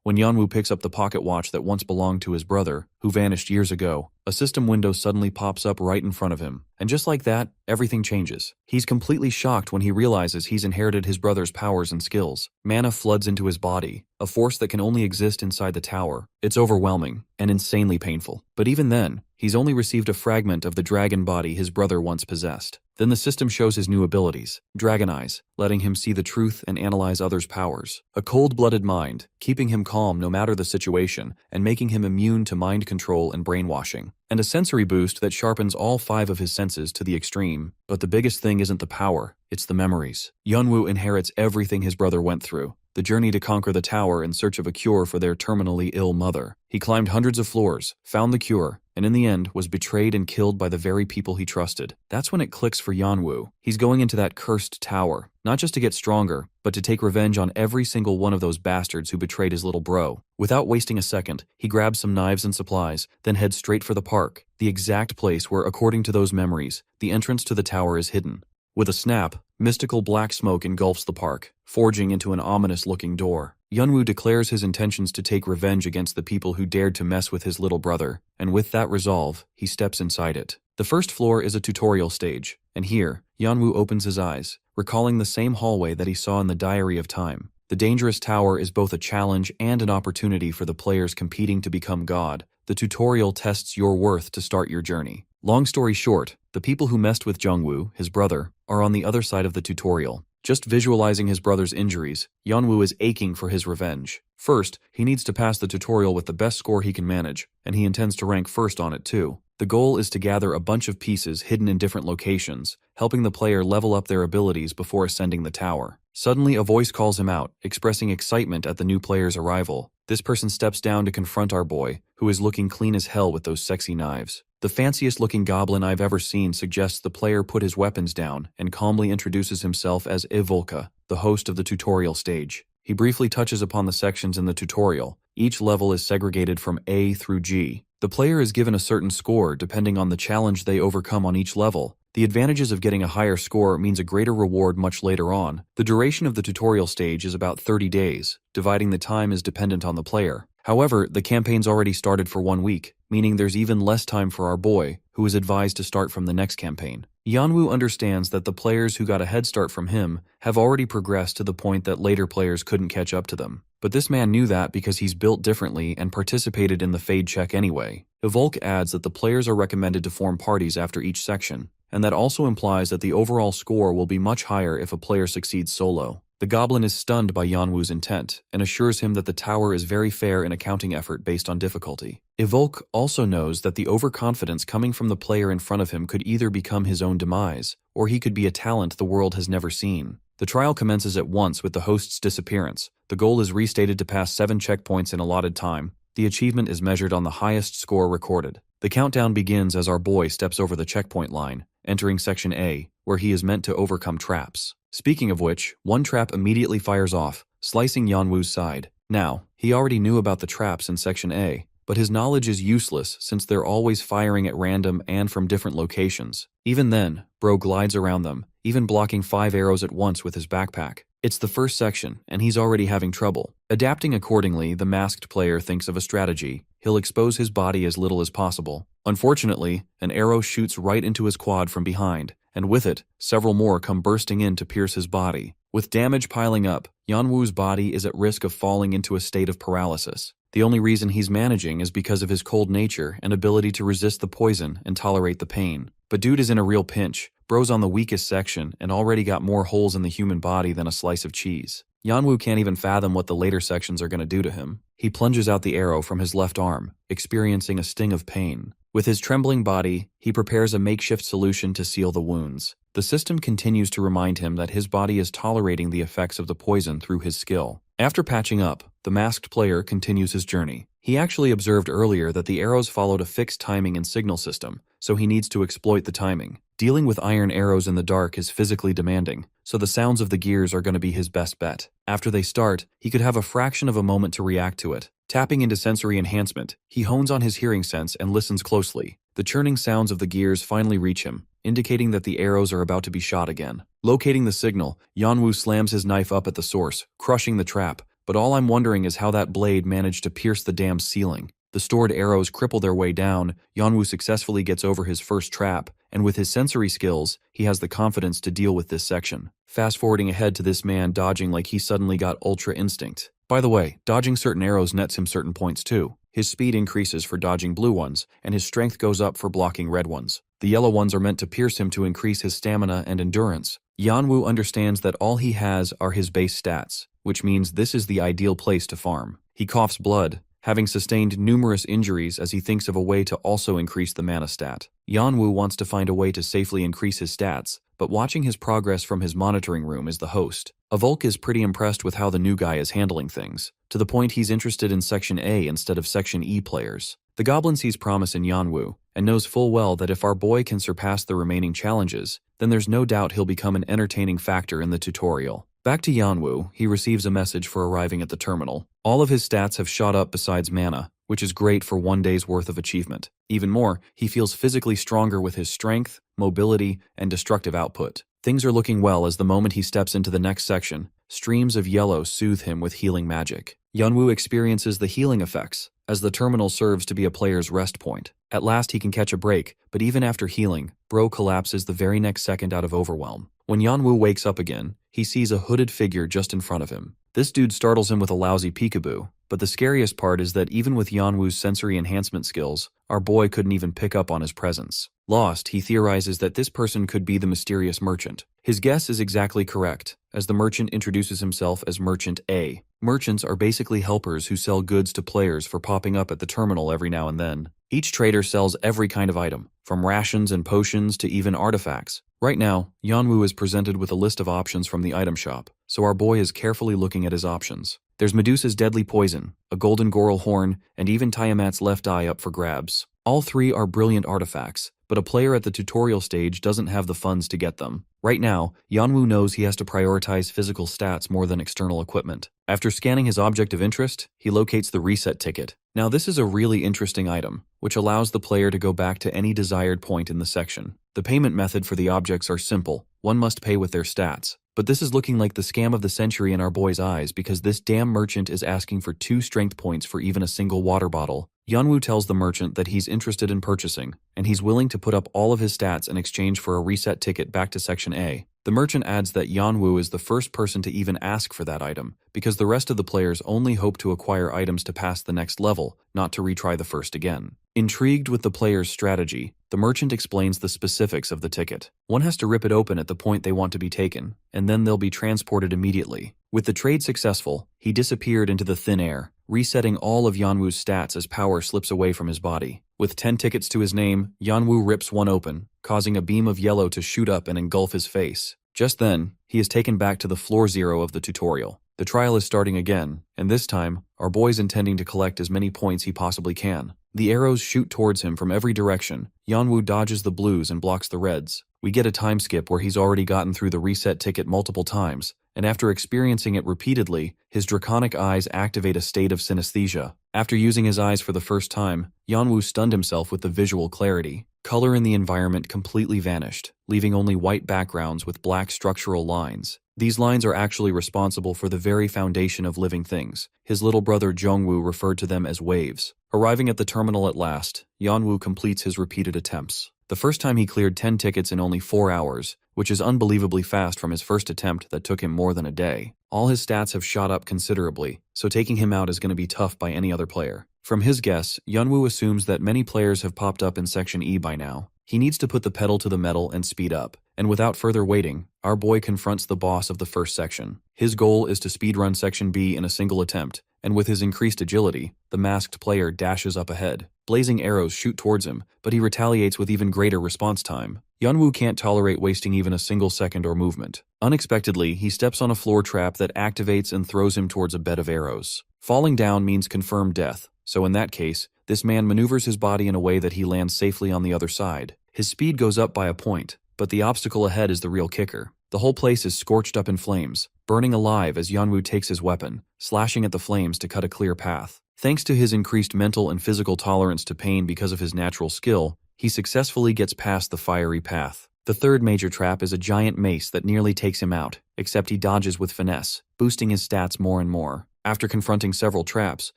When Yanwu picks up the pocket watch that once belonged to his brother, who vanished years ago, a system window suddenly pops up right in front of him. And just like that, everything changes. He's completely shocked when he realizes he's inherited his brother's powers and skills. Mana floods into his body, a force that can only exist inside the tower. It's overwhelming and insanely painful. But even then, he's only received a fragment of the dragon body his brother once possessed. Then the system shows his new abilities, Dragon Eyes, letting him see the truth and analyze others' powers. A cold-blooded mind, keeping him calm no matter the situation, and making him immune to mind control and brainwashing. And a sensory boost that sharpens all 5 of his senses to the extreme. But the biggest thing isn't the power, it's the memories. Yanwu inherits everything his brother went through. The journey to conquer the tower in search of a cure for their terminally ill mother. He climbed hundreds of floors, found the cure, and in the end was betrayed and killed by the very people he trusted. That's when it clicks for Yanwu. He's going into that cursed tower, not just to get stronger, but to take revenge on every single one of those bastards who betrayed his little bro. Without wasting a second, he grabs some knives and supplies, then heads straight for the park, the exact place where, according to those memories, the entrance to the tower is hidden. With a snap, mystical black smoke engulfs the park, forging into an ominous-looking door. Yanwu declares his intentions to take revenge against the people who dared to mess with his little brother, and with that resolve, he steps inside it. The first floor is a tutorial stage, and here, Yanwu opens his eyes, recalling the same hallway that he saw in the Diary of Time. The dangerous tower is both a challenge and an opportunity for the players competing to become God. The tutorial tests your worth to start your journey. Long story short, the people who messed with Jungwoo, his brother, are on the other side of the tutorial. Just visualizing his brother's injuries, Yanwu is aching for his revenge. First, he needs to pass the tutorial with the best score he can manage, and he intends to rank first on it too. The goal is to gather a bunch of pieces hidden in different locations, helping the player level up their abilities before ascending the tower. Suddenly, a voice calls him out, expressing excitement at the new player's arrival. This person steps down to confront our boy, who is looking clean as hell with those sexy knives. The fanciest-looking goblin I've ever seen suggests the player put his weapons down and calmly introduces himself as Evolka, the host of the tutorial stage. He briefly touches upon the sections in the tutorial. Each level is segregated from A through G. The player is given a certain score depending on the challenge they overcome on each level. The advantages of getting a higher score means a greater reward much later on. The duration of the tutorial stage is about 30 days. Dividing the time is dependent on the player. However, the campaign's already started for 1 week, meaning there's even less time for our boy, who is advised to start from the next campaign. Yanwu understands that the players who got a head start from him have already progressed to the point that later players couldn't catch up to them. But this man knew that because he's built differently and participated in the fade check anyway. Evolk adds that the players are recommended to form parties after each section, and that also implies that the overall score will be much higher if a player succeeds solo. The goblin is stunned by Yanwu's intent and assures him that the tower is very fair in a counting effort based on difficulty. Evolk also knows that the overconfidence coming from the player in front of him could either become his own demise, or he could be a talent the world has never seen. The trial commences at once with the host's disappearance. The goal is restated to pass 7 checkpoints in allotted time. The achievement is measured on the highest score recorded. The countdown begins as our boy steps over the checkpoint line, entering Section A, where he is meant to overcome traps. Speaking of which, one trap immediately fires off, slicing Yanwu's side. Now, he already knew about the traps in Section A, but his knowledge is useless since they're always firing at random and from different locations. Even then, Bro glides around them, even blocking 5 arrows at once with his backpack. It's the first section, and he's already having trouble. Adapting accordingly, the masked player thinks of a strategy. He'll expose his body as little as possible. Unfortunately, an arrow shoots right into his quad from behind, and with it, several more come bursting in to pierce his body. With damage piling up, Yanwu's body is at risk of falling into a state of paralysis. The only reason he's managing is because of his cold nature and ability to resist the poison and tolerate the pain. But dude is in a real pinch. Bro's on the weakest section and already got more holes in the human body than a slice of cheese. Yanwu can't even fathom what the later sections are going to do to him. He plunges out the arrow from his left arm, experiencing a sting of pain. With his trembling body, he prepares a makeshift solution to seal the wounds. The system continues to remind him that his body is tolerating the effects of the poison through his skill. After patching up, the masked player continues his journey. He actually observed earlier that the arrows followed a fixed timing and signal system, so he needs to exploit the timing. Dealing with iron arrows in the dark is physically demanding, so the sounds of the gears are going to be his best bet. After they start, he could have a fraction of a moment to react to it. Tapping into sensory enhancement, he hones on his hearing sense and listens closely. The churning sounds of the gears finally reach him, indicating that the arrows are about to be shot again. Locating the signal, Yanwu slams his knife up at the source, crushing the trap. but all I'm wondering is how that blade managed to pierce the damn ceiling. The stored arrows cripple their way down, Yanwu successfully gets over his first trap, and with his sensory skills, he has the confidence to deal with this section. Fast forwarding ahead to this man dodging like he suddenly got ultra instinct. By the way, dodging certain arrows nets him certain points too. His speed increases for dodging blue ones, and his strength goes up for blocking red ones. The yellow ones are meant to pierce him to increase his stamina and endurance. Yanwu understands that all he has are his base stats, which means this is the ideal place to farm. He coughs blood, having sustained numerous injuries as he thinks of a way to also increase the mana stat. Yanwu wants to find a way to safely increase his stats, but watching his progress from his monitoring room is the host. Avulk is pretty impressed with how the new guy is handling things, to the point he's interested in Section A instead of Section E players. The goblin sees promise in Yanwu, and knows full well that if our boy can surpass the remaining challenges, then there's no doubt he'll become an entertaining factor in the tutorial. Back to Yanwu, he receives a message for arriving at the terminal. All of his stats have shot up besides mana, which is great for 1 day's worth of achievement. Even more, he feels physically stronger with his strength, mobility, and destructive output. Things are looking well as the moment he steps into the next section, streams of yellow soothe him with healing magic. Yanwu experiences the healing effects, as the terminal serves to be a player's rest point. At last he can catch a break, but even after healing, Bro collapses the very next second out of overwhelm. When Yanwu wakes up again, he sees a hooded figure just in front of him. This dude startles him with a lousy peekaboo, but the scariest part is that even with Yanwu's sensory enhancement skills, our boy couldn't even pick up on his presence. Lost, he theorizes that this person could be the mysterious merchant. His guess is exactly correct, as the merchant introduces himself as Merchant A. Merchants are basically helpers who sell goods to players for popping up at the terminal every now and then. Each trader sells every kind of item, from rations and potions to even artifacts. Right now, Yanwu is presented with a list of options from the item shop, so our boy is carefully looking at his options. There's Medusa's deadly poison, a golden goral horn, and even Tiamat's left eye up for grabs. All three are brilliant artifacts, but a player at the tutorial stage doesn't have the funds to get them. Right now, Yanwu knows he has to prioritize physical stats more than external equipment. After scanning his object of interest, he locates the reset ticket. Now this is a really interesting item, which allows the player to go back to any desired point in the section. The payment method for the objects are simple. One must pay with their stats. But this is looking like the scam of the century in our boy's eyes because this damn merchant is asking for 2 strength points for even a single water bottle. Yanwu tells the merchant that he's interested in purchasing, and he's willing to put up all of his stats in exchange for a reset ticket back to Section A. The merchant adds that Yanwu is the first person to even ask for that item, because the rest of the players only hope to acquire items to pass the next level, not to retry the first again. Intrigued with the player's strategy, the merchant explains the specifics of the ticket. One has to rip it open at the point they want to be taken, and then they'll be transported immediately. With the trade successful, he disappeared into the thin air, resetting all of Yanwu's stats as power slips away from his body. With 10 tickets to his name, Yanwu rips one open, causing a beam of yellow to shoot up and engulf his face. Just then, he is taken back to the floor 0 of the tutorial. The trial is starting again, and this time, our boy's intending to collect as many points he possibly can. The arrows shoot towards him from every direction. Yanwu dodges the blues and blocks the reds. We get a time skip where he's already gotten through the reset ticket multiple times, and after experiencing it repeatedly, his draconic eyes activate a state of synesthesia. After using his eyes for the first time, Yanwu stunned himself with the visual clarity. Color in the environment completely vanished, leaving only white backgrounds with black structural lines. These lines are actually responsible for the very foundation of living things. His little brother Jongwoo referred to them as waves. Arriving at the terminal at last, Yanwu completes his repeated attempts. The first time he cleared 10 tickets in only 4 hours, which is unbelievably fast from his first attempt that took him more than a day. All his stats have shot up considerably, so taking him out is going to be tough by any other player. From his guess, Yanwu assumes that many players have popped up in Section E by now. He needs to put the pedal to the metal and speed up, and without further waiting, our boy confronts the boss of the first section. His goal is to speedrun Section B in a single attempt, and with his increased agility, the masked player dashes up ahead. Blazing arrows shoot towards him, but he retaliates with even greater response time. Yanwu can't tolerate wasting even a single second or movement. Unexpectedly, he steps on a floor trap that activates and throws him towards a bed of arrows. Falling down means confirmed death, so in that case, this man maneuvers his body in a way that he lands safely on the other side. His speed goes up by a point, but the obstacle ahead is the real kicker. The whole place is scorched up in flames, burning alive as Yanwu takes his weapon, slashing at the flames to cut a clear path. Thanks to his increased mental and physical tolerance to pain because of his natural skill, he successfully gets past the fiery path. The third major trap is a giant mace that nearly takes him out, except he dodges with finesse, boosting his stats more and more. After confronting several traps,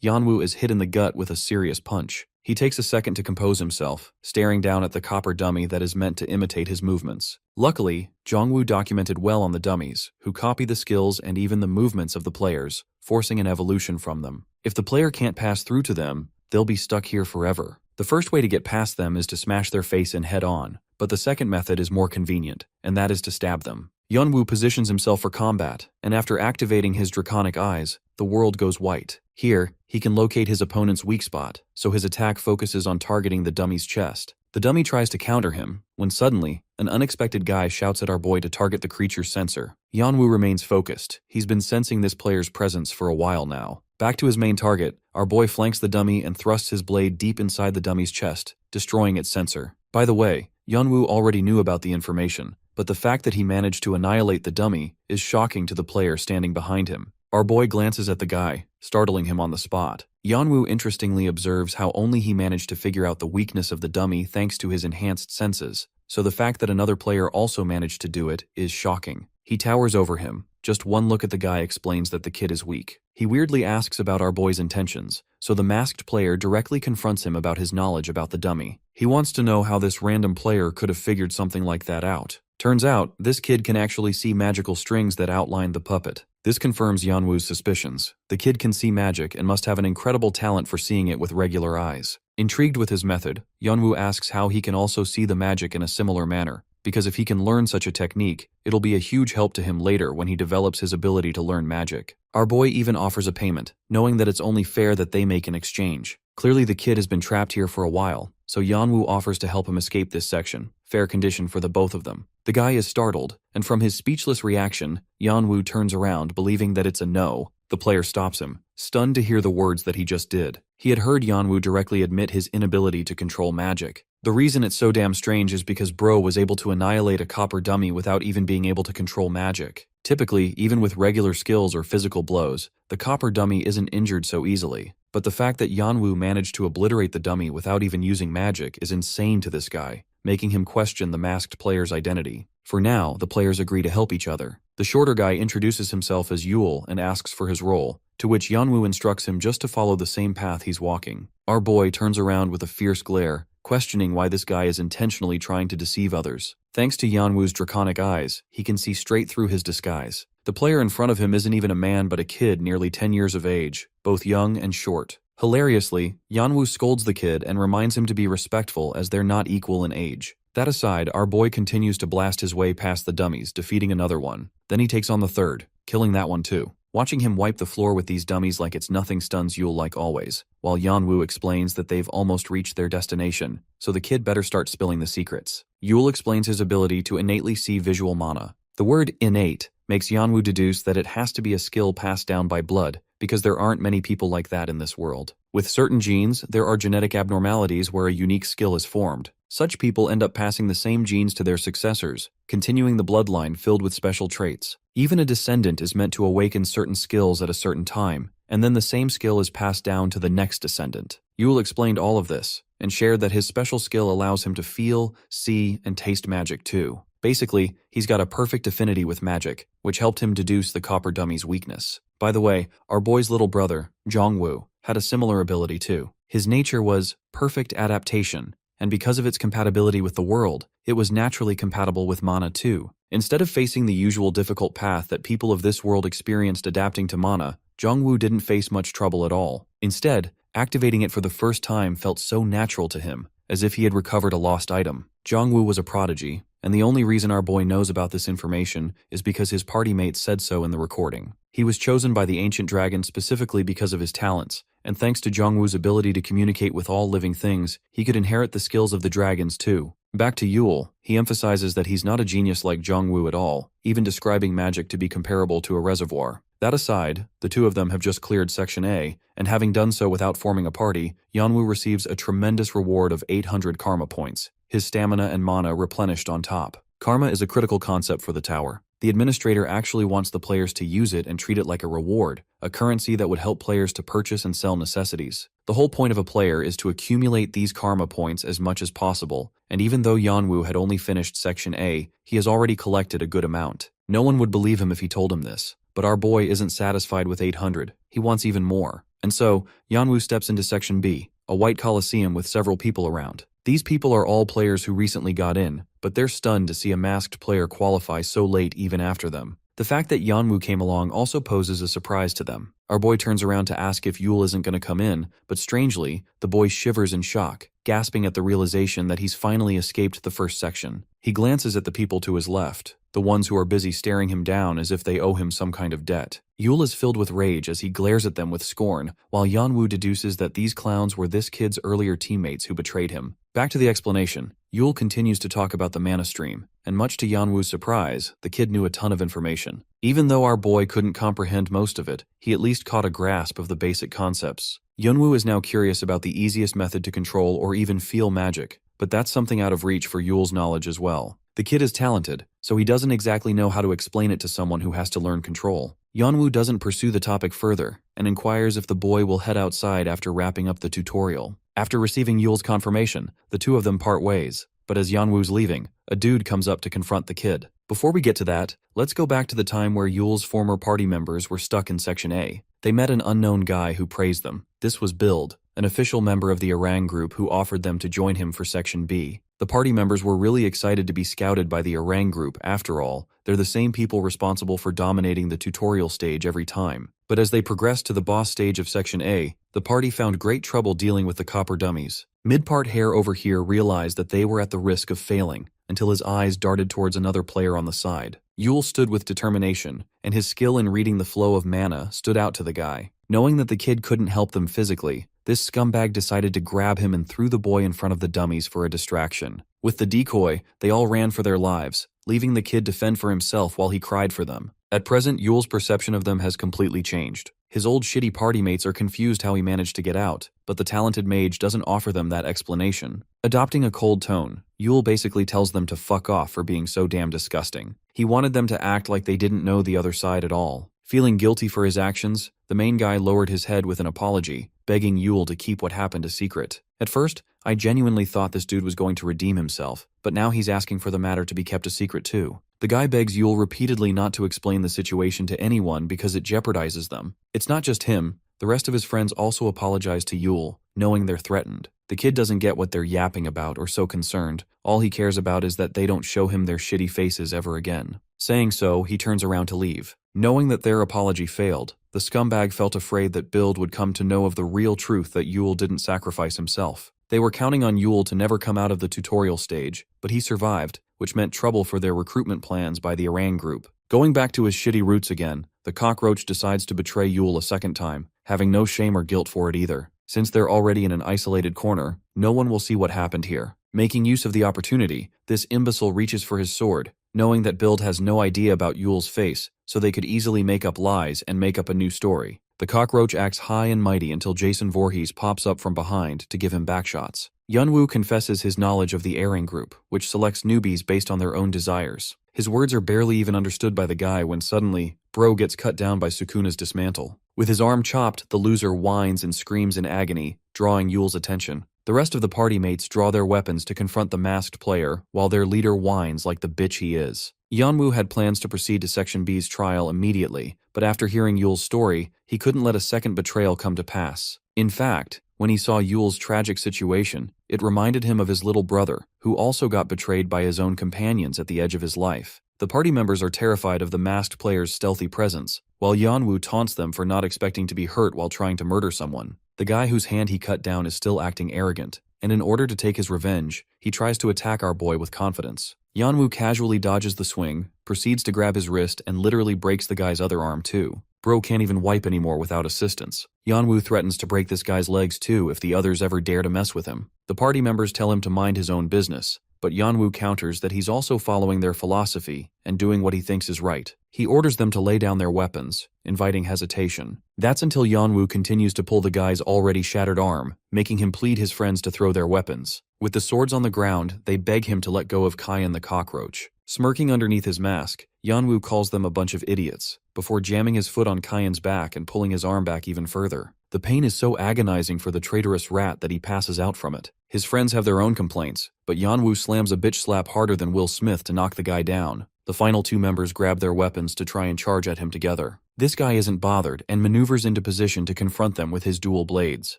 Yanwu is hit in the gut with a serious punch. He takes a second to compose himself, staring down at the copper dummy that is meant to imitate his movements. Luckily, Jongwoo documented well on the dummies, who copy the skills and even the movements of the players, forcing an evolution from them. If the player can't pass through to them, they'll be stuck here forever. The first way to get past them is to smash their face in head-on, but the second method is more convenient, and that is to stab them. Yeonwoo positions himself for combat, and after activating his draconic eyes, the world goes white. Here, he can locate his opponent's weak spot, so his attack focuses on targeting the dummy's chest. The dummy tries to counter him, when suddenly, an unexpected guy shouts at our boy to target the creature's sensor. Yeonwoo remains focused. He's been sensing this player's presence for a while now. Back to his main target, our boy flanks the dummy and thrusts his blade deep inside the dummy's chest, destroying its sensor. By the way, Yeonwoo already knew about the information, but the fact that he managed to annihilate the dummy is shocking to the player standing behind him. Our boy glances at the guy, startling him on the spot. Yeonwoo interestingly observes how only he managed to figure out the weakness of the dummy thanks to his enhanced senses, so the fact that another player also managed to do it is shocking. He towers over him. Just one look at the guy explains that the kid is weak. He weirdly asks about our boy's intentions, so the masked player directly confronts him about his knowledge about the dummy. He wants to know how this random player could have figured something like that out. Turns out, this kid can actually see magical strings that outline the puppet. This confirms Yeonwoo's suspicions. The kid can see magic and must have an incredible talent for seeing it with regular eyes. Intrigued with his method, Yeonwoo asks how he can also see the magic in a similar manner, because if he can learn such a technique, it'll be a huge help to him later when he develops his ability to learn magic. Our boy even offers a payment, knowing that it's only fair that they make an exchange. Clearly the kid has been trapped here for a while, so Yeonwoo offers to help him escape this section. Fair condition for the both of them. The guy is startled, and from his speechless reaction, Yeonwoo turns around believing that it's a no. The player stops him, stunned to hear the words that he just did. He had heard Yeonwoo directly admit his inability to control magic. The reason it's so damn strange is because bro was able to annihilate a copper dummy without even being able to control magic. Typically, even with regular skills or physical blows, the copper dummy isn't injured so easily. But the fact that Yeonwoo managed to obliterate the dummy without even using magic is insane to this guy, making him question the masked player's identity. For now, the players agree to help each other. The shorter guy introduces himself as Yule and asks for his role, to which Yeonwoo instructs him just to follow the same path he's walking. Our boy turns around with a fierce glare, questioning why this guy is intentionally trying to deceive others. Thanks to Yeonwoo's draconic eyes, he can see straight through his disguise. The player in front of him isn't even a man but a kid nearly 10 years of age, both young and short. Hilariously, Yeonwoo scolds the kid and reminds him to be respectful as they're not equal in age. That aside, our boy continues to blast his way past the dummies, defeating another one. Then he takes on the third, killing that one too. Watching him wipe the floor with these dummies like it's nothing stuns Yule like always, while Yeonwoo explains that they've almost reached their destination, so the kid better start spilling the secrets. Yule explains his ability to innately see visual mana. The word innate makes Yeonwoo deduce that it has to be a skill passed down by blood, because there aren't many people like that in this world. With certain genes, there are genetic abnormalities where a unique skill is formed. Such people end up passing the same genes to their successors, continuing the bloodline filled with special traits. Even a descendant is meant to awaken certain skills at a certain time, and then the same skill is passed down to the next descendant. Yule explained all of this, and shared that his special skill allows him to feel, see, and taste magic too. Basically, he's got a perfect affinity with magic, which helped him deduce the copper dummy's weakness. By the way, our boy's little brother, Jongwoo, had a similar ability too. His nature was perfect adaptation, and because of its compatibility with the world, it was naturally compatible with mana too. Instead of facing the usual difficult path that people of this world experienced adapting to mana, Jongwoo didn't face much trouble at all. Instead, activating it for the first time felt so natural to him, as if he had recovered a lost item. Jongwoo was a prodigy, and the only reason our boy knows about this information is because his party mates said so in the recording. He was chosen by the ancient dragon specifically because of his talents, and thanks to Jongwoo's ability to communicate with all living things, he could inherit the skills of the dragons too. Back to Yule, he emphasizes that he's not a genius like Jongwoo at all, even describing magic to be comparable to a reservoir. That aside, the two of them have just cleared Section A, and having done so without forming a party, Yeonwoo receives a tremendous reward of 800 karma points, his stamina and mana replenished on top. Karma is a critical concept for the tower. The administrator actually wants the players to use it and treat it like a reward, a currency that would help players to purchase and sell necessities. The whole point of a player is to accumulate these karma points as much as possible, and even though Yeonwoo had only finished Section A, he has already collected a good amount. No one would believe him if he told him this, But our boy isn't satisfied with 800, he wants even more. And so, Yanwu steps into Section B, a white coliseum with several people around. These people are all players who recently got in, but they're stunned to see a masked player qualify so late even after them. The fact that Yanwu came along also poses a surprise to them. Our boy turns around to ask if Yule isn't going to come in, but strangely, the boy shivers in shock, gasping at the realization that he's finally escaped the first section. He glances at the people to his left, the ones who are busy staring him down as if they owe him some kind of debt. Yule is filled with rage as he glares at them with scorn, while Yanwu deduces that these clowns were this kid's earlier teammates who betrayed him. Back to the explanation. Yule continues to talk about the mana stream, and much to Yanwu's surprise, the kid knew a ton of information. Even though our boy couldn't comprehend most of it, he at least caught a grasp of the basic concepts. Yanwu is now curious about the easiest method to control or even feel magic, but that's something out of reach for Yule's knowledge as well. The kid is talented, so he doesn't exactly know how to explain it to someone who has to learn control. Yanwu doesn't pursue the topic further, and inquires if the boy will head outside after wrapping up the tutorial. After receiving Yule's confirmation, the two of them part ways, but as Yanwu's leaving, a dude comes up to confront the kid. Before we get to that, let's go back to the time where Yule's former party members were stuck in Section A. They met an unknown guy who praised them. This was Build, an official member of the Orang group who offered them to join him for Section B. The party members were really excited to be scouted by the Orang group. After all, they're the same people responsible for dominating the tutorial stage every time. But as they progressed to the boss stage of Section A, the party found great trouble dealing with the copper dummies. Mid-part hair over here realized that they were at the risk of failing, until his eyes darted towards another player on the side. Yule stood with determination, and his skill in reading the flow of mana stood out to the guy. Knowing that the kid couldn't help them physically, this scumbag decided to grab him and threw the boy in front of the dummies for a distraction. With the decoy, they all ran for their lives, leaving the kid to fend for himself while he cried for them. At present, Yule's perception of them has completely changed. His old shitty party mates are confused how he managed to get out, but the talented mage doesn't offer them that explanation. Adopting a cold tone, Yule basically tells them to fuck off for being so damn disgusting. He wanted them to act like they didn't know the other side at all. Feeling guilty for his actions, the main guy lowered his head with an apology, begging Yule to keep what happened a secret. At first, I genuinely thought this dude was going to redeem himself, but now he's asking for the matter to be kept a secret too. The guy begs Yule repeatedly not to explain the situation to anyone because it jeopardizes them. It's not just him, the rest of his friends also apologize to Yule, knowing they're threatened. The kid doesn't get what they're yapping about or so concerned. All he cares about is that they don't show him their shitty faces ever again. Saying so, he turns around to leave. Knowing that their apology failed, the scumbag felt afraid that Build would come to know of the real truth that Yule didn't sacrifice himself. They were counting on Yule to never come out of the tutorial stage, but he survived, which meant trouble for their recruitment plans by the Orang group. Going back to his shitty roots again, the cockroach decides to betray Yule a second time, having no shame or guilt for it either. Since they're already in an isolated corner, no one will see what happened here. Making use of the opportunity, this imbecile reaches for his sword, knowing that Build has no idea about Yule's face, so they could easily make up lies and make up a new story. The cockroach acts high and mighty until Jason Voorhees pops up from behind to give him backshots. Yanwu confesses his knowledge of the Orang group, which selects newbies based on their own desires. His words are barely even understood by the guy when suddenly, Bro gets cut down by Sukuna's dismantle. With his arm chopped, the loser whines and screams in agony, drawing Yule's attention. The rest of the party mates draw their weapons to confront the masked player, while their leader whines like the bitch he is. Yanwu had plans to proceed to Section B's trial immediately, but after hearing Yule's story, he couldn't let a second betrayal come to pass. In fact, when he saw Yule's tragic situation, it reminded him of his little brother, who also got betrayed by his own companions at the edge of his life. The party members are terrified of the masked player's stealthy presence, while Yanwu taunts them for not expecting to be hurt while trying to murder someone. The guy whose hand he cut down is still acting arrogant, and in order to take his revenge, he tries to attack our boy with confidence. Yanwu casually dodges the swing, proceeds to grab his wrist, and literally breaks the guy's other arm too. Bro can't even wipe anymore without assistance. Yanwu threatens to break this guy's legs too if the others ever dare to mess with him. The party members tell him to mind his own business, but Yanwu counters that he's also following their philosophy and doing what he thinks is right. He orders them to lay down their weapons, inviting hesitation. That's until Yanwu continues to pull the guy's already shattered arm, making him plead his friends to throw their weapons. With the swords on the ground, they beg him to let go of Kyan the cockroach. Smirking underneath his mask, Yanwu calls them a bunch of idiots, before jamming his foot on Kyan's back and pulling his arm back even further. The pain is so agonizing for the traitorous rat that he passes out from it. His friends have their own complaints, but Yanwu slams a bitch slap harder than Will Smith to knock the guy down. The final two members grab their weapons to try and charge at him together. This guy isn't bothered and maneuvers into position to confront them with his dual blades.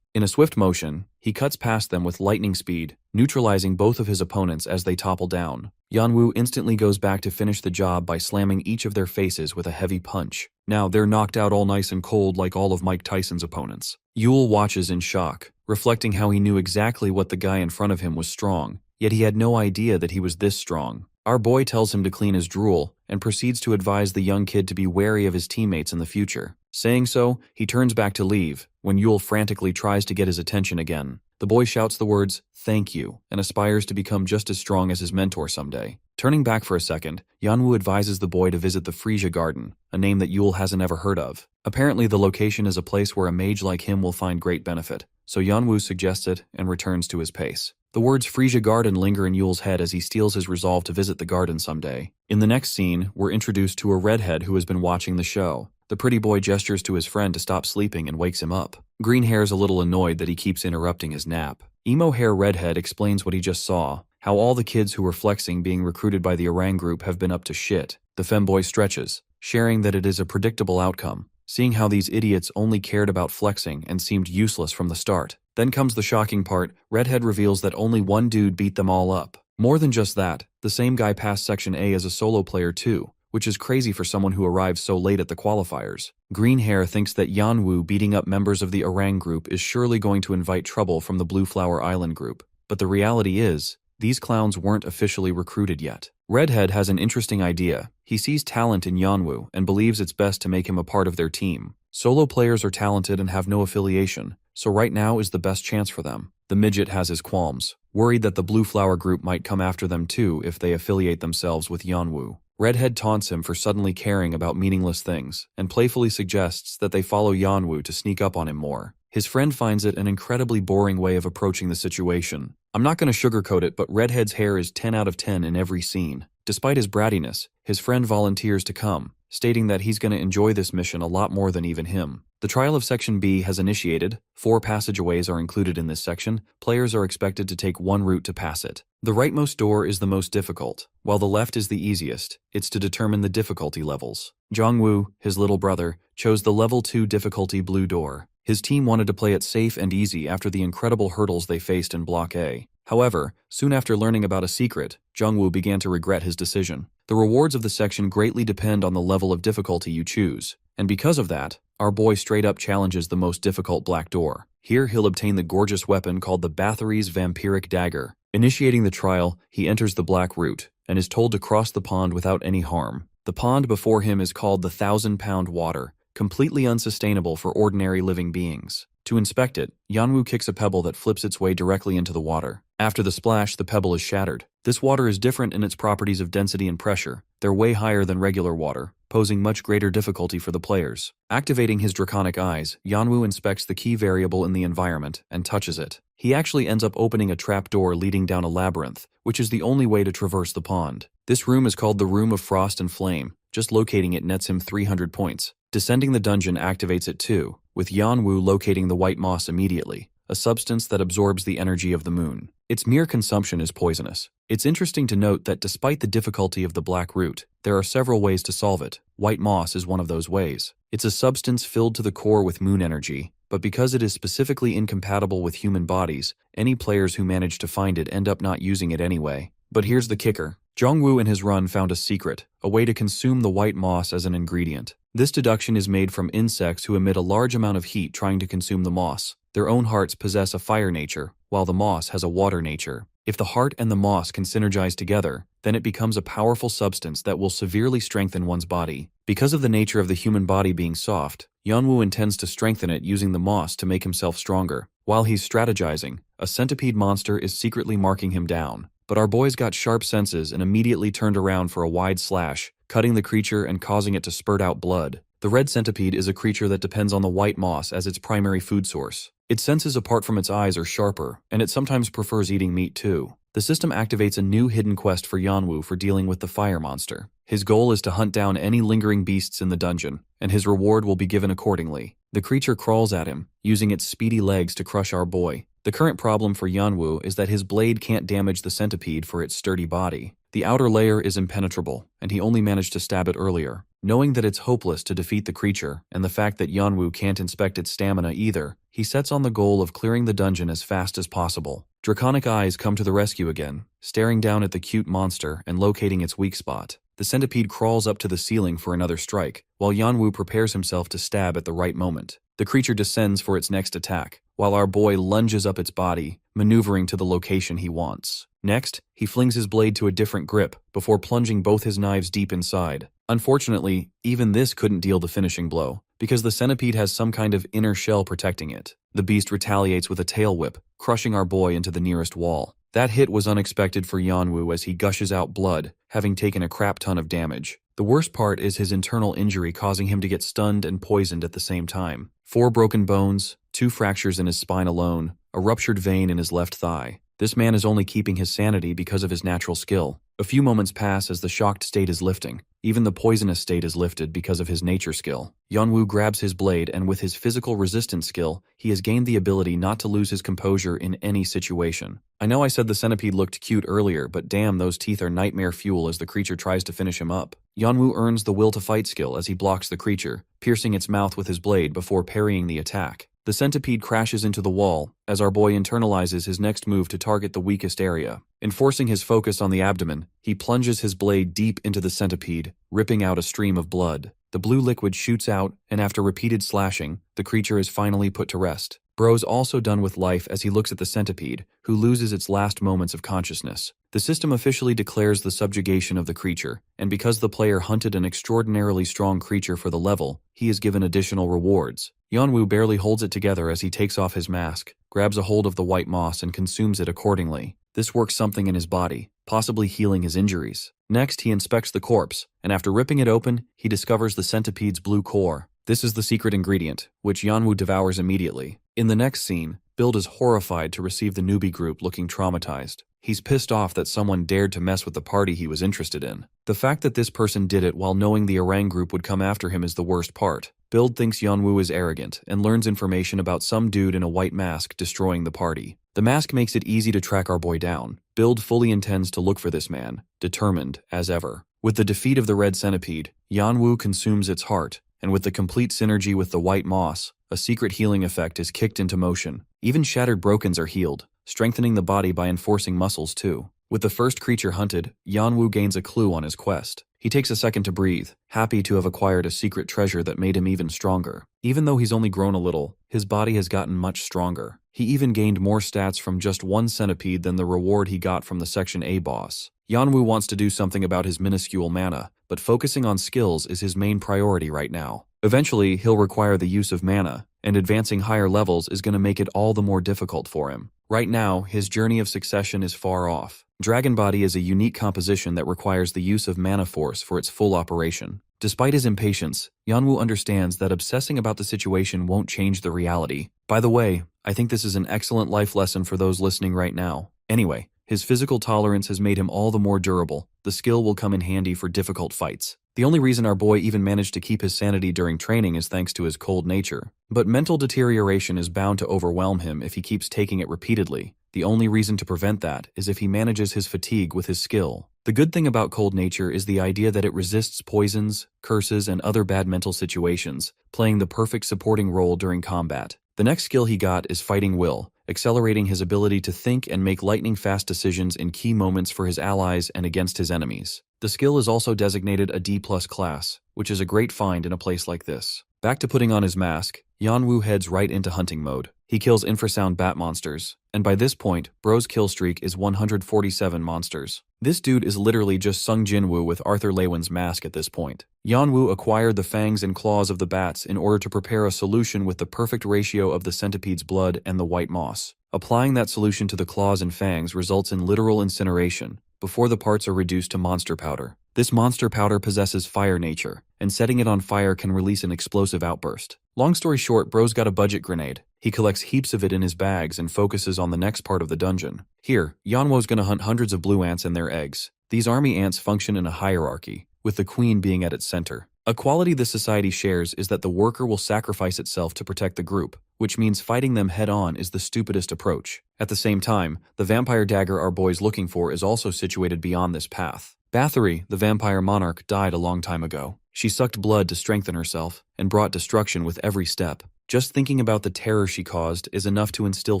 In a swift motion, he cuts past them with lightning speed, neutralizing both of his opponents as they topple down. Yanwu instantly goes back to finish the job by slamming each of their faces with a heavy punch. Now they're knocked out all nice and cold like all of Mike Tyson's opponents. Yule watches in shock, reflecting how he knew exactly what the guy in front of him was strong, yet he had no idea that he was this strong. Our boy tells him to clean his drool and proceeds to advise the young kid to be wary of his teammates in the future. Saying so, he turns back to leave when Yule frantically tries to get his attention again. The boy shouts the words, "Thank you," and aspires to become just as strong as his mentor someday. Turning back for a second, Yanwu advises the boy to visit the Frisia Garden, a name that Yule hasn't ever heard of. Apparently the location is a place where a mage like him will find great benefit, so Yanwu suggests it and returns to his pace. The words Frisia Garden linger in Yule's head as he steels his resolve to visit the garden someday. In the next scene, we're introduced to a redhead who has been watching the show. The pretty boy gestures to his friend to stop sleeping and wakes him up. Green Hair's a little annoyed that he keeps interrupting his nap. Emo Hair Redhead explains what he just saw, how all the kids who were flexing being recruited by the Orang group have been up to shit. The femboy stretches, sharing that it is a predictable outcome, seeing how these idiots only cared about flexing and seemed useless from the start. Then comes the shocking part, Redhead reveals that only one dude beat them all up. More than just that, the same guy passed Section A as a solo player too, which is crazy for someone who arrived so late at the qualifiers. Green Hair thinks that Yanwu beating up members of the Orang group is surely going to invite trouble from the Blue Flower Island group, but the reality is, these clowns weren't officially recruited yet. Redhead has an interesting idea. He sees talent in Yanwu and believes it's best to make him a part of their team. Solo players are talented and have no affiliation, so right now is the best chance for them. The midget has his qualms, worried that the Blue Flower group might come after them too if they affiliate themselves with Yanwu. Redhead taunts him for suddenly caring about meaningless things, and playfully suggests that they follow Yanwu to sneak up on him more. His friend finds it an incredibly boring way of approaching the situation. I'm not going to sugarcoat it, but Redhead's hair is 10 out of 10 in every scene. Despite his brattiness, his friend volunteers to come, stating that he's going to enjoy this mission a lot more than even him. The trial of Section B has initiated. 4 passageways are included in this section. Players are expected to take one route to pass it. The rightmost door is the most difficult, while the left is the easiest. It's to determine the difficulty levels. Jongwoo, his little brother, chose the level 2 difficulty blue door. His team wanted to play it safe and easy after the incredible hurdles they faced in Block A. However, soon after learning about a secret, Jongwoo began to regret his decision. The rewards of the section greatly depend on the level of difficulty you choose, and because of that, our boy straight up challenges the most difficult black door. Here he'll obtain the gorgeous weapon called the Bathory's Vampiric Dagger. Initiating the trial, he enters the black route, and is told to cross the pond without any harm. The pond before him is called the 1,000-pound water, completely unsustainable for ordinary living beings. To inspect it, Yanwu kicks a pebble that flips its way directly into the water. After the splash, the pebble is shattered. This water is different in its properties of density and pressure. They're way higher than regular water, posing much greater difficulty for the players. Activating his draconic eyes, Yanwu inspects the key variable in the environment and touches it. He actually ends up opening a trap door leading down a labyrinth, which is the only way to traverse the pond. This room is called the Room of Frost and Flame. Just locating it nets him 300 points. Descending the dungeon activates it too, with Yanwu locating the white moss immediately, a substance that absorbs the energy of the moon. Its mere consumption is poisonous. It's interesting to note that despite the difficulty of the black root, there are several ways to solve it. White moss is one of those ways. It's a substance filled to the core with moon energy, but because it is specifically incompatible with human bodies, any players who manage to find it end up not using it anyway. But here's the kicker. Jongwoo in his run found a secret, a way to consume the white moss as an ingredient. This deduction is made from insects who emit a large amount of heat trying to consume the moss. Their own hearts possess a fire nature, while the moss has a water nature. If the heart and the moss can synergize together, then it becomes a powerful substance that will severely strengthen one's body. Because of the nature of the human body being soft, Yanwu intends to strengthen it using the moss to make himself stronger. While he's strategizing, a centipede monster is secretly marking him down. But our boy's got sharp senses and immediately turned around for a wide slash, cutting the creature and causing it to spurt out blood. The red centipede is a creature that depends on the white moss as its primary food source. Its senses apart from its eyes are sharper, and it sometimes prefers eating meat too. The system activates a new hidden quest for Yanwu for dealing with the fire monster. His goal is to hunt down any lingering beasts in the dungeon, and his reward will be given accordingly. The creature crawls at him, using its speedy legs to crush our boy. The current problem for Yanwu is that his blade can't damage the centipede for its sturdy body. The outer layer is impenetrable, and he only managed to stab it earlier. Knowing that it's hopeless to defeat the creature, and the fact that Yanwu can't inspect its stamina either, he sets on the goal of clearing the dungeon as fast as possible. Draconic eyes come to the rescue again, staring down at the cute monster and locating its weak spot. The centipede crawls up to the ceiling for another strike, while Yanwu prepares himself to stab at the right moment. The creature descends for its next attack, while our boy lunges up its body, maneuvering to the location he wants. Next, he flings his blade to a different grip, before plunging both his knives deep inside. Unfortunately, even this couldn't deal the finishing blow, because the centipede has some kind of inner shell protecting it. The beast retaliates with a tail whip, crushing our boy into the nearest wall. That hit was unexpected for Yanwu as he gushes out blood, having taken a crap ton of damage. The worst part is his internal injury causing him to get stunned and poisoned at the same time. 4 broken bones, 2 fractures in his spine alone, a ruptured vein in his left thigh. This man is only keeping his sanity because of his natural skill. A few moments pass as the shocked state is lifting. Even the poisonous state is lifted because of his nature skill. Yanwu grabs his blade, and with his physical resistance skill, he has gained the ability not to lose his composure in any situation. I know I said the centipede looked cute earlier, but damn, those teeth are nightmare fuel as the creature tries to finish him up. Yanwu earns the will to fight skill as he blocks the creature, piercing its mouth with his blade before parrying the attack. The centipede crashes into the wall, as our boy internalizes his next move to target the weakest area. Enforcing his focus on the abdomen, he plunges his blade deep into the centipede, ripping out a stream of blood. The blue liquid shoots out, and after repeated slashing, the creature is finally put to rest. Bro's also done with life as he looks at the centipede, who loses its last moments of consciousness. The system officially declares the subjugation of the creature, and because the player hunted an extraordinarily strong creature for the level, he is given additional rewards. Yanwu barely holds it together as he takes off his mask, grabs a hold of the white moss and consumes it accordingly. This works something in his body, possibly healing his injuries. Next, he inspects the corpse, and after ripping it open, he discovers the centipede's blue core. This is the secret ingredient, which Yanwu devours immediately. In the next scene, Build is horrified to receive the newbie group looking traumatized. He's pissed off that someone dared to mess with the party he was interested in. The fact that this person did it while knowing the orang group would come after him is the worst part. Build thinks Yanwu is arrogant and learns information about some dude in a white mask destroying the party. The mask makes it easy to track our boy down. Build fully intends to look for this man, determined as ever. With the defeat of the red centipede, Yanwu consumes its heart, and with the complete synergy with the white moss, a secret healing effect is kicked into motion. Even shattered brokens are healed, strengthening the body by enforcing muscles too. With the first creature hunted, Yanwu gains a clue on his quest. He takes a second to breathe, happy to have acquired a secret treasure that made him even stronger. Even though he's only grown a little, his body has gotten much stronger. He even gained more stats from just one centipede than the reward he got from the Section A boss. Yanwu wants to do something about his minuscule mana, but focusing on skills is his main priority right now. Eventually, he'll require the use of mana, and advancing higher levels is going to make it all the more difficult for him. Right now, his journey of succession is far off. Dragon Body is a unique composition that requires the use of mana force for its full operation. Despite his impatience, Yanwu understands that obsessing about the situation won't change the reality. By the way, I think this is an excellent life lesson for those listening right now. Anyway, his physical tolerance has made him all the more durable. The skill will come in handy for difficult fights. The only reason our boy even managed to keep his sanity during training is thanks to his cold nature. But mental deterioration is bound to overwhelm him if he keeps taking it repeatedly. The only reason to prevent that is if he manages his fatigue with his skill. The good thing about cold nature is the idea that it resists poisons, curses, and other bad mental situations, playing the perfect supporting role during combat. The next skill he got is Fighting Will, accelerating his ability to think and make lightning-fast decisions in key moments for his allies and against his enemies. The skill is also designated a D+ class, which is a great find in a place like this. Back to putting on his mask, Yanwu heads right into hunting mode. He kills infrasound bat monsters, and by this point, Bro's kill streak is 147 monsters. This dude is literally just Sung Jinwoo with Arthur Lewin's mask at this point. Yanwu acquired the fangs and claws of the bats in order to prepare a solution with the perfect ratio of the centipede's blood and the white moss. Applying that solution to the claws and fangs results in literal incineration, before the parts are reduced to monster powder. This monster powder possesses fire nature, and setting it on fire can release an explosive outburst. Long story short, Bro's got a budget grenade. He collects heaps of it in his bags and focuses on the next part of the dungeon. Here, Yanwo's gonna hunt hundreds of blue ants and their eggs. These army ants function in a hierarchy, with the queen being at its center. A quality this society shares is that the worker will sacrifice itself to protect the group, which means fighting them head-on is the stupidest approach. At the same time, the vampire dagger our boy's looking for is also situated beyond this path. Bathory, the vampire monarch, died a long time ago. She sucked blood to strengthen herself, and brought destruction with every step. Just thinking about the terror she caused is enough to instill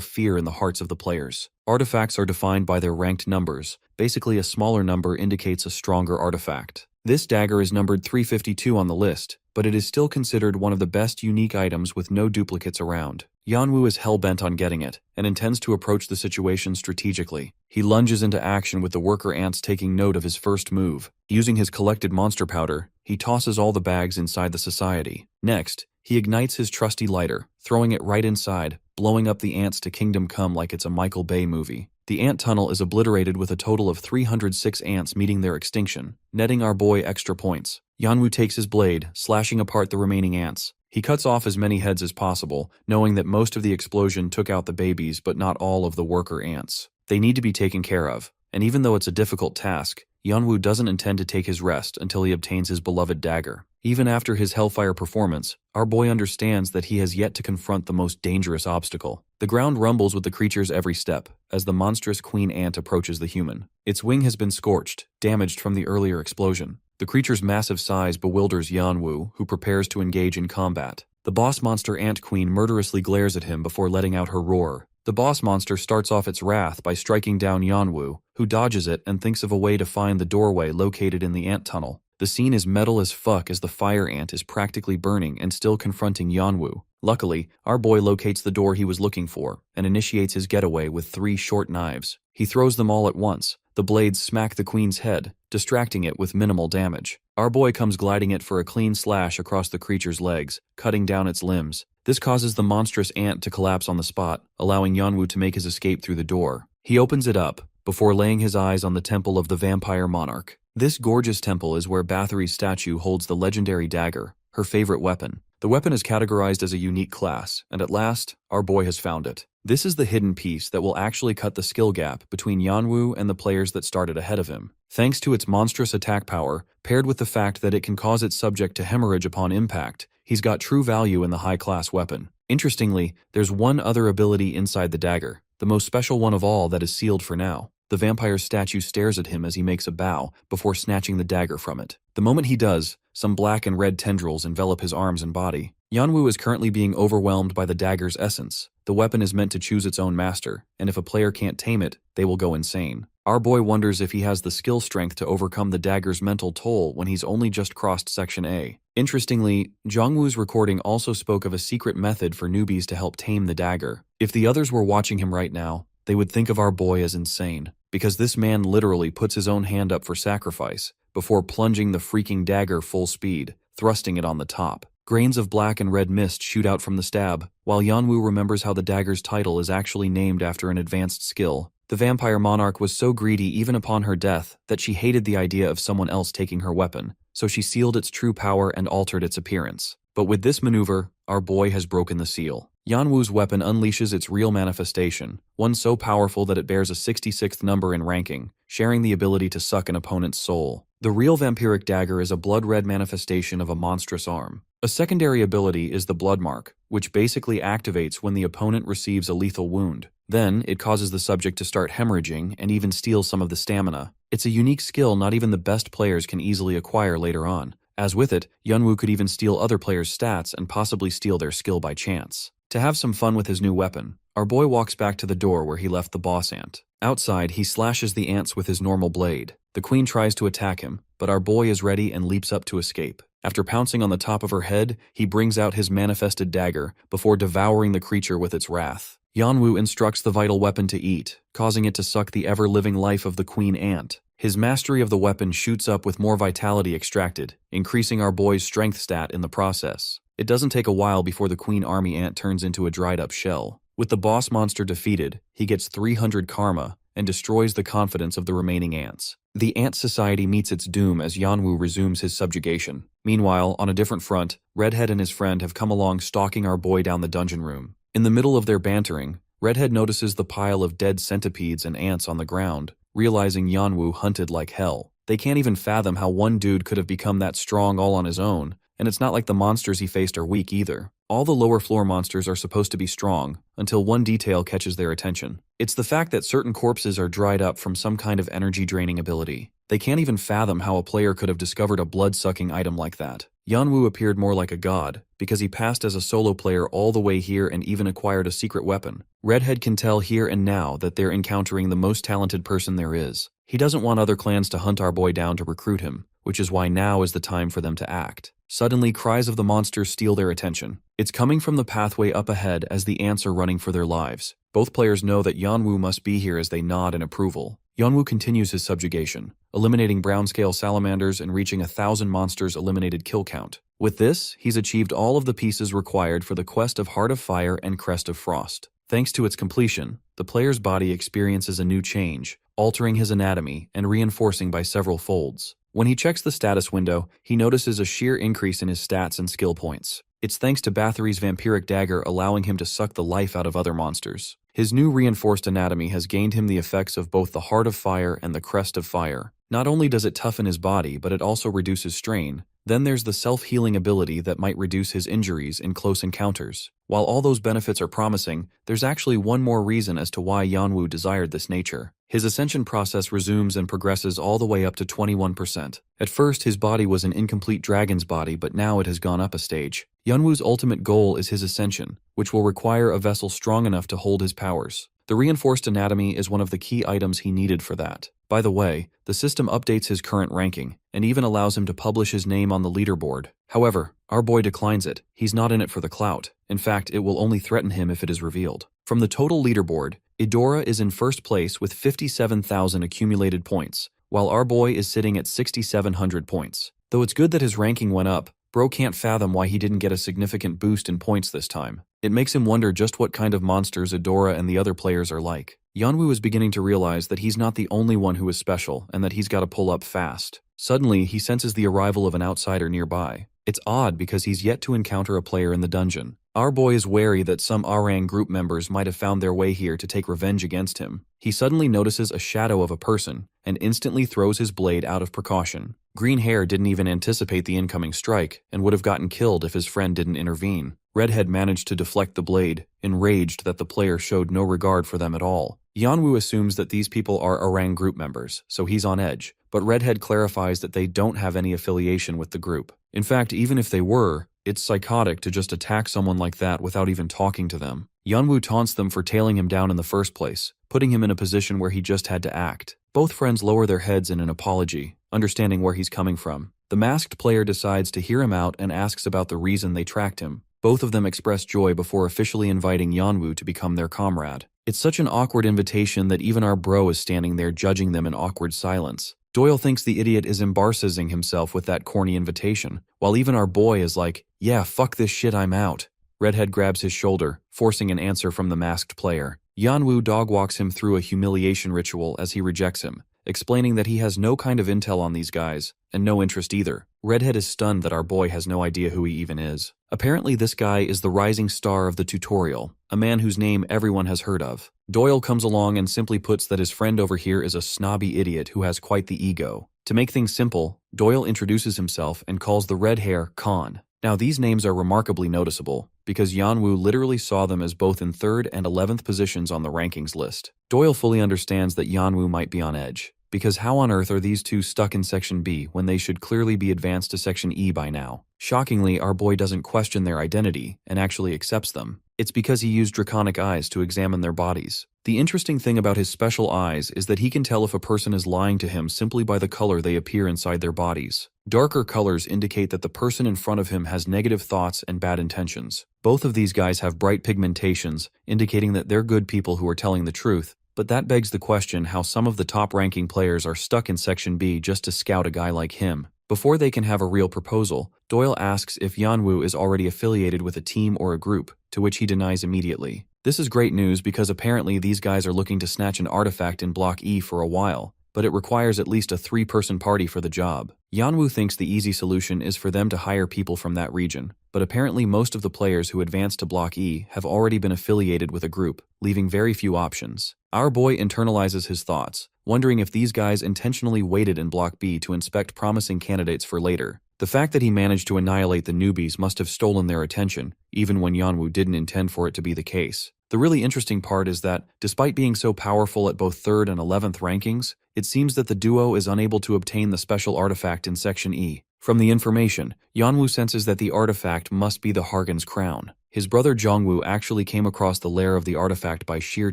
fear in the hearts of the players. Artifacts are defined by their ranked numbers. Basically, a smaller number indicates a stronger artifact. This dagger is numbered 352 on the list, but it is still considered one of the best unique items with no duplicates around. Yanwu is hell-bent on getting it, and intends to approach the situation strategically. He lunges into action with the worker ants taking note of his first move. Using his collected monster powder, he tosses all the bags inside the society. Next, he ignites his trusty lighter, throwing it right inside, blowing up the ants to kingdom come like it's a Michael Bay movie. The ant tunnel is obliterated with a total of 306 ants meeting their extinction, netting our boy extra points. Yanwu takes his blade, slashing apart the remaining ants. He cuts off as many heads as possible, knowing that most of the explosion took out the babies but not all of the worker ants. They need to be taken care of, and even though it's a difficult task, Yanwu doesn't intend to take his rest until he obtains his beloved dagger. Even after his Hellfire performance, our boy understands that he has yet to confront the most dangerous obstacle. The ground rumbles with the creature's every step, as the monstrous queen ant approaches the human. Its wing has been scorched, damaged from the earlier explosion. The creature's massive size bewilders Yanwu, who prepares to engage in combat. The boss monster ant queen murderously glares at him before letting out her roar. The boss monster starts off its wrath by striking down Yanwu, who dodges it and thinks of a way to find the doorway located in the ant tunnel. The scene is metal as fuck as the fire ant is practically burning and still confronting Yanwu. Luckily, our boy locates the door he was looking for and initiates his getaway with 3 short knives. He throws them all at once. The blades smack the queen's head, distracting it with minimal damage. Our boy comes gliding it for a clean slash across the creature's legs, cutting down its limbs. This causes the monstrous ant to collapse on the spot, allowing Yanwu to make his escape through the door. He opens it up, before laying his eyes on the temple of the vampire monarch. This gorgeous temple is where Bathory's statue holds the legendary dagger, her favorite weapon. The weapon is categorized as a unique class, and at last, our boy has found it. This is the hidden piece that will actually cut the skill gap between Yanwu and the players that started ahead of him. Thanks to its monstrous attack power, paired with the fact that it can cause its subject to hemorrhage upon impact, he's got true value in the high-class weapon. Interestingly, there's one other ability inside the dagger, the most special one of all that is sealed for now. The vampire's statue stares at him as he makes a bow before snatching the dagger from it. The moment he does, some black and red tendrils envelop his arms and body. Yanwu is currently being overwhelmed by the dagger's essence. The weapon is meant to choose its own master, and if a player can't tame it, they will go insane. Our boy wonders if he has the skill strength to overcome the dagger's mental toll when he's only just crossed Section A. Interestingly, Zhongwu's recording also spoke of a secret method for newbies to help tame the dagger. If the others were watching him right now, they would think of our boy as insane, because this man literally puts his own hand up for sacrifice before plunging the freaking dagger full speed, thrusting it on the top. Grains of black and red mist shoot out from the stab, while Yanwu remembers how the dagger's title is actually named after an advanced skill. The vampire monarch was so greedy even upon her death that she hated the idea of someone else taking her weapon, so she sealed its true power and altered its appearance. But with this maneuver, our boy has broken the seal. Yanwu's weapon unleashes its real manifestation, one so powerful that it bears a 66th number in ranking, sharing the ability to suck an opponent's soul. The real vampiric dagger is a blood-red manifestation of a monstrous arm. A secondary ability is the blood mark, which basically activates when the opponent receives a lethal wound. Then, it causes the subject to start hemorrhaging and even steal some of the stamina. It's a unique skill not even the best players can easily acquire later on. As with it, Yanwu could even steal other players' stats and possibly steal their skill by chance. To have some fun with his new weapon, our boy walks back to the door where he left the boss ant. Outside, he slashes the ants with his normal blade. The queen tries to attack him, but our boy is ready and leaps up to escape. After pouncing on the top of her head, he brings out his manifested dagger before devouring the creature with its wrath. Yanwu instructs the vital weapon to eat, causing it to suck the ever-living life of the queen ant. His mastery of the weapon shoots up with more vitality extracted, increasing our boy's strength stat in the process. It doesn't take a while before the queen army ant turns into a dried-up shell. With the boss monster defeated, he gets 300 karma and destroys the confidence of the remaining ants. The ant society meets its doom as Yanwu resumes his subjugation. Meanwhile, on a different front, Redhead and his friend have come along stalking our boy down the dungeon room. In the middle of their bantering, Redhead notices the pile of dead centipedes and ants on the ground, realizing Yanwu hunted like hell. They can't even fathom how one dude could have become that strong all on his own, And it's not like the monsters he faced are weak either. All the lower floor monsters are supposed to be strong, until one detail catches their attention. It's the fact that certain corpses are dried up from some kind of energy-draining ability. They can't even fathom how a player could have discovered a blood-sucking item like that. Yanwu appeared more like a god, because he passed as a solo player all the way here and even acquired a secret weapon. Redhead can tell here and now that they're encountering the most talented person there is. He doesn't want other clans to hunt our boy down to recruit him, which is why now is the time for them to act. Suddenly, cries of the monsters steal their attention. It's coming from the pathway up ahead as the ants are running for their lives. Both players know that Yanwu must be here as they nod in approval. Yanwu continues his subjugation, eliminating brown-scale salamanders and reaching 1,000 monsters eliminated kill count. With this, he's achieved all of the pieces required for the quest of Heart of Fire and Crest of Frost. Thanks to its completion, the player's body experiences a new change, altering his anatomy and reinforcing by several folds. When he checks the status window, he notices a sheer increase in his stats and skill points. It's thanks to Bathory's vampiric dagger allowing him to suck the life out of other monsters. His new reinforced anatomy has gained him the effects of both the Heart of Fire and the Crest of Fire. Not only does it toughen his body, but it also reduces strain. Then there's the self-healing ability that might reduce his injuries in close encounters. While all those benefits are promising, there's actually one more reason as to why Yanwu desired this nature. His ascension process resumes and progresses all the way up to 21%. At first, his body was an incomplete dragon's body, but now it has gone up a stage. Yanwu's ultimate goal is his ascension, which will require a vessel strong enough to hold his powers. The reinforced anatomy is one of the key items he needed for that. By the way, the system updates his current ranking, and even allows him to publish his name on the leaderboard. However, our boy declines it. He's not in it for the clout. In fact, it will only threaten him if it is revealed. From the total leaderboard, Idora is in first place with 57,000 accumulated points, while our boy is sitting at 6,700 points. Though it's good that his ranking went up, bro can't fathom why he didn't get a significant boost in points this time. It makes him wonder just what kind of monsters Idora and the other players are like. Yanwu is beginning to realize that he's not the only one who is special and that he's got to pull up fast. Suddenly, he senses the arrival of an outsider nearby. It's odd because he's yet to encounter a player in the dungeon. Our boy is wary that some Arang group members might have found their way here to take revenge against him. He suddenly notices a shadow of a person and instantly throws his blade out of precaution. Green Hair didn't even anticipate the incoming strike and would have gotten killed if his friend didn't intervene. Redhead managed to deflect the blade, enraged that the player showed no regard for them at all. Yanwu assumes that these people are Arang group members, so he's on edge, but Redhead clarifies that they don't have any affiliation with the group. In fact, even if they were, it's psychotic to just attack someone like that without even talking to them. Yanwu taunts them for tailing him down in the first place, putting him in a position where he just had to act. Both friends lower their heads in an apology, understanding where he's coming from. The masked player decides to hear him out and asks about the reason they tracked him. Both of them express joy before officially inviting Yanwu to become their comrade. It's such an awkward invitation that even our bro is standing there judging them in awkward silence. Doyle thinks the idiot is embarrassing himself with that corny invitation, while even our boy is like, yeah, fuck this shit, I'm out. Redhead grabs his shoulder, forcing an answer from the masked player. Yanwu dog-walks him through a humiliation ritual as he rejects him, explaining that he has no kind of intel on these guys, and no interest either. Redhead is stunned that our boy has no idea who he even is. Apparently this guy is the rising star of the tutorial, a man whose name everyone has heard of. Doyle comes along and simply puts that his friend over here is a snobby idiot who has quite the ego. To make things simple, Doyle introduces himself and calls the red hair Khan. Now these names are remarkably noticeable, because Yanwu literally saw them as both in 3rd and 11th positions on the rankings list. Doyle fully understands that Yanwu might be on edge, because how on earth are these two stuck in Section B when they should clearly be advanced to Section E by now? Shockingly, our boy doesn't question their identity and actually accepts them. It's because he used draconic eyes to examine their bodies. The interesting thing about his special eyes is that he can tell if a person is lying to him simply by the color they appear inside their bodies. Darker colors indicate that the person in front of him has negative thoughts and bad intentions. Both of these guys have bright pigmentations, indicating that they're good people who are telling the truth. But that begs the question how some of the top-ranking players are stuck in Section B just to scout a guy like him. Before they can have a real proposal, Doyle asks if Yanwu is already affiliated with a team or a group, to which he denies immediately. This is great news because apparently these guys are looking to snatch an artifact in Block E for a while, but it requires at least a 3-person party for the job. Yanwu thinks the easy solution is for them to hire people from that region, but apparently most of the players who advance to Block E have already been affiliated with a group, leaving very few options. Our boy internalizes his thoughts, wondering if these guys intentionally waited in Block B to inspect promising candidates for later. The fact that he managed to annihilate the newbies must have stolen their attention, even when Yanwu didn't intend for it to be the case. The really interesting part is that, despite being so powerful at both 3rd and 11th rankings, it seems that the duo is unable to obtain the special artifact in Section E. From the information, Yanwu senses that the artifact must be the Hargan's crown. His brother Zhongwu actually came across the lair of the artifact by sheer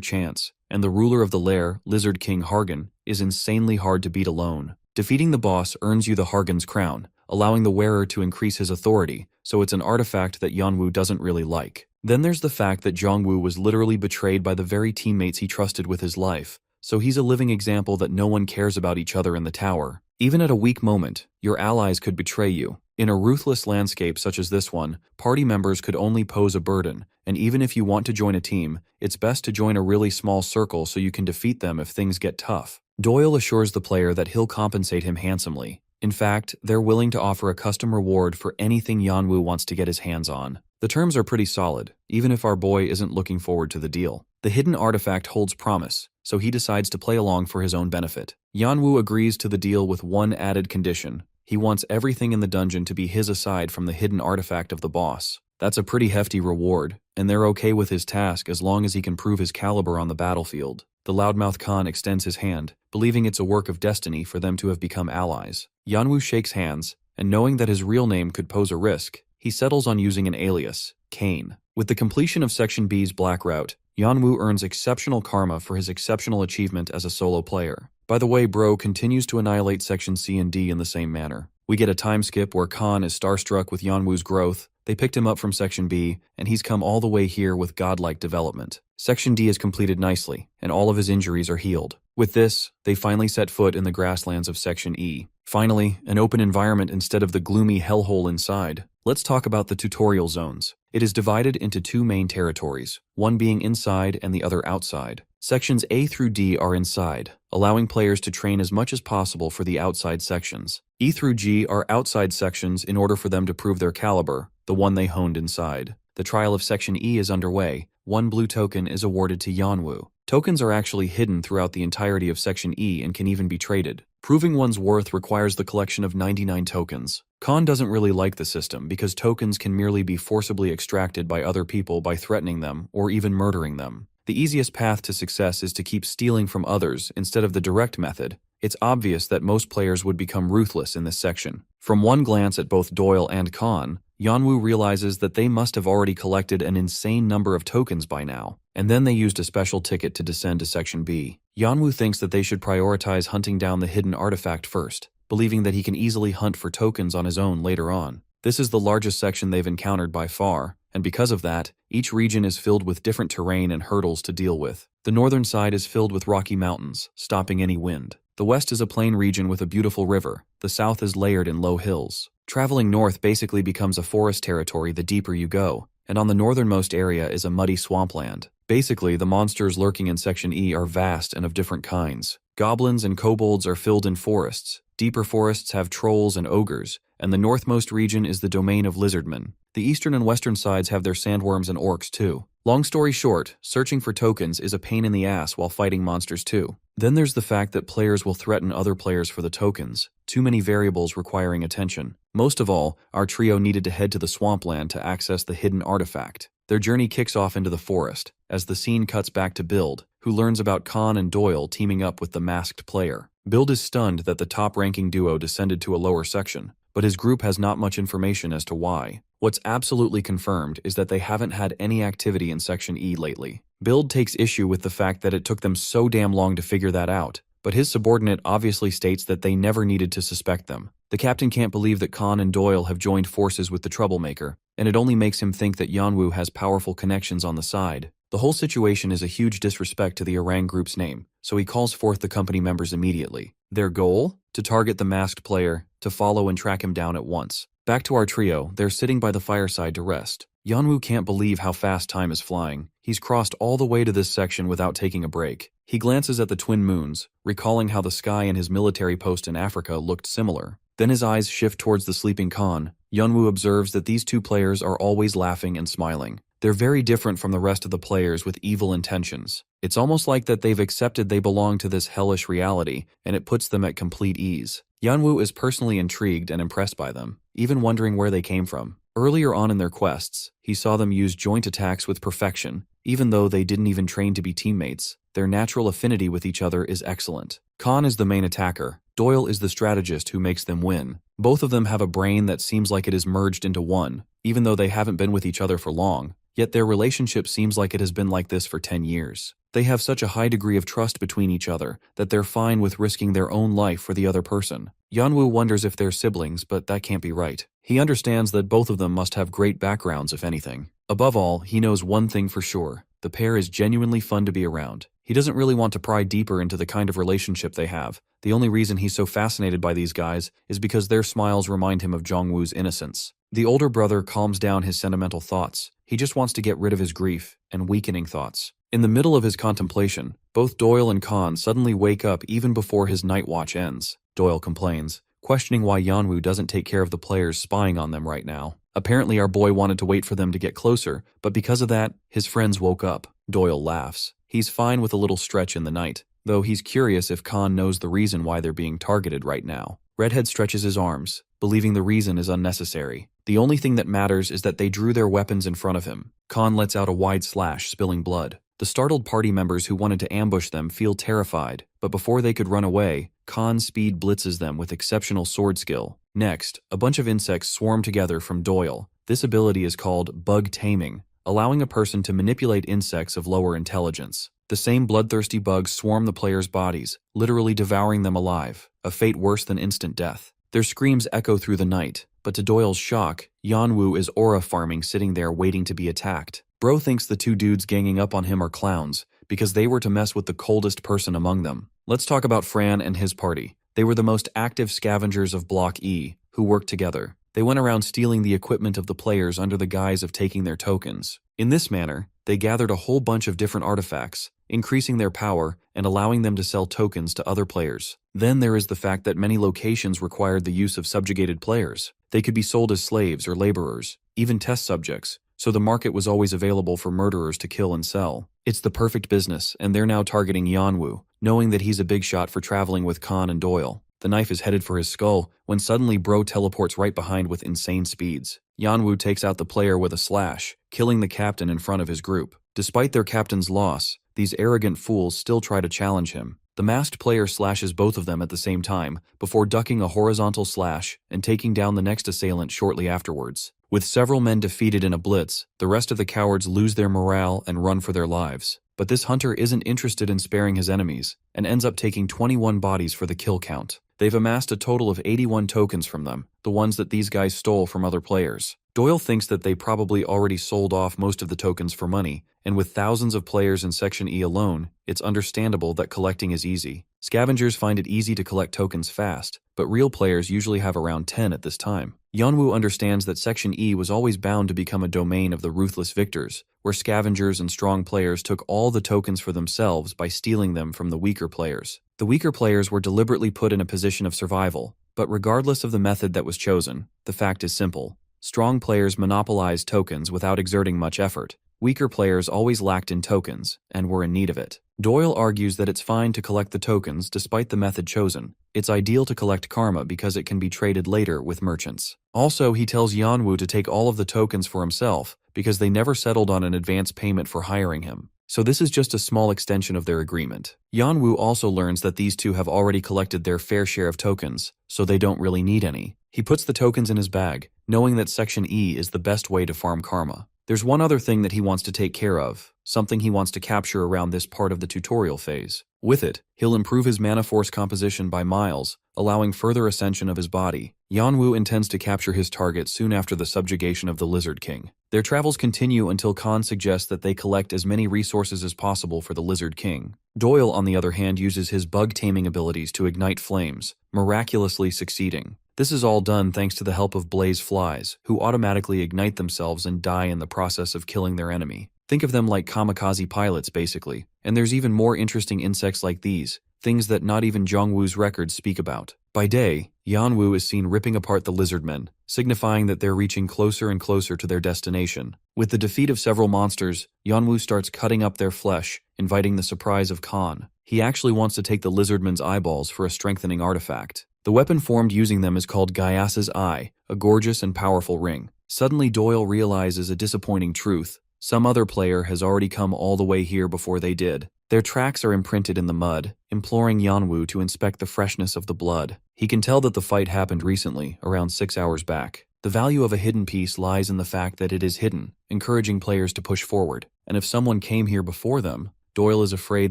chance, and the ruler of the lair, Lizard King Hargan, is insanely hard to beat alone. Defeating the boss earns you the Hargan's crown, allowing the wearer to increase his authority, so it's an artifact that Yanwu doesn't really like. Then there's the fact that Zhongwu was literally betrayed by the very teammates he trusted with his life, so he's a living example that no one cares about each other in the tower. Even at a weak moment, your allies could betray you. In a ruthless landscape such as this one, party members could only pose a burden, and even if you want to join a team, it's best to join a really small circle so you can defeat them if things get tough. Doyle assures the player that he'll compensate him handsomely. In fact, they're willing to offer a custom reward for anything Yanwu wants to get his hands on. The terms are pretty solid, even if our boy isn't looking forward to the deal. The hidden artifact holds promise, so he decides to play along for his own benefit. Yanwu agrees to the deal with one added condition. He wants everything in the dungeon to be his aside from the hidden artifact of the boss. That's a pretty hefty reward, and they're okay with his task as long as he can prove his caliber on the battlefield. The loudmouth Khan extends his hand, believing it's a work of destiny for them to have become allies. Yanwu shakes hands, and knowing that his real name could pose a risk, he settles on using an alias, Kane. With the completion of Section B's Black Route, Yanwu earns exceptional karma for his exceptional achievement as a solo player. By the way, Bro continues to annihilate Section C and D in the same manner. We get a time skip where Khan is starstruck with Yanwu's growth. They picked him up from Section B, and he's come all the way here with godlike development. Section D is completed nicely, and all of his injuries are healed. With this, they finally set foot in the grasslands of Section E. Finally, an open environment instead of the gloomy hellhole inside. Let's talk about the tutorial zones. It is divided into 2 main territories, one being inside and the other outside. Sections A through D are inside, allowing players to train as much as possible for the outside sections. E through G are outside sections in order for them to prove their caliber, the one they honed inside. The trial of Section E is underway. 1 blue token is awarded to Yanwu. Tokens are actually hidden throughout the entirety of Section E and can even be traded. Proving one's worth requires the collection of 99 tokens. Khan doesn't really like the system because tokens can merely be forcibly extracted by other people by threatening them or even murdering them. The easiest path to success is to keep stealing from others instead of the direct method. It's obvious that most players would become ruthless in this section. From one glance at both Doyle and Khan, Yanwu realizes that they must have already collected an insane number of tokens by now, and then they used a special ticket to descend to Section B. Yanwu thinks that they should prioritize hunting down the hidden artifact first, believing that he can easily hunt for tokens on his own later on. This is the largest section they've encountered by far, and because of that, each region is filled with different terrain and hurdles to deal with. The northern side is filled with rocky mountains, stopping any wind. The west is a plain region with a beautiful river. The south is layered in low hills. Traveling north basically becomes a forest territory the deeper you go, and on the northernmost area is a muddy swampland. Basically, the monsters lurking in Section E are vast and of different kinds. Goblins and kobolds are filled in forests. Deeper forests have trolls and ogres, and the northmost region is the domain of lizardmen. The eastern and western sides have their sandworms and orcs too. Long story short, searching for tokens is a pain in the ass while fighting monsters too. Then there's the fact that players will threaten other players for the tokens. Too many variables requiring attention. Most of all, our trio needed to head to the swampland to access the hidden artifact. Their journey kicks off into the forest, as the scene cuts back to Bild, who learns about Khan and Doyle teaming up with the masked player. Bild is stunned that the top-ranking duo descended to a lower section, but his group has not much information as to why. What's absolutely confirmed is that they haven't had any activity in Section E lately. Bild takes issue with the fact that it took them so damn long to figure that out, but his subordinate obviously states that they never needed to suspect them. The captain can't believe that Khan and Doyle have joined forces with the troublemaker, and it only makes him think that Yanwu has powerful connections on the side. The whole situation is a huge disrespect to the Orang group's name, so he calls forth the company members immediately. Their goal? To target the masked player, to follow and track him down at once. Back to our trio, they're sitting by the fireside to rest. Yanwu can't believe how fast time is flying. He's crossed all the way to this section without taking a break. He glances at the twin moons, recalling how the sky in his military post in Africa looked similar. Then his eyes shift towards the sleeping Khan. Yanwu observes that these two players are always laughing and smiling. They're very different from the rest of the players with evil intentions. It's almost like that they've accepted they belong to this hellish reality, and it puts them at complete ease. Yanwu is personally intrigued and impressed by them, even wondering where they came from. Earlier on in their quests, he saw them use joint attacks with perfection, even though they didn't even train to be teammates. Their natural affinity with each other is excellent. Khan is the main attacker. Doyle is the strategist who makes them win. Both of them have a brain that seems like it is merged into one, even though they haven't been with each other for long, yet their relationship seems like it has been like this for 10 years. They have such a high degree of trust between each other that they're fine with risking their own life for the other person. Yanwu wonders if they're siblings, but that can't be right. He understands that both of them must have great backgrounds if anything. Above all, he knows one thing for sure. The pair is genuinely fun to be around. He doesn't really want to pry deeper into the kind of relationship they have. The only reason he's so fascinated by these guys is because their smiles remind him of Jongwoo's innocence. The older brother calms down his sentimental thoughts. He just wants to get rid of his grief and weakening thoughts. In the middle of his contemplation, both Doyle and Khan suddenly wake up even before his night watch ends. Doyle complains, questioning why Yanwu doesn't take care of the players spying on them right now. Apparently our boy wanted to wait for them to get closer, but because of that, his friends woke up. Doyle laughs. He's fine with a little stretch in the night, though he's curious if Khan knows the reason why they're being targeted right now. Redhead stretches his arms, believing the reason is unnecessary. The only thing that matters is that they drew their weapons in front of him. Khan lets out a wide slash, spilling blood. The startled party members who wanted to ambush them feel terrified, but before they could run away, Khan speed blitzes them with exceptional sword skill. Next, a bunch of insects swarm together from Doyle. This ability is called bug taming, allowing a person to manipulate insects of lower intelligence. The same bloodthirsty bugs swarm the players' bodies, literally devouring them alive, a fate worse than instant death. Their screams echo through the night, but to Doyle's shock, Yanwu is aura farming, sitting there waiting to be attacked. Bro thinks the two dudes ganging up on him are clowns, because they were to mess with the coldest person among them. Let's talk about Fran and his party. They were the most active scavengers of Block E, who worked together. They went around stealing the equipment of the players under the guise of taking their tokens. In this manner, they gathered a whole bunch of different artifacts, increasing their power and allowing them to sell tokens to other players. Then there is the fact that many locations required the use of subjugated players. They could be sold as slaves or laborers, even test subjects, so the market was always available for murderers to kill and sell. It's the perfect business, and they're now targeting Yanwu, knowing that he's a big shot for traveling with Khan and Doyle. The knife is headed for his skull when suddenly Bro teleports right behind with insane speeds. Yanwu takes out the player with a slash, killing the captain in front of his group. Despite their captain's loss, these arrogant fools still try to challenge him. The masked player slashes both of them at the same time, before ducking a horizontal slash and taking down the next assailant shortly afterwards. With several men defeated in a blitz, the rest of the cowards lose their morale and run for their lives. But this hunter isn't interested in sparing his enemies, and ends up taking 21 bodies for the kill count. They've amassed a total of 81 tokens from them, the ones that these guys stole from other players. Doyle thinks that they probably already sold off most of the tokens for money, and with thousands of players in Section E alone, it's understandable that collecting is easy. Scavengers find it easy to collect tokens fast, but real players usually have around 10 at this time. Yanwu understands that Section E was always bound to become a domain of the ruthless victors, where scavengers and strong players took all the tokens for themselves by stealing them from the weaker players. The weaker players were deliberately put in a position of survival, but regardless of the method that was chosen, the fact is simple. Strong players monopolized tokens without exerting much effort. Weaker players always lacked in tokens, and were in need of it. Doyle argues that it's fine to collect the tokens despite the method chosen. It's ideal to collect karma because it can be traded later with merchants. Also, he tells Yanwu to take all of the tokens for himself because they never settled on an advance payment for hiring him. So this is just a small extension of their agreement. Yanwu also learns that these two have already collected their fair share of tokens, so they don't really need any. He puts the tokens in his bag, knowing that Section E is the best way to farm karma. There's one other thing that he wants to take care of, something he wants to capture around this part of the tutorial phase. With it, he'll improve his mana force composition by miles, allowing further ascension of his body. Yanwu intends to capture his target soon after the subjugation of the Lizard King. Their travels continue until Khan suggests that they collect as many resources as possible for the Lizard King. Doyle, on the other hand, uses his bug taming abilities to ignite flames, miraculously succeeding. This is all done thanks to the help of blaze flies, who automatically ignite themselves and die in the process of killing their enemy. Think of them like kamikaze pilots, basically. And there's even more interesting insects like these, things that not even Jongwoo's records speak about. By day, Yanwu is seen ripping apart the lizardmen, signifying that they're reaching closer and closer to their destination. With the defeat of several monsters, Yanwu starts cutting up their flesh, inviting the surprise of Khan. He actually wants to take the lizardmen's eyeballs for a strengthening artifact. The weapon formed using them is called Gaiasa's Eye, a gorgeous and powerful ring. Suddenly Doyle realizes a disappointing truth. Some other player has already come all the way here before they did. Their tracks are imprinted in the mud, imploring Yanwu to inspect the freshness of the blood. He can tell that the fight happened recently, around 6 hours back. The value of a hidden piece lies in the fact that it is hidden, encouraging players to push forward. And if someone came here before them, Doyle is afraid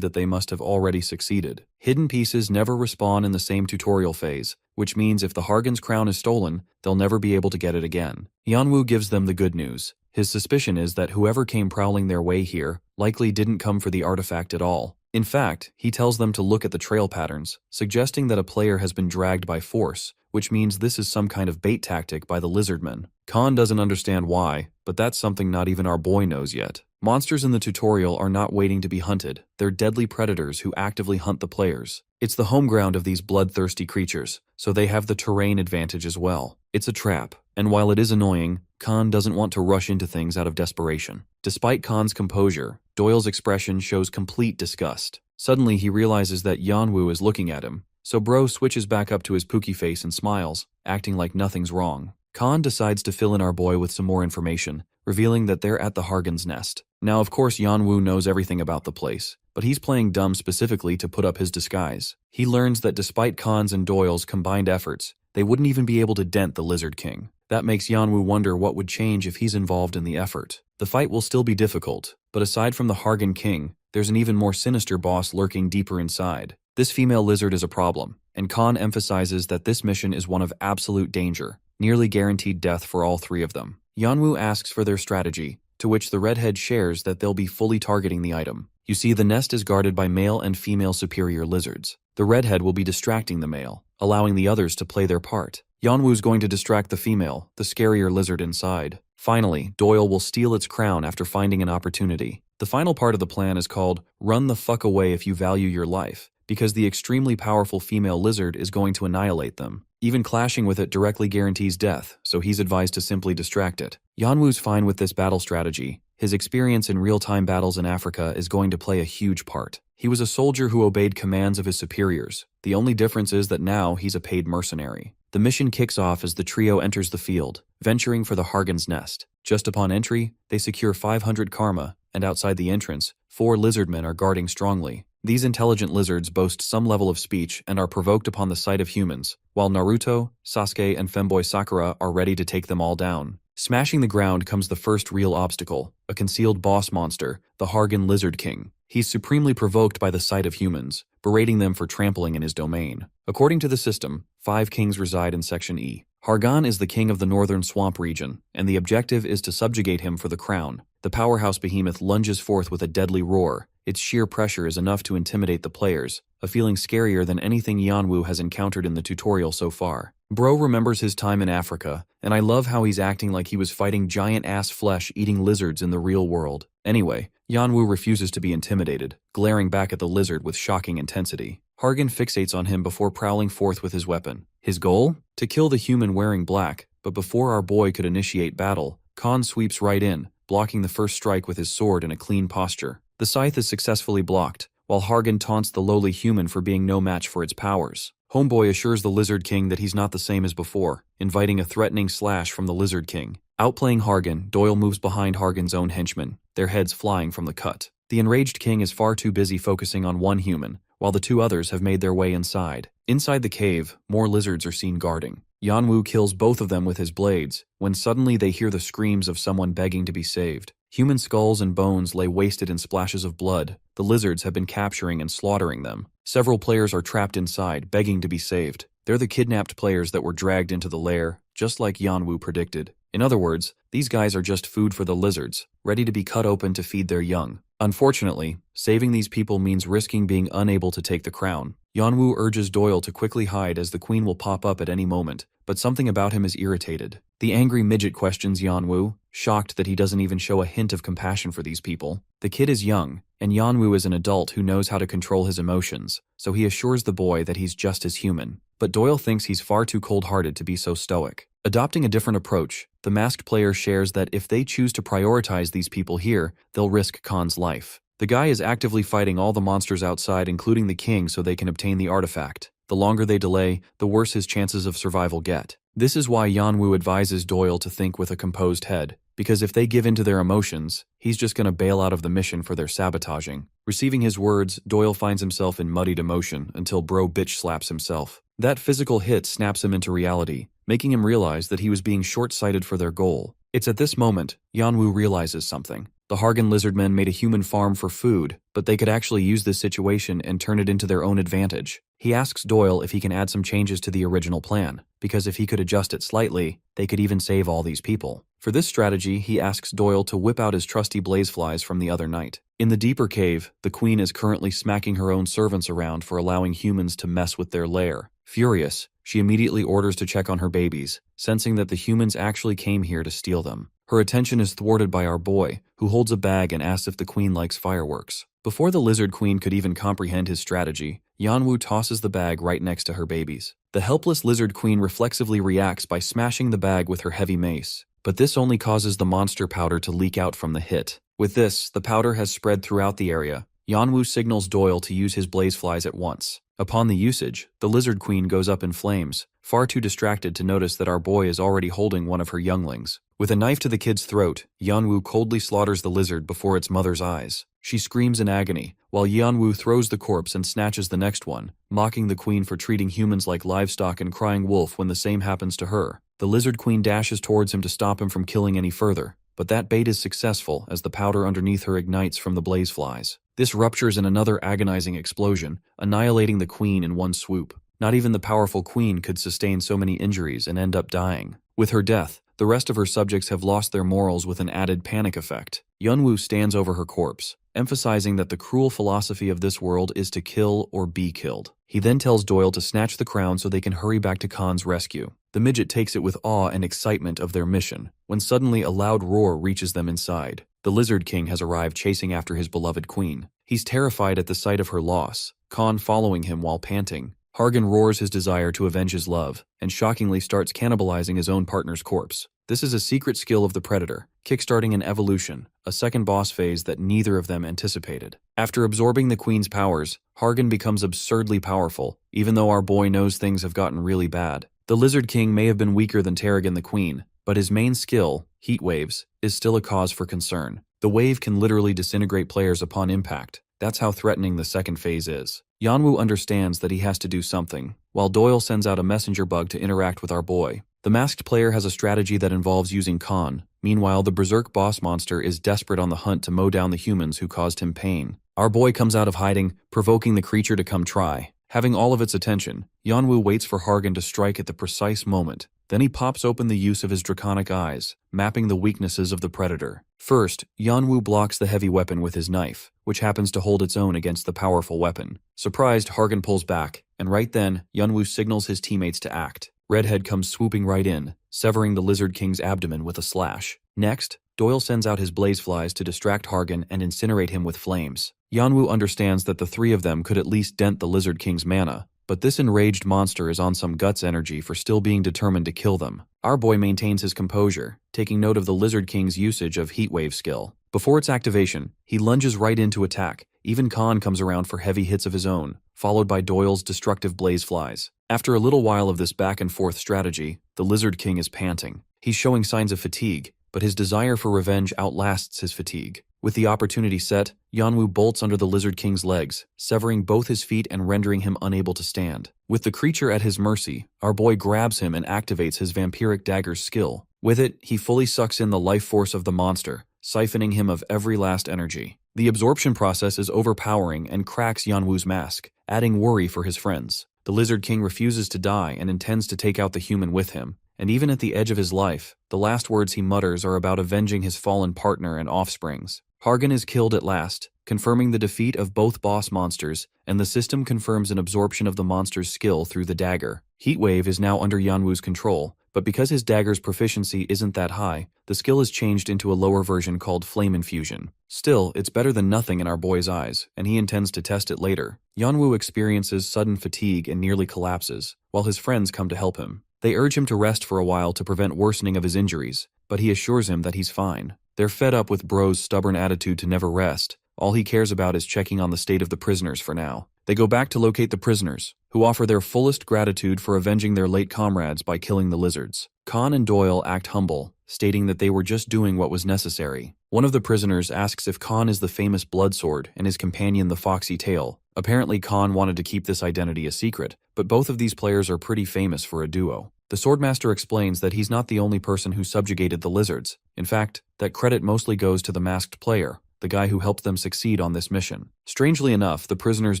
that they must have already succeeded. Hidden pieces never respawn in the same tutorial phase, which means if the Hargan's crown is stolen, they'll never be able to get it again. Yanwu gives them the good news. His suspicion is that whoever came prowling their way here likely didn't come for the artifact at all. In fact, he tells them to look at the trail patterns, suggesting that a player has been dragged by force, which means this is some kind of bait tactic by the lizardmen. Khan doesn't understand why, but that's something not even our boy knows yet. Monsters in the tutorial are not waiting to be hunted. They're deadly predators who actively hunt the players. It's the home ground of these bloodthirsty creatures, so they have the terrain advantage as well. It's a trap, and while it is annoying, Khan doesn't want to rush into things out of desperation. Despite Khan's composure, Doyle's expression shows complete disgust. Suddenly he realizes that Yanwu is looking at him, so Bro switches back up to his pooky face and smiles, acting like nothing's wrong. Khan decides to fill in our boy with some more information, revealing that they're at the Hargan's nest. Now of course Yanwu knows everything about the place, but he's playing dumb specifically to put up his disguise. He learns that despite Khan's and Doyle's combined efforts, they wouldn't even be able to dent the Lizard King. That makes Yanwu wonder what would change if he's involved in the effort. The fight will still be difficult, but aside from the Hargan King, there's an even more sinister boss lurking deeper inside. This female lizard is a problem, and Khan emphasizes that this mission is one of absolute danger, nearly guaranteed death for all three of them. Yanwu asks for their strategy, to which the redhead shares that they'll be fully targeting the item. You see, the nest is guarded by male and female superior lizards. The redhead will be distracting the male, allowing the others to play their part. Yanwu's going to distract the female, the scarier lizard inside. Finally, Doyle will steal its crown after finding an opportunity. The final part of the plan is called Run the Fuck Away If You Value Your Life, because the extremely powerful female lizard is going to annihilate them. Even clashing with it directly guarantees death, so he's advised to simply distract it. Yanwu's fine with this battle strategy. His experience in real-time battles in Africa is going to play a huge part. He was a soldier who obeyed commands of his superiors. The only difference is that now he's a paid mercenary. The mission kicks off as the trio enters the field, venturing for the Hargan's nest. Just upon entry, they secure 500 karma, and outside the entrance, 4 lizardmen are guarding strongly. These intelligent lizards boast some level of speech and are provoked upon the sight of humans, while Naruto, Sasuke, and femboy Sakura are ready to take them all down. Smashing the ground comes the first real obstacle, a concealed boss monster, the Hargan Lizard King. He's supremely provoked by the sight of humans, berating them for trampling in his domain. According to the system, 5 kings reside in Section E. Hargan is the king of the northern swamp region, and the objective is to subjugate him for the crown. The powerhouse behemoth lunges forth with a deadly roar. Its sheer pressure is enough to intimidate the players, a feeling scarier than anything Yanwu has encountered in the tutorial so far. Bro remembers his time in Africa, and I love how he's acting like he was fighting giant-ass flesh-eating lizards in the real world. Anyway, Yanwu refuses to be intimidated, glaring back at the lizard with shocking intensity. Hargan fixates on him before prowling forth with his weapon. His goal? To kill the human wearing black, but before our boy could initiate battle, Khan sweeps right in, blocking the first strike with his sword in a clean posture. The scythe is successfully blocked, while Hargan taunts the lowly human for being no match for its powers. Homeboy assures the Lizard King that he's not the same as before, inviting a threatening slash from the Lizard King. Outplaying Hargan, Doyle moves behind Hargan's own henchmen, their heads flying from the cut. The enraged king is far too busy focusing on one human, while the 2 others have made their way inside. Inside the cave, more lizards are seen guarding. Yanwu kills both of them with his blades, when suddenly they hear the screams of someone begging to be saved. Human skulls and bones lay wasted in splashes of blood. The lizards have been capturing and slaughtering them. Several players are trapped inside, begging to be saved. They're the kidnapped players that were dragged into the lair, just like Yanwu predicted. In other words, these guys are just food for the lizards, ready to be cut open to feed their young. Unfortunately, saving these people means risking being unable to take the crown. Yanwu urges Doyle to quickly hide as the queen will pop up at any moment, but something about him is irritated. The angry midget questions Yanwu, shocked that he doesn't even show a hint of compassion for these people. The kid is young, and Yanwu is an adult who knows how to control his emotions, so he assures the boy that he's just as human. But Doyle thinks he's far too cold-hearted to be so stoic. Adopting a different approach, the masked player shares that if they choose to prioritize these people here, they'll risk Khan's life. The guy is actively fighting all the monsters outside, including the king, so they can obtain the artifact. The longer they delay, the worse his chances of survival get. This is why Yanwu advises Doyle to think with a composed head, because if they give in to their emotions, he's just going to bail out of the mission for their sabotaging. Receiving his words, Doyle finds himself in muddied emotion until bro bitch slaps himself. That physical hit snaps him into reality, making him realize that he was being short-sighted for their goal. It's at this moment, Yanwu realizes something. The Hargan lizardmen made a human farm for food, but they could actually use this situation and turn it into their own advantage. He asks Doyle if he can add some changes to the original plan, because if he could adjust it slightly, they could even save all these people. For this strategy, he asks Doyle to whip out his trusty blazeflies from the other night. In the deeper cave, the queen is currently smacking her own servants around for allowing humans to mess with their lair. Furious, she immediately orders to check on her babies, sensing that the humans actually came here to steal them. Her attention is thwarted by our boy, who holds a bag and asks if the queen likes fireworks. Before the lizard queen could even comprehend his strategy, Yanwu tosses the bag right next to her babies. The helpless lizard queen reflexively reacts by smashing the bag with her heavy mace, but this only causes the monster powder to leak out from the hit. With this, the powder has spread throughout the area. Yanwu signals Doyle to use his blazeflies at once. Upon the usage, the lizard queen goes up in flames, far too distracted to notice that our boy is already holding one of her younglings. With a knife to the kid's throat, Yanwu coldly slaughters the lizard before its mother's eyes. She screams in agony, while Yanwu throws the corpse and snatches the next one, mocking the queen for treating humans like livestock and crying wolf when the same happens to her. The lizard queen dashes towards him to stop him from killing any further, but that bait is successful as the powder underneath her ignites from the blazeflies. This ruptures in another agonizing explosion, annihilating the queen in one swoop. Not even the powerful queen could sustain so many injuries and end up dying. With her death, the rest of her subjects have lost their morals with an added panic effect. Yanwu stands over her corpse, emphasizing that the cruel philosophy of this world is to kill or be killed. He then tells Doyle to snatch the crown so they can hurry back to Khan's rescue. The midget takes it with awe and excitement of their mission, when suddenly a loud roar reaches them inside. The Lizard King has arrived chasing after his beloved queen. He's terrified at the sight of her loss, Khan following him while panting. Hargan roars his desire to avenge his love, and shockingly starts cannibalizing his own partner's corpse. This is a secret skill of the Predator, kickstarting an evolution, a second boss phase that neither of them anticipated. After absorbing the Queen's powers, Hargan becomes absurdly powerful, even though our boy knows things have gotten really bad. The Lizard King may have been weaker than Terrigan the Queen, but his main skill, heat waves, is still a cause for concern. The wave can literally disintegrate players upon impact. That's how threatening the second phase is. Yanwu understands that he has to do something, while Doyle sends out a messenger bug to interact with our boy. The masked player has a strategy that involves using Khan. Meanwhile, the berserk boss monster is desperate on the hunt to mow down the humans who caused him pain. Our boy comes out of hiding, provoking the creature to come try. Having all of its attention, Yanwu waits for Hargan to strike at the precise moment. Then he pops open the use of his draconic eyes, mapping the weaknesses of the Predator. First, Yanwu blocks the heavy weapon with his knife, which happens to hold its own against the powerful weapon. Surprised, Hargan pulls back, and right then, Yanwu signals his teammates to act. Redhead comes swooping right in, severing the Lizard King's abdomen with a slash. Next, Doyle sends out his blazeflies to distract Hargan and incinerate him with flames. Yanwu understands that the three of them could at least dent the Lizard King's mana, but this enraged monster is on some guts energy for still being determined to kill them. Our boy maintains his composure, taking note of the Lizard King's usage of Heatwave skill. Before its activation, he lunges right in to attack. Even Khan comes around for heavy hits of his own, followed by Doyle's destructive blazeflies. After a little while of this back-and-forth strategy, the Lizard King is panting. He's showing signs of fatigue, but his desire for revenge outlasts his fatigue. With the opportunity set, Yanwu bolts under the Lizard King's legs, severing both his feet and rendering him unable to stand. With the creature at his mercy, our boy grabs him and activates his vampiric dagger's skill. With it, he fully sucks in the life force of the monster, siphoning him of every last energy. The absorption process is overpowering and cracks Yanwu's mask, adding worry for his friends. The Lizard King refuses to die and intends to take out the human with him, and even at the edge of his life, the last words he mutters are about avenging his fallen partner and offsprings. Hargan is killed at last, confirming the defeat of both boss monsters, and the system confirms an absorption of the monster's skill through the dagger. Heatwave is now under Yanwu's control, but because his dagger's proficiency isn't that high, the skill is changed into a lower version called Flame Infusion. Still, it's better than nothing in our boy's eyes, and he intends to test it later. Yanwu experiences sudden fatigue and nearly collapses, while his friends come to help him. They urge him to rest for a while to prevent worsening of his injuries, but he assures him that he's fine. They're fed up with Bro's stubborn attitude to never rest, All he cares about is checking on the state of the prisoners for now. They go back to locate the prisoners, who offer their fullest gratitude for avenging their late comrades by killing the lizards. Khan and Doyle act humble, stating that they were just doing what was necessary. One of the prisoners asks if Khan is the famous Bloodsword and his companion the Foxy Tail. Apparently Khan wanted to keep this identity a secret, but both of these players are pretty famous for a duo. The Swordmaster explains that he's not the only person who subjugated the lizards. In fact, that credit mostly goes to the masked player, the guy who helped them succeed on this mission. Strangely enough, the prisoners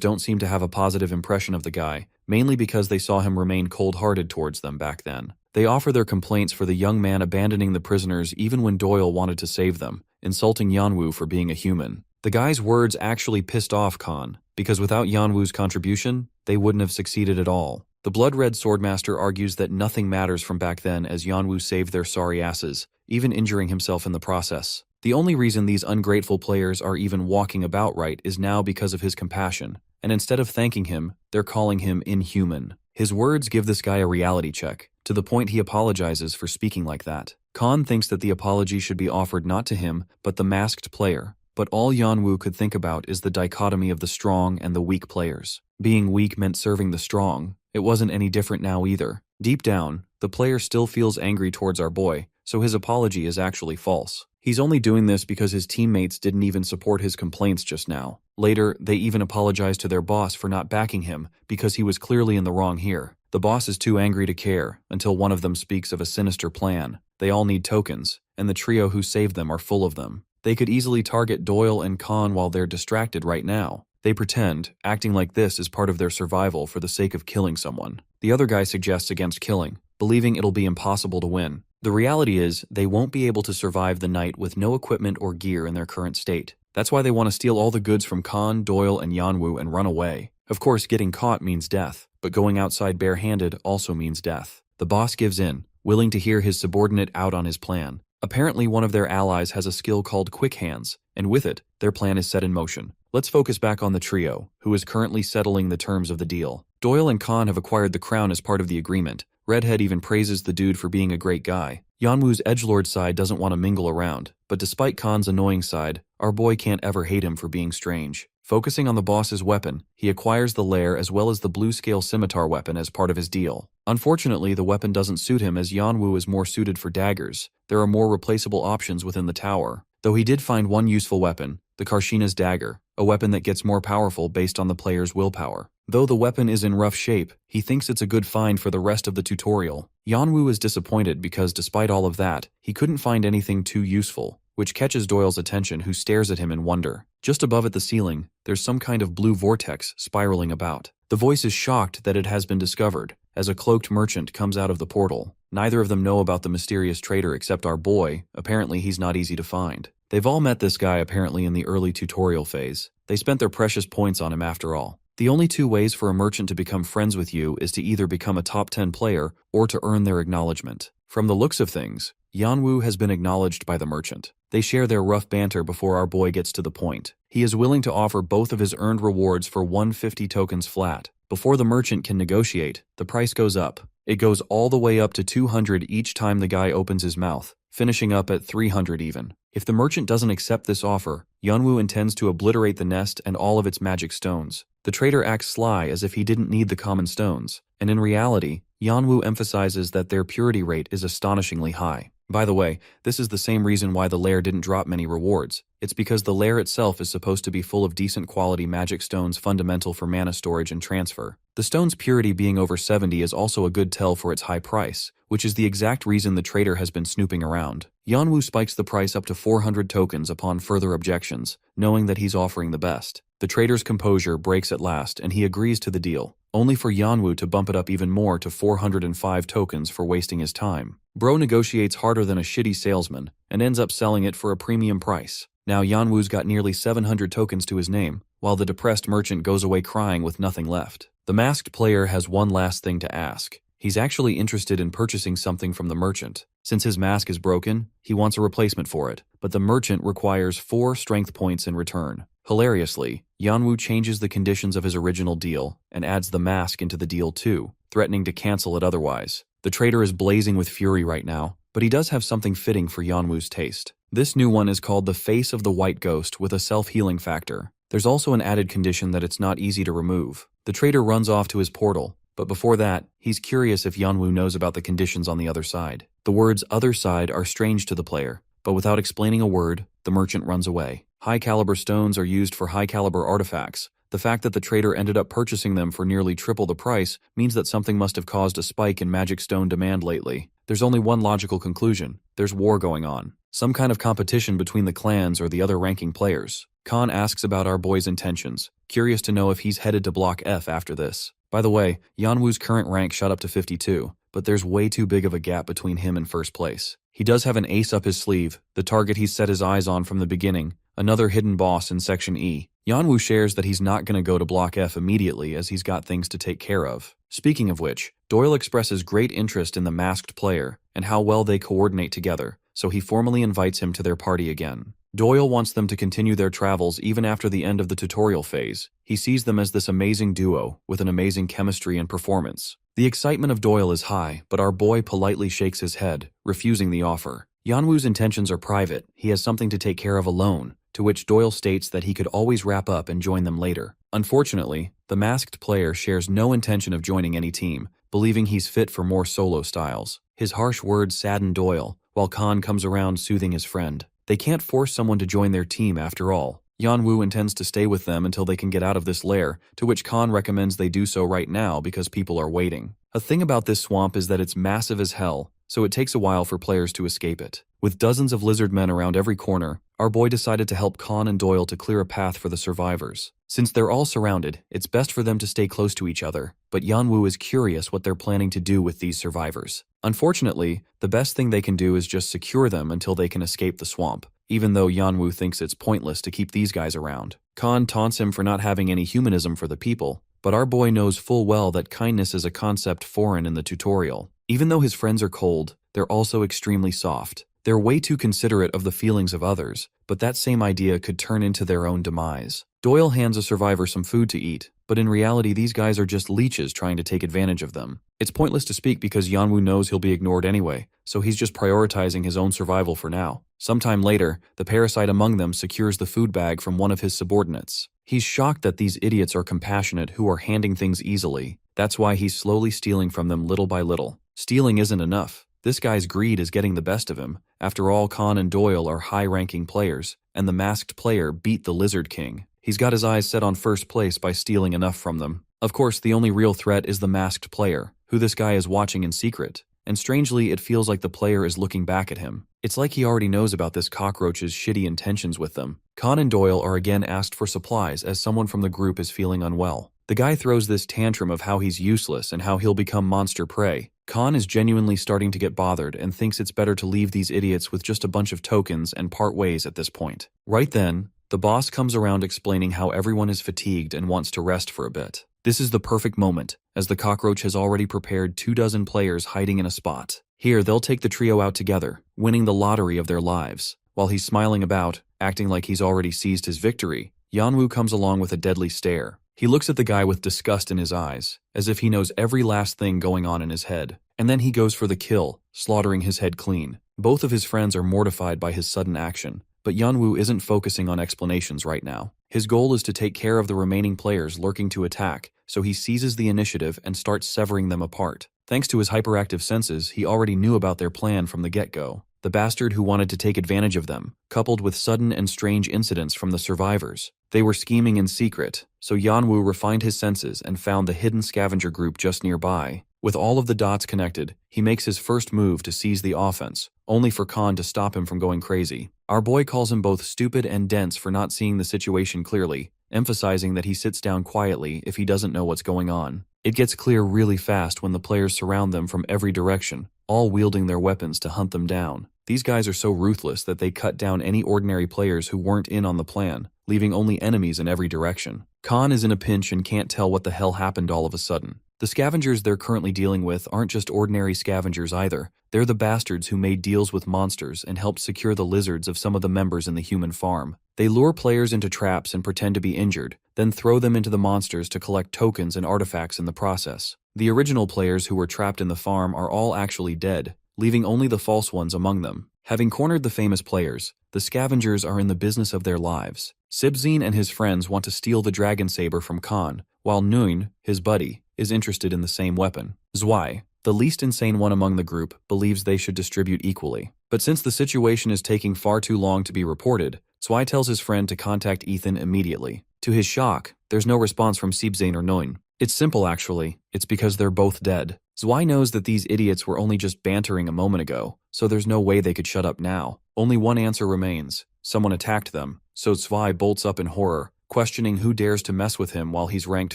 don't seem to have a positive impression of the guy, mainly because they saw him remain cold-hearted towards them back then. They offer their complaints for the young man abandoning the prisoners even when Doyle wanted to save them, insulting Yanwu for being a human. The guy's words actually pissed off Khan, because without Yanwu's contribution, they wouldn't have succeeded at all. The blood-red Swordmaster argues that nothing matters from back then as Yanwu saved their sorry asses, even injuring himself in the process. The only reason these ungrateful players are even walking about right is now because of his compassion, and instead of thanking him, they're calling him inhuman. His words give this guy a reality check, to the point he apologizes for speaking like that. Khan thinks that the apology should be offered not to him, but the masked player, but all Yanwu could think about is the dichotomy of the strong and the weak players. Being weak meant serving the strong. It wasn't any different now either. Deep down, the player still feels angry towards our boy, so his apology is actually false. He's only doing this because his teammates didn't even support his complaints just now. Later, they even apologized to their boss for not backing him because he was clearly in the wrong here. The boss is too angry to care until one of them speaks of a sinister plan. They all need tokens, and the trio who saved them are full of them. They could easily target Doyle and Khan while they're distracted right now. They pretend, acting like this is part of their survival for the sake of killing someone. The other guy suggests against killing, believing it'll be impossible to win. The reality is, they won't be able to survive the night with no equipment or gear in their current state. That's why they want to steal all the goods from Khan, Doyle, and Yanwu and run away. Of course, getting caught means death, but going outside barehanded also means death. The boss gives in, willing to hear his subordinate out on his plan. Apparently one of their allies has a skill called Quick Hands, and with it, their plan is set in motion. Let's focus back on the trio, who is currently settling the terms of the deal. Doyle and Khan have acquired the crown as part of the agreement. Redhead even praises the dude for being a great guy. Yanwu's edgelord side doesn't want to mingle around, but despite Khan's annoying side, our boy can't ever hate him for being strange. Focusing on the boss's weapon, he acquires the lair as well as the blue-scale scimitar weapon as part of his deal. Unfortunately, the weapon doesn't suit him as Yanwu is more suited for daggers. There are more replaceable options within the tower. Though he did find one useful weapon, the Karshina's dagger, a weapon that gets more powerful based on the player's willpower. Though the weapon is in rough shape, he thinks it's a good find for the rest of the tutorial. Yanwu is disappointed because despite all of that, he couldn't find anything too useful, which catches Doyle's attention, who stares at him in wonder. Just above at the ceiling, there's some kind of blue vortex spiraling about. The voice is shocked that it has been discovered, as a cloaked merchant comes out of the portal. Neither of them know about the mysterious traitor except our boy. Apparently he's not easy to find. They've all met this guy apparently in the early tutorial phase. They spent their precious points on him after all. The only two ways for a merchant to become friends with you is to either become a top 10 player or to earn their acknowledgement. From the looks of things, Yanwu has been acknowledged by the merchant. They share their rough banter before our boy gets to the point. He is willing to offer both of his earned rewards for 150 tokens flat. Before the merchant can negotiate, the price goes up. It goes all the way up to 200 each time the guy opens his mouth, finishing up at 300 even. If the merchant doesn't accept this offer, Yanwu intends to obliterate the nest and all of its magic stones. The trader acts sly as if he didn't need the common stones, and in reality, Yanwu emphasizes that their purity rate is astonishingly high. By the way, this is the same reason why the lair didn't drop many rewards. It's because the lair itself is supposed to be full of decent quality magic stones fundamental for mana storage and transfer. The stone's purity being over 70 is also a good tell for its high price, which is the exact reason the trader has been snooping around. Yanwu spikes the price up to 400 tokens upon further objections, knowing that he's offering the best. The trader's composure breaks at last and he agrees to the deal, only for Yanwu to bump it up even more to 405 tokens for wasting his time. Bro negotiates harder than a shitty salesman and ends up selling it for a premium price. Now Yanwu's got nearly 700 tokens to his name, while the depressed merchant goes away crying with nothing left. The masked player has one last thing to ask. He's actually interested in purchasing something from the merchant. Since his mask is broken, he wants a replacement for it, but the merchant requires 4 strength points in return. Hilariously, Yanwu changes the conditions of his original deal and adds the mask into the deal too, threatening to cancel it otherwise. The trader is blazing with fury right now, but he does have something fitting for Yanwu's taste. This new one is called the Face of the White Ghost with a self-healing factor. There's also an added condition that it's not easy to remove. The trader runs off to his portal, but before that, he's curious if Yanwu knows about the conditions on the other side. The words other side are strange to the player, but without explaining a word, the merchant runs away. High-caliber stones are used for high-caliber artifacts. The fact that the trader ended up purchasing them for nearly triple the price means that something must have caused a spike in magic stone demand lately. There's only one logical conclusion. There's war going on. Some kind of competition between the clans or the other ranking players. Khan asks about our boy's intentions, curious to know if he's headed to Block F after this. By the way, Yanwu's current rank shot up to 52, but there's way too big of a gap between him and first place. He does have an ace up his sleeve, the target he's set his eyes on from the beginning, another hidden boss in Section E. Yanwu shares that he's not going to go to Block F immediately as he's got things to take care of. Speaking of which, Doyle expresses great interest in the masked player and how well they coordinate together, so he formally invites him to their party again. Doyle wants them to continue their travels even after the end of the tutorial phase. He sees them as this amazing duo with an amazing chemistry and performance. The excitement of Doyle is high, but our boy politely shakes his head, refusing the offer. Yanwu's intentions are private. He has something to take care of alone, to which Doyle states that he could always wrap up and join them later. Unfortunately, the masked player shares no intention of joining any team, believing he's fit for more solo styles. His harsh words sadden Doyle, while Khan comes around soothing his friend. They can't force someone to join their team after all. Yanwu intends to stay with them until they can get out of this lair, to which Khan recommends they do so right now because people are waiting. A thing about this swamp is that it's massive as hell, so it takes a while for players to escape it. With dozens of lizard men around every corner, our boy decided to help Khan and Doyle to clear a path for the survivors. Since they're all surrounded, it's best for them to stay close to each other, but Yanwu is curious what they're planning to do with these survivors. Unfortunately, the best thing they can do is just secure them until they can escape the swamp, even though Yanwu thinks it's pointless to keep these guys around. Khan taunts him for not having any humanism for the people, but our boy knows full well that kindness is a concept foreign in the tutorial. Even though his friends are cold, they're also extremely soft. They're way too considerate of the feelings of others, but that same idea could turn into their own demise. Doyle hands a survivor some food to eat, but in reality these guys are just leeches trying to take advantage of them. It's pointless to speak because Yanwu knows he'll be ignored anyway, so he's just prioritizing his own survival for now. Sometime later, the parasite among them secures the food bag from one of his subordinates. He's shocked that these idiots are compassionate who are handing things easily. That's why he's slowly stealing from them little by little. Stealing isn't enough. This guy's greed is getting the best of him. After all, Khan and Doyle are high-ranking players, and the masked player beat the Lizard King. He's got his eyes set on first place by stealing enough from them. Of course, the only real threat is the masked player, who this guy is watching in secret. And strangely, it feels like the player is looking back at him. It's like he already knows about this cockroach's shitty intentions with them. Khan and Doyle are again asked for supplies as someone from the group is feeling unwell. The guy throws this tantrum of how he's useless and how he'll become monster prey. Khan is genuinely starting to get bothered and thinks it's better to leave these idiots with just a bunch of tokens and part ways at this point. Right then, the boss comes around explaining how everyone is fatigued and wants to rest for a bit. This is the perfect moment, as the cockroach has already prepared 24 players hiding in a spot. Here, they'll take the trio out together, winning the lottery of their lives. While he's smiling about, acting like he's already seized his victory, Yanwu comes along with a deadly stare. He looks at the guy with disgust in his eyes, as if he knows every last thing going on in his head. And then he goes for the kill, slaughtering his head clean. Both of his friends are mortified by his sudden action, but Yanwu isn't focusing on explanations right now. His goal is to take care of the remaining players lurking to attack, so he seizes the initiative and starts severing them apart. Thanks to his hyperactive senses, he already knew about their plan from the get-go. The bastard who wanted to take advantage of them, coupled with sudden and strange incidents from the survivors. They were scheming in secret, so Yanwu refined his senses and found the hidden scavenger group just nearby. With all of the dots connected, he makes his first move to seize the offense, only for Khan to stop him from going crazy. Our boy calls him both stupid and dense for not seeing the situation clearly, emphasizing that he sits down quietly if he doesn't know what's going on. It gets clear really fast when the players surround them from every direction, all wielding their weapons to hunt them down. These guys are so ruthless that they cut down any ordinary players who weren't in on the plan, leaving only enemies in every direction. Khan is in a pinch and can't tell what the hell happened all of a sudden. The scavengers they're currently dealing with aren't just ordinary scavengers either. They're the bastards who made deals with monsters and helped secure the lizards of some of the members in the human farm. They lure players into traps and pretend to be injured, then throw them into the monsters to collect tokens and artifacts in the process. The original players who were trapped in the farm are all actually dead, leaving only the false ones among them. Having cornered the famous players, the scavengers are in the business of their lives. Sibzine and his friends want to steal the dragon saber from Khan, while Nguyen, his buddy, is interested in the same weapon. Zwei, the least insane one among the group, believes they should distribute equally. But since the situation is taking far too long to be reported, Zwei tells his friend to contact Ethan immediately. To his shock, there's no response from Sibzane or Nguyen. It's simple actually, it's because they're both dead. Zwei knows that these idiots were only just bantering a moment ago, so there's no way they could shut up now. Only one answer remains. Someone attacked them, so Zwei bolts up in horror, questioning who dares to mess with him while he's ranked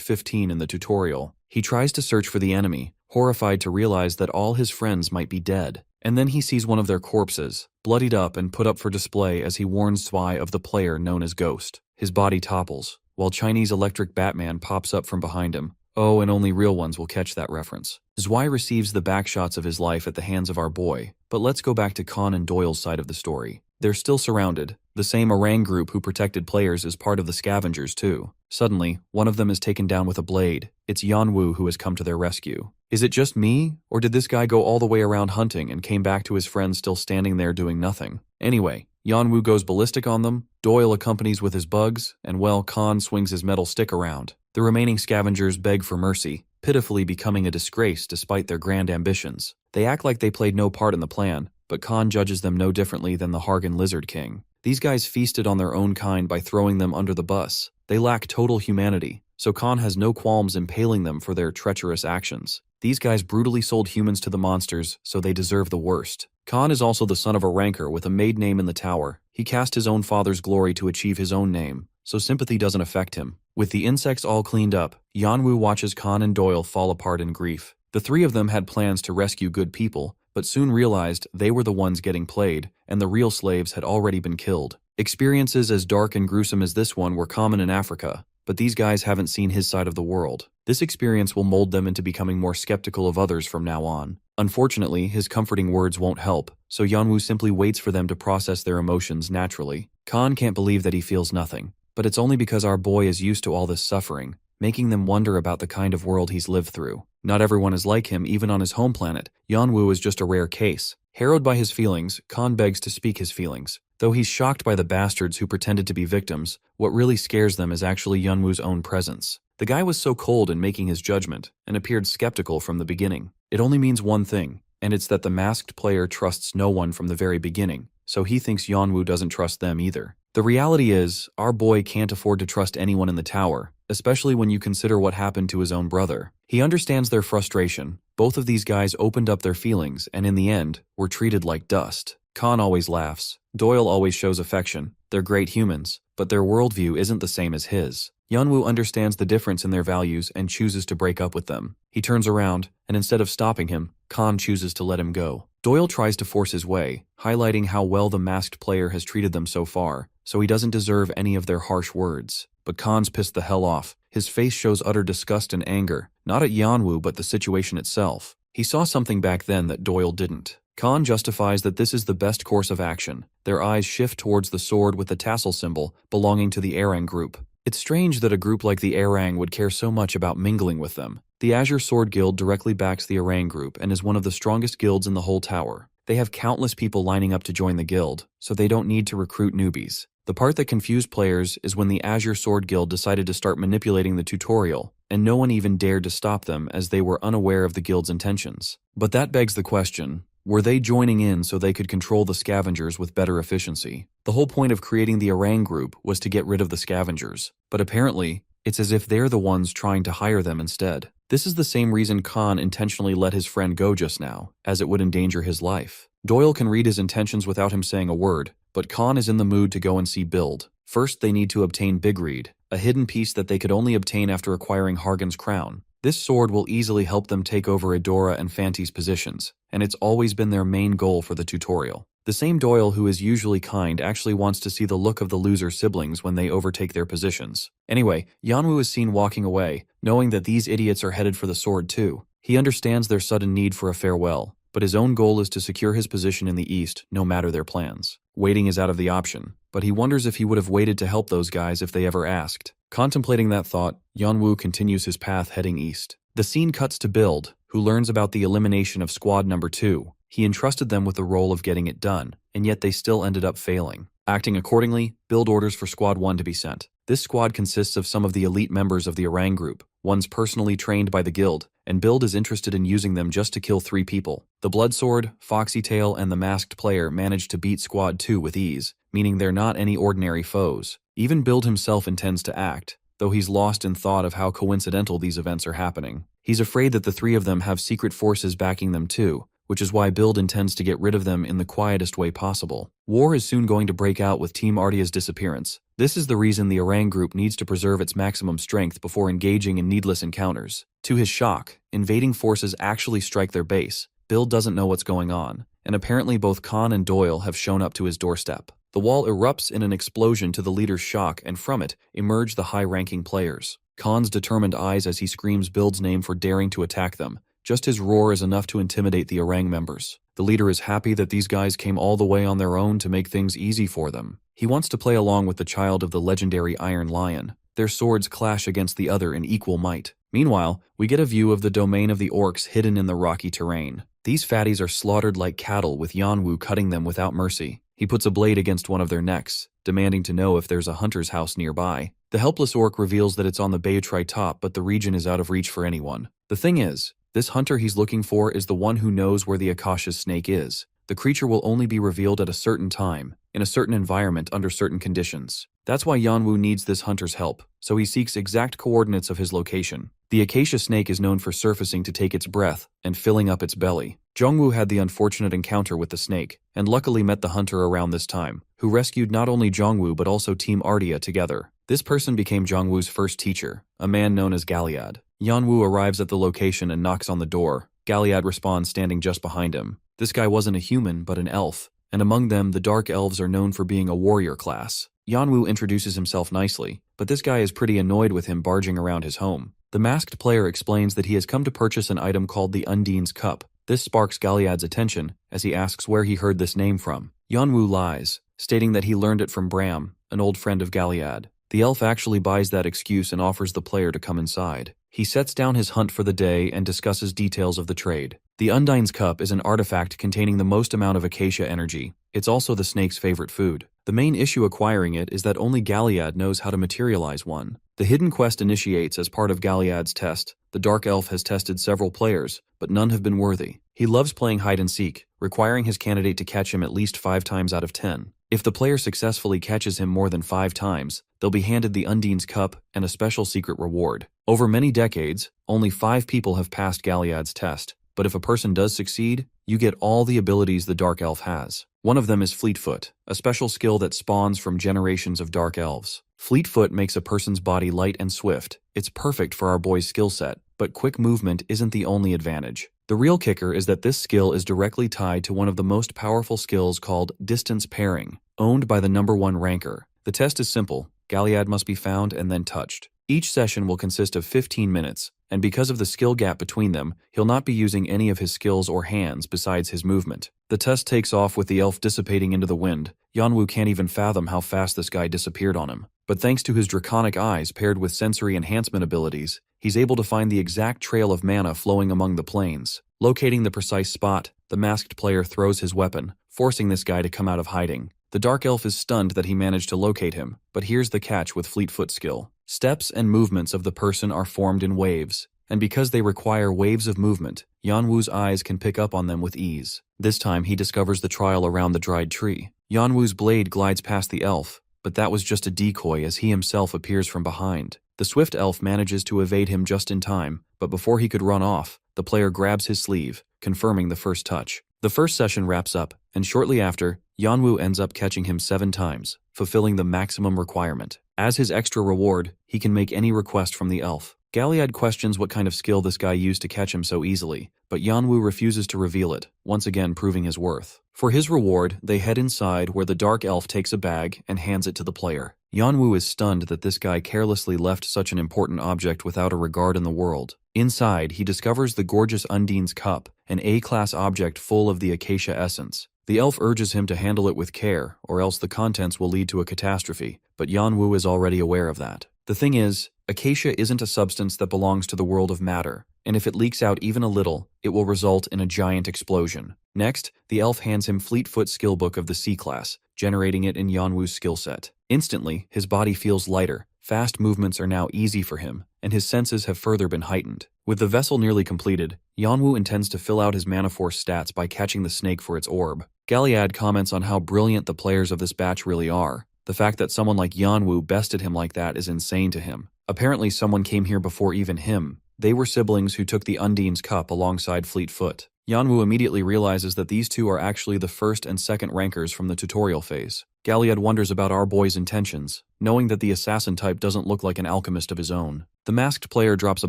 15 in the tutorial. He tries to search for the enemy, horrified to realize that all his friends might be dead. And then he sees one of their corpses, bloodied up and put up for display as he warns Zwei of the player known as Ghost. His body topples, while Chinese electric Batman pops up from behind him. Oh, and only real ones will catch that reference. Zwei receives the backshots of his life at the hands of our boy, but let's go back to Khan and Doyle's side of the story. They're still surrounded. The same orang group who protected players is part of the scavengers too. Suddenly, one of them is taken down with a blade. It's Yanwu who has come to their rescue. Is it just me, or did this guy go all the way around hunting and came back to his friends still standing there doing nothing? Anyway, Yanwu goes ballistic on them, Doyle accompanies with his bugs, and well, Khan swings his metal stick around. The remaining scavengers beg for mercy, pitifully becoming a disgrace despite their grand ambitions. They act like they played no part in the plan, but Khan judges them no differently than the Hargan Lizard King. These guys feasted on their own kind by throwing them under the bus. They lack total humanity, so Khan has no qualms impaling them for their treacherous actions. These guys brutally sold humans to the monsters, so they deserve the worst. Khan is also the son of a ranker with a maid name in the tower. He cast his own father's glory to achieve his own name, so sympathy doesn't affect him. With the insects all cleaned up, Yanwu watches Khan and Doyle fall apart in grief. The three of them had plans to rescue good people, but soon realized they were the ones getting played, and the real slaves had already been killed. Experiences as dark and gruesome as this one were common in Africa, but these guys haven't seen his side of the world. This experience will mold them into becoming more skeptical of others from now on. Unfortunately, his comforting words won't help, so Yanwu simply waits for them to process their emotions naturally. Khan can't believe that he feels nothing, but it's only because our boy is used to all this suffering, making them wonder about the kind of world he's lived through. Not everyone is like him, even on his home planet. Yanwu is just a rare case. Harrowed by his feelings, Khan begs to speak his feelings. Though he's shocked by the bastards who pretended to be victims, what really scares them is actually Yanwu's own presence. The guy was so cold in making his judgment, and appeared skeptical from the beginning. It only means one thing, and it's that the masked player trusts no one from the very beginning, so he thinks Yanwu doesn't trust them either. The reality is, our boy can't afford to trust anyone in the tower, especially when you consider what happened to his own brother. He understands their frustration. Both of these guys opened up their feelings, and in the end, were treated like dust. Khan always laughs. Doyle always shows affection. They're great humans, but their worldview isn't the same as his. Yanwu understands the difference in their values and chooses to break up with them. He turns around, and instead of stopping him, Khan chooses to let him go. Doyle tries to force his way, highlighting how well the masked player has treated them so far, so he doesn't deserve any of their harsh words. But Khan's pissed the hell off. His face shows utter disgust and anger, not at Yanwu but the situation itself. He saw something back then that Doyle didn't. Khan justifies that this is the best course of action. Their eyes shift towards the sword with the tassel symbol belonging to the Erang group. It's strange that a group like the Erang would care so much about mingling with them. The Azure Sword Guild directly backs the Erang group and is one of the strongest guilds in the whole tower. They have countless people lining up to join the guild, so they don't need to recruit newbies. The part that confused players is when the Azure Sword Guild decided to start manipulating the tutorial, and no one even dared to stop them as they were unaware of the guild's intentions. But that begs the question, were they joining in so they could control the scavengers with better efficiency? The whole point of creating the Erang group was to get rid of the scavengers, but apparently, it's as if they're the ones trying to hire them instead. This is the same reason Khan intentionally let his friend go just now, as it would endanger his life. Doyle can read his intentions without him saying a word, but Khan is in the mood to go and see Build. First, they need to obtain Big Reed, a hidden piece that they could only obtain after acquiring Hargan's crown. This sword will easily help them take over Adora and Fanti's positions, and it's always been their main goal for the tutorial. The same Doyle who is usually kind actually wants to see the look of the loser siblings when they overtake their positions. Anyway, Yanwu is seen walking away, knowing that these idiots are headed for the sword too. He understands their sudden need for a farewell, but his own goal is to secure his position in the east no matter their plans. Waiting is out of the option, but he wonders if he would have waited to help those guys if they ever asked. Contemplating that thought, Yanwu continues his path heading east. The scene cuts to Build, who learns about the elimination of Squad Number 2. He entrusted them with the role of getting it done, and yet they still ended up failing. Acting accordingly, Build orders for Squad 1 to be sent. This squad consists of some of the elite members of the Orang group, ones personally trained by the guild, and Build is interested in using them just to kill 3 people. The Bloodsword, Foxytail, and the Masked Player managed to beat Squad 2 with ease, meaning they're not any ordinary foes. Even Build himself intends to act, though he's lost in thought of how coincidental these events are happening. He's afraid that the 3 of them have secret forces backing them too, which is why Build intends to get rid of them in the quietest way possible. War is soon going to break out with Team Ardia's disappearance. This is the reason the Orang group needs to preserve its maximum strength before engaging in needless encounters. To his shock, invading forces actually strike their base. Build doesn't know what's going on, and apparently both Khan and Doyle have shown up to his doorstep. The wall erupts in an explosion to the leader's shock, and from it emerge the high-ranking players. Khan's determined eyes as he screams Build's name for daring to attack them. Just his roar is enough to intimidate the Orang members. The leader is happy that these guys came all the way on their own to make things easy for them. He wants to play along with the child of the legendary Iron Lion. Their swords clash against the other in equal might. Meanwhile, we get a view of the domain of the orcs hidden in the rocky terrain. These fatties are slaughtered like cattle, with Yanwu cutting them without mercy. He puts a blade against one of their necks, demanding to know if there's a hunter's house nearby. The helpless orc reveals that it's on the Baytri top, but the region is out of reach for anyone. The thing is, this hunter he's looking for is the one who knows where the Akasha's snake is. The creature will only be revealed at a certain time, in a certain environment under certain conditions. That's why Yanwu needs this hunter's help, so he seeks exact coordinates of his location. The acacia snake is known for surfacing to take its breath and filling up its belly. Jongwoo had the unfortunate encounter with the snake, and luckily met the hunter around this time, who rescued not only Jongwoo but also Team Ardia together. This person became Jongwoo's first teacher, a man known as Galliad. Yanwu arrives at the location and knocks on the door. Galliad responds standing just behind him. This guy wasn't a human, but an elf, and among them, the Dark Elves are known for being a warrior class. Yanwu introduces himself nicely, but this guy is pretty annoyed with him barging around his home. The Masked Player explains that he has come to purchase an item called the Undine's Cup. This sparks Galliad's attention, as he asks where he heard this name from. Yanwu lies, stating that he learned it from Bram, an old friend of Galliad. The elf actually buys that excuse and offers the player to come inside. He sets down his hunt for the day and discusses details of the trade. The Undine's Cup is an artifact containing the most amount of acacia energy. It's also the snake's favorite food. The main issue acquiring it is that only Galliad knows how to materialize one. The hidden quest initiates as part of Galliad's test. The Dark Elf has tested several players, but none have been worthy. He loves playing hide-and-seek, requiring his candidate to catch him at least 5 times out of 10. If the player successfully catches him more than 5 times, they'll be handed the Undine's Cup and a special secret reward. Over many decades, only 5 people have passed Galliad's test, but if a person does succeed, you get all the abilities the Dark Elf has. One of them is Fleetfoot, a special skill that spawns from generations of Dark Elves. Fleetfoot makes a person's body light and swift. It's perfect for our boy's skill set, but quick movement isn't the only advantage. The real kicker is that this skill is directly tied to one of the most powerful skills called distance pairing, owned by the #1 ranker. The test is simple. Galliad must be found and then touched. Each session will consist of 15 minutes, and because of the skill gap between them, he'll not be using any of his skills or hands besides his movement. The test takes off with the elf dissipating into the wind. Yanwu can't even fathom how fast this guy disappeared on him. But thanks to his draconic eyes paired with sensory enhancement abilities, he's able to find the exact trail of mana flowing among the plains. Locating the precise spot, the Masked Player throws his weapon, forcing this guy to come out of hiding. The Dark Elf is stunned that he managed to locate him, but here's the catch with Fleetfoot skill. Steps and movements of the person are formed in waves, and because they require waves of movement, Yanwu's eyes can pick up on them with ease. This time he discovers the trail around the dried tree. Yanwu's blade glides past the elf, but that was just a decoy as he himself appears from behind. The swift elf manages to evade him just in time, but before he could run off, the player grabs his sleeve, confirming the first touch. The first session wraps up, and shortly after, Yanwu ends up catching him 7 times, fulfilling the maximum requirement. As his extra reward, he can make any request from the elf. Galliad questions what kind of skill this guy used to catch him so easily, but Yanwu refuses to reveal it, once again proving his worth. For his reward, they head inside where the Dark Elf takes a bag and hands it to the player. Yanwu is stunned that this guy carelessly left such an important object without a regard in the world. Inside, he discovers the gorgeous Undine's Cup, an A-class object full of the acacia essence. The elf urges him to handle it with care, or else the contents will lead to a catastrophe, but Yanwu is already aware of that. The thing is, acacia isn't a substance that belongs to the world of matter. and if it leaks out even a little, it will result in a giant explosion. Next, the elf hands him Fleetfoot skill book of the C class, generating it in Yanwu's skill set. Instantly, his body feels lighter, fast movements are now easy for him, and his senses have further been heightened. With the vessel nearly completed, Yanwu intends to fill out his mana force stats by catching the snake for its orb. Galliad comments on how brilliant the players of this batch really are. The fact that someone like Yanwu bested him like that is insane to him. Apparently someone came here before even him. They were siblings who took the Undine's cup alongside Fleetfoot. Yanwu immediately realizes that these two are actually the first and second rankers from the tutorial phase. Galliad wonders about our boy's intentions, knowing that the assassin type doesn't look like an alchemist of his own. The masked player drops a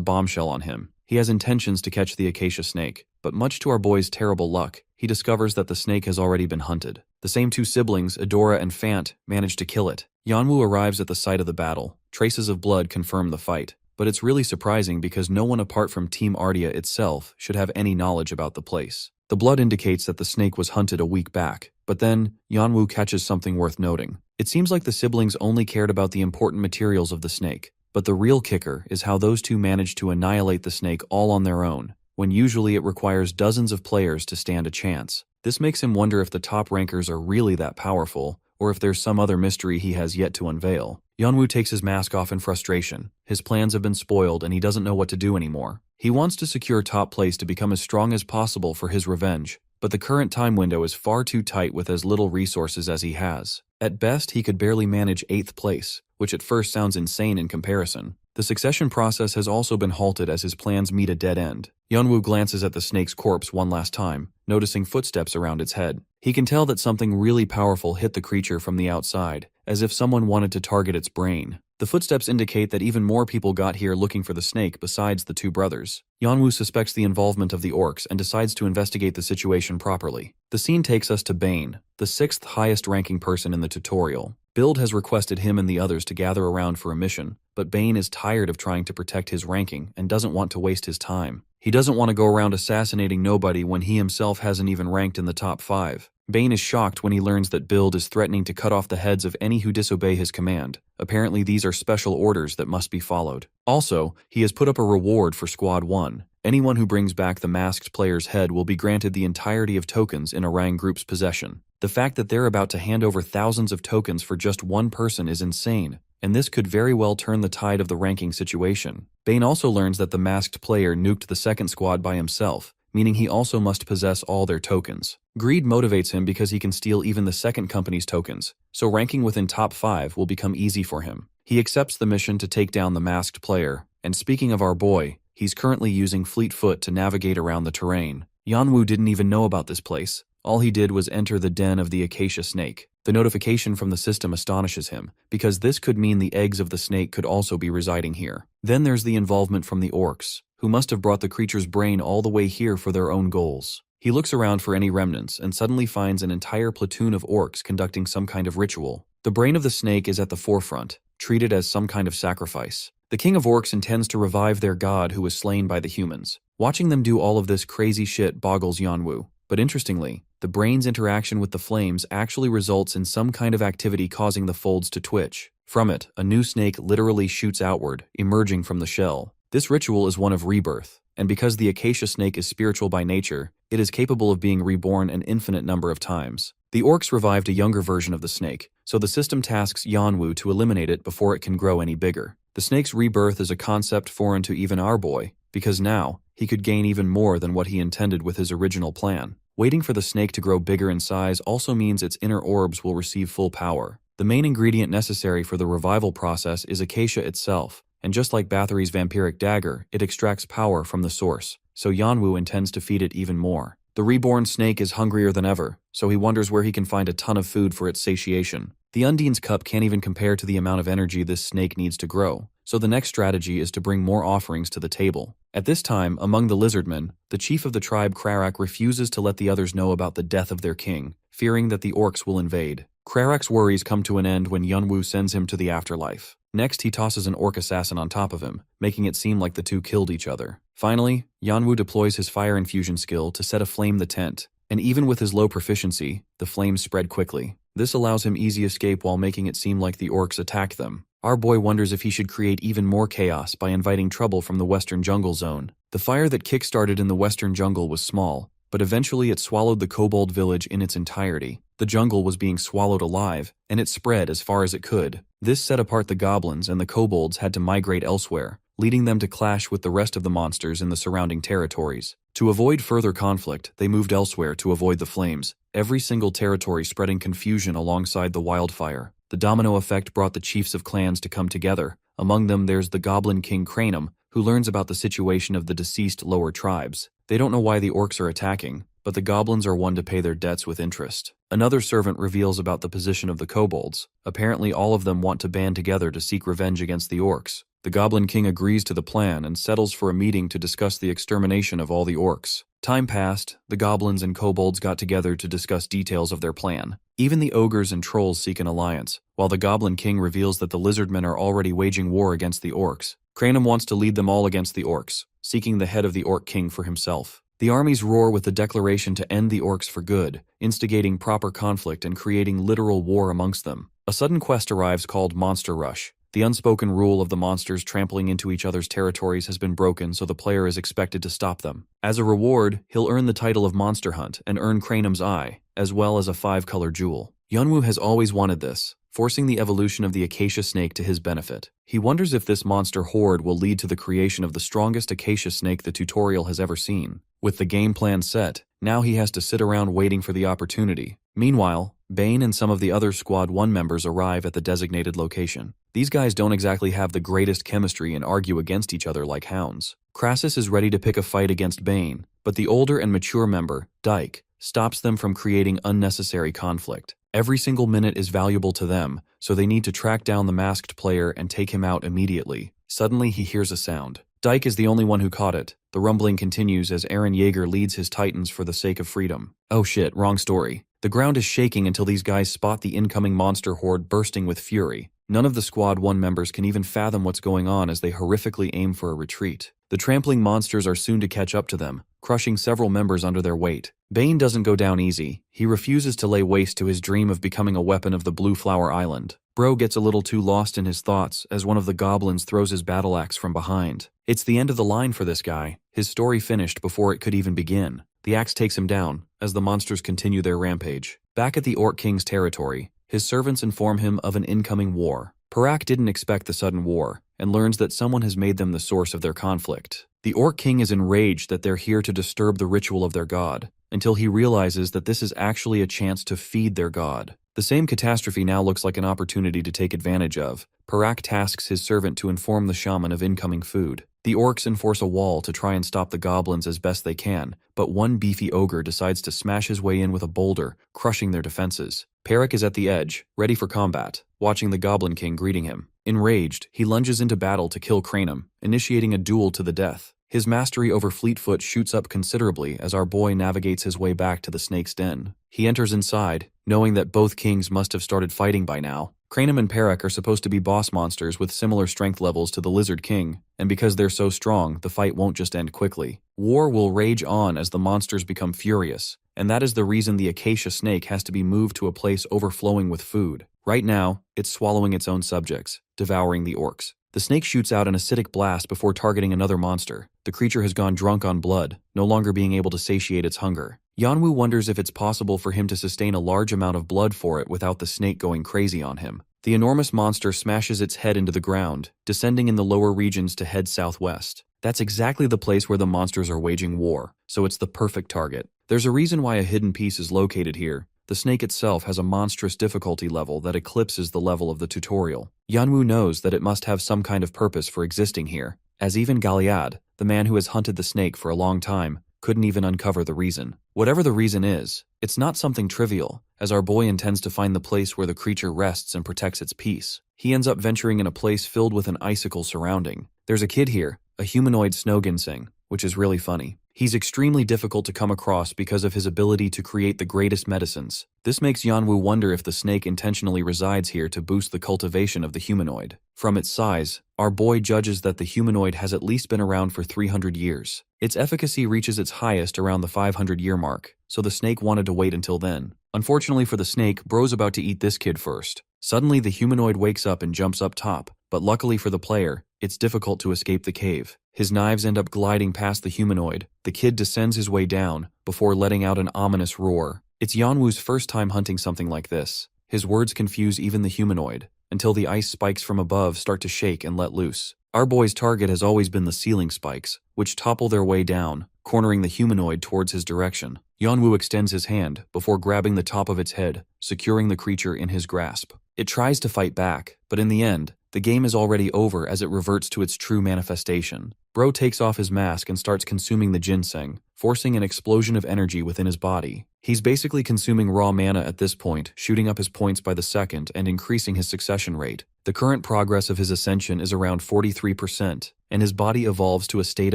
bombshell on him. He has intentions to catch the acacia snake, but much to our boy's terrible luck, he discovers that the snake has already been hunted. The same two siblings, Adora and Fant, manage to kill it. Yanwu arrives at the site of the battle. Traces of blood confirm the fight. But it's really surprising because no one apart from Team Ardia itself should have any knowledge about the place. The blood indicates that the snake was hunted a week back, but then Yanwu catches something worth noting. It seems like the siblings only cared about the important materials of the snake, but the real kicker is how those two managed to annihilate the snake all on their own, when usually it requires dozens of players to stand a chance. This makes him wonder if the top rankers are really that powerful, or if there's some other mystery he has yet to unveil. Yanwu takes his mask off in frustration. His plans have been spoiled and he doesn't know what to do anymore. He wants to secure top place to become as strong as possible for his revenge, but the current time window is far too tight with as little resources as he has. At best, he could barely manage 8th place, which at first sounds insane in comparison. The succession process has also been halted as his plans meet a dead end. Yanwu glances at the snake's corpse one last time, noticing footsteps around its head. He can tell that something really powerful hit the creature from the outside, as if someone wanted to target its brain. The footsteps indicate that even more people got here looking for the snake besides the two brothers. Yanwu suspects the involvement of the orcs and decides to investigate the situation properly. The scene takes us to Bane, the 6th highest ranking person in the tutorial. Build has requested him and the others to gather around for a mission, but Bane is tired of trying to protect his ranking and doesn't want to waste his time. He doesn't want to go around assassinating nobody when he himself hasn't even ranked in the top 5. Bane is shocked when he learns that Build is threatening to cut off the heads of any who disobey his command. Apparently these are special orders that must be followed. Also, he has put up a reward for Squad 1. Anyone who brings back the masked player's head will be granted the entirety of tokens in Orang Group's possession. The fact that they're about to hand over thousands of tokens for just one person is insane, and this could very well turn the tide of the ranking situation. Bane also learns that the masked player nuked the second squad by himself, meaning he also must possess all their tokens. Greed motivates him because he can steal even the second company's tokens, so ranking within top 5 will become easy for him. He accepts the mission to take down the masked player, and speaking of our boy, he's currently using Fleetfoot to navigate around the terrain. Yanwu didn't even know about this place. All he did was enter the den of the acacia snake. The notification from the system astonishes him, because this could mean the eggs of the snake could also be residing here. Then there's the involvement from the orcs, who must have brought the creature's brain all the way here for their own goals. He looks around for any remnants and suddenly finds an entire platoon of orcs conducting some kind of ritual. The brain of the snake is at the forefront, treated as some kind of sacrifice. The king of orcs intends to revive their god who was slain by the humans. Watching them do all of this crazy shit boggles Yanwu. But interestingly, the brain's interaction with the flames actually results in some kind of activity causing the folds to twitch. From it, a new snake literally shoots outward, emerging from the shell. This ritual is one of rebirth, and because the acacia snake is spiritual by nature, it is capable of being reborn an infinite number of times. The orcs revived a younger version of the snake, so the system tasks Yanwu to eliminate it before it can grow any bigger. The snake's rebirth is a concept foreign to even our boy, because now, he could gain even more than what he intended with his original plan. Waiting for the snake to grow bigger in size also means its inner orbs will receive full power. The main ingredient necessary for the revival process is acacia itself, and just like Bathory's vampiric dagger, it extracts power from the source, so Yanwu intends to feed it even more. The reborn snake is hungrier than ever, so he wonders where he can find a ton of food for its satiation. The Undine's cup can't even compare to the amount of energy this snake needs to grow, so the next strategy is to bring more offerings to the table. At this time, among the lizardmen, the chief of the tribe Krarak refuses to let the others know about the death of their king, fearing that the orcs will invade. Krarak's worries come to an end when Yanwu sends him to the afterlife. Next, he tosses an orc assassin on top of him, making it seem like the two killed each other. Finally, Yanwu deploys his fire infusion skill to set aflame the tent, and even with his low proficiency, the flames spread quickly. This allows him easy escape while making it seem like the orcs attacked them. Our boy wonders if he should create even more chaos by inviting trouble from the western jungle zone. The fire that kick-started in the western jungle was small, but eventually it swallowed the kobold village in its entirety. The jungle was being swallowed alive, and it spread as far as it could. This set apart the goblins, and the kobolds had to migrate elsewhere, leading them to clash with the rest of the monsters in the surrounding territories. To avoid further conflict, they moved elsewhere to avoid the flames, every single territory spreading confusion alongside the wildfire. The domino effect brought the chiefs of clans to come together. Among them there's the Goblin King Cranum, who learns about the situation of the deceased lower tribes. They don't know why the orcs are attacking, but the goblins are one to pay their debts with interest. Another servant reveals about the position of the kobolds. Apparently all of them want to band together to seek revenge against the orcs. The Goblin King agrees to the plan and settles for a meeting to discuss the extermination of all the orcs. Time passed, the goblins and kobolds got together to discuss details of their plan. Even the ogres and trolls seek an alliance, while the Goblin King reveals that the lizardmen are already waging war against the orcs. Cranum wants to lead them all against the orcs, seeking the head of the Orc King for himself. The armies roar with the declaration to end the orcs for good, instigating proper conflict and creating literal war amongst them. A sudden quest arrives called Monster Rush. The unspoken rule of the monsters trampling into each other's territories has been broken, so the player is expected to stop them. As a reward, he'll earn the title of Monster Hunt and earn Cranum's Eye, as well as a 5-color jewel. Yeonwoo has always wanted this, forcing the evolution of the acacia snake to his benefit. He wonders if this monster horde will lead to the creation of the strongest acacia snake the tutorial has ever seen. With the game plan set, now he has to sit around waiting for the opportunity. Meanwhile, Bane and some of the other Squad 1 members arrive at the designated location. These guys don't exactly have the greatest chemistry and argue against each other like hounds. Crassus is ready to pick a fight against Bane, but the older and mature member, Dyke, stops them from creating unnecessary conflict. Every single minute is valuable to them, so they need to track down the masked player and take him out immediately. Suddenly he hears a sound. Dyke is the only one who caught it. The rumbling continues as Eren Yeager leads his titans for the sake of freedom. Oh shit, wrong story. The ground is shaking until these guys spot the incoming monster horde bursting with fury. None of the Squad 1 members can even fathom what's going on as they horrifically aim for a retreat. The trampling monsters are soon to catch up to them, crushing several members under their weight. Bane doesn't go down easy. He refuses to lay waste to his dream of becoming a weapon of the Blue Flower Island. Bro gets a little too lost in his thoughts as one of the goblins throws his battle axe from behind. It's the end of the line for this guy. His story finished before it could even begin. The axe takes him down as the monsters continue their rampage. Back at the Orc King's territory, his servants inform him of an incoming war. Parak didn't expect the sudden war and learns that someone has made them the source of their conflict. The Orc King is enraged that they're here to disturb the ritual of their god, until he realizes that this is actually a chance to feed their god. The same catastrophe now looks like an opportunity to take advantage of. Parak tasks his servant to inform the shaman of incoming food. The orcs enforce a wall to try and stop the goblins as best they can, but one beefy ogre decides to smash his way in with a boulder, crushing their defenses. Parak is at the edge, ready for combat, watching the Goblin King greeting him. Enraged, he lunges into battle to kill Cranum, initiating a duel to the death. His mastery over Fleetfoot shoots up considerably as our boy navigates his way back to the snake's den. He enters inside, knowing that both kings must have started fighting by now. Cranum and Parak are supposed to be boss monsters with similar strength levels to the Lizard King, and because they're so strong, the fight won't just end quickly. War will rage on as the monsters become furious, and that is the reason the acacia snake has to be moved to a place overflowing with food. Right now, it's swallowing its own subjects, devouring the orcs. The snake shoots out an acidic blast before targeting another monster. The creature has gone drunk on blood, no longer being able to satiate its hunger. Yeonwoo wonders if it's possible for him to sustain a large amount of blood for it without the snake going crazy on him. The enormous monster smashes its head into the ground, descending in the lower regions to head southwest. That's exactly the place where the monsters are waging war, so it's the perfect target. There's a reason why a hidden piece is located here. The snake itself has a monstrous difficulty level that eclipses the level of the tutorial. Yeonwoo knows that it must have some kind of purpose for existing here, as even Galliad, the man who has hunted the snake for a long time, couldn't even uncover the reason. Whatever the reason is, it's not something trivial, as our boy intends to find the place where the creature rests and protects its peace. He ends up venturing in a place filled with an icicle surrounding. There's a kid here, a humanoid snow ginseng, which is really funny. He's extremely difficult to come across because of his ability to create the greatest medicines. This makes Yeonwoo wonder if the snake intentionally resides here to boost the cultivation of the humanoid. From its size, our boy judges that the humanoid has at least been around for 300 years. Its efficacy reaches its highest around the 500-year mark, so the snake wanted to wait until then. Unfortunately for the snake, bro's about to eat this kid first. Suddenly, the humanoid wakes up and jumps up top, but luckily for the player, it's difficult to escape the cave. His knives end up gliding past the humanoid. The kid descends his way down, before letting out an ominous roar. It's Yanwu's first time hunting something like this. His words confuse even the humanoid, until the ice spikes from above start to shake and let loose. Our boy's target has always been the ceiling spikes, which topple their way down, cornering the humanoid towards his direction. Yanwu extends his hand, before grabbing the top of its head, securing the creature in his grasp. It tries to fight back, but in the end, the game is already over as it reverts to its true manifestation. Bro takes off his mask and starts consuming the ginseng, forcing an explosion of energy within his body. He's basically consuming raw mana at this point, shooting up his points by the second and increasing his succession rate. The current progress of his ascension is around 43%, and his body evolves to a state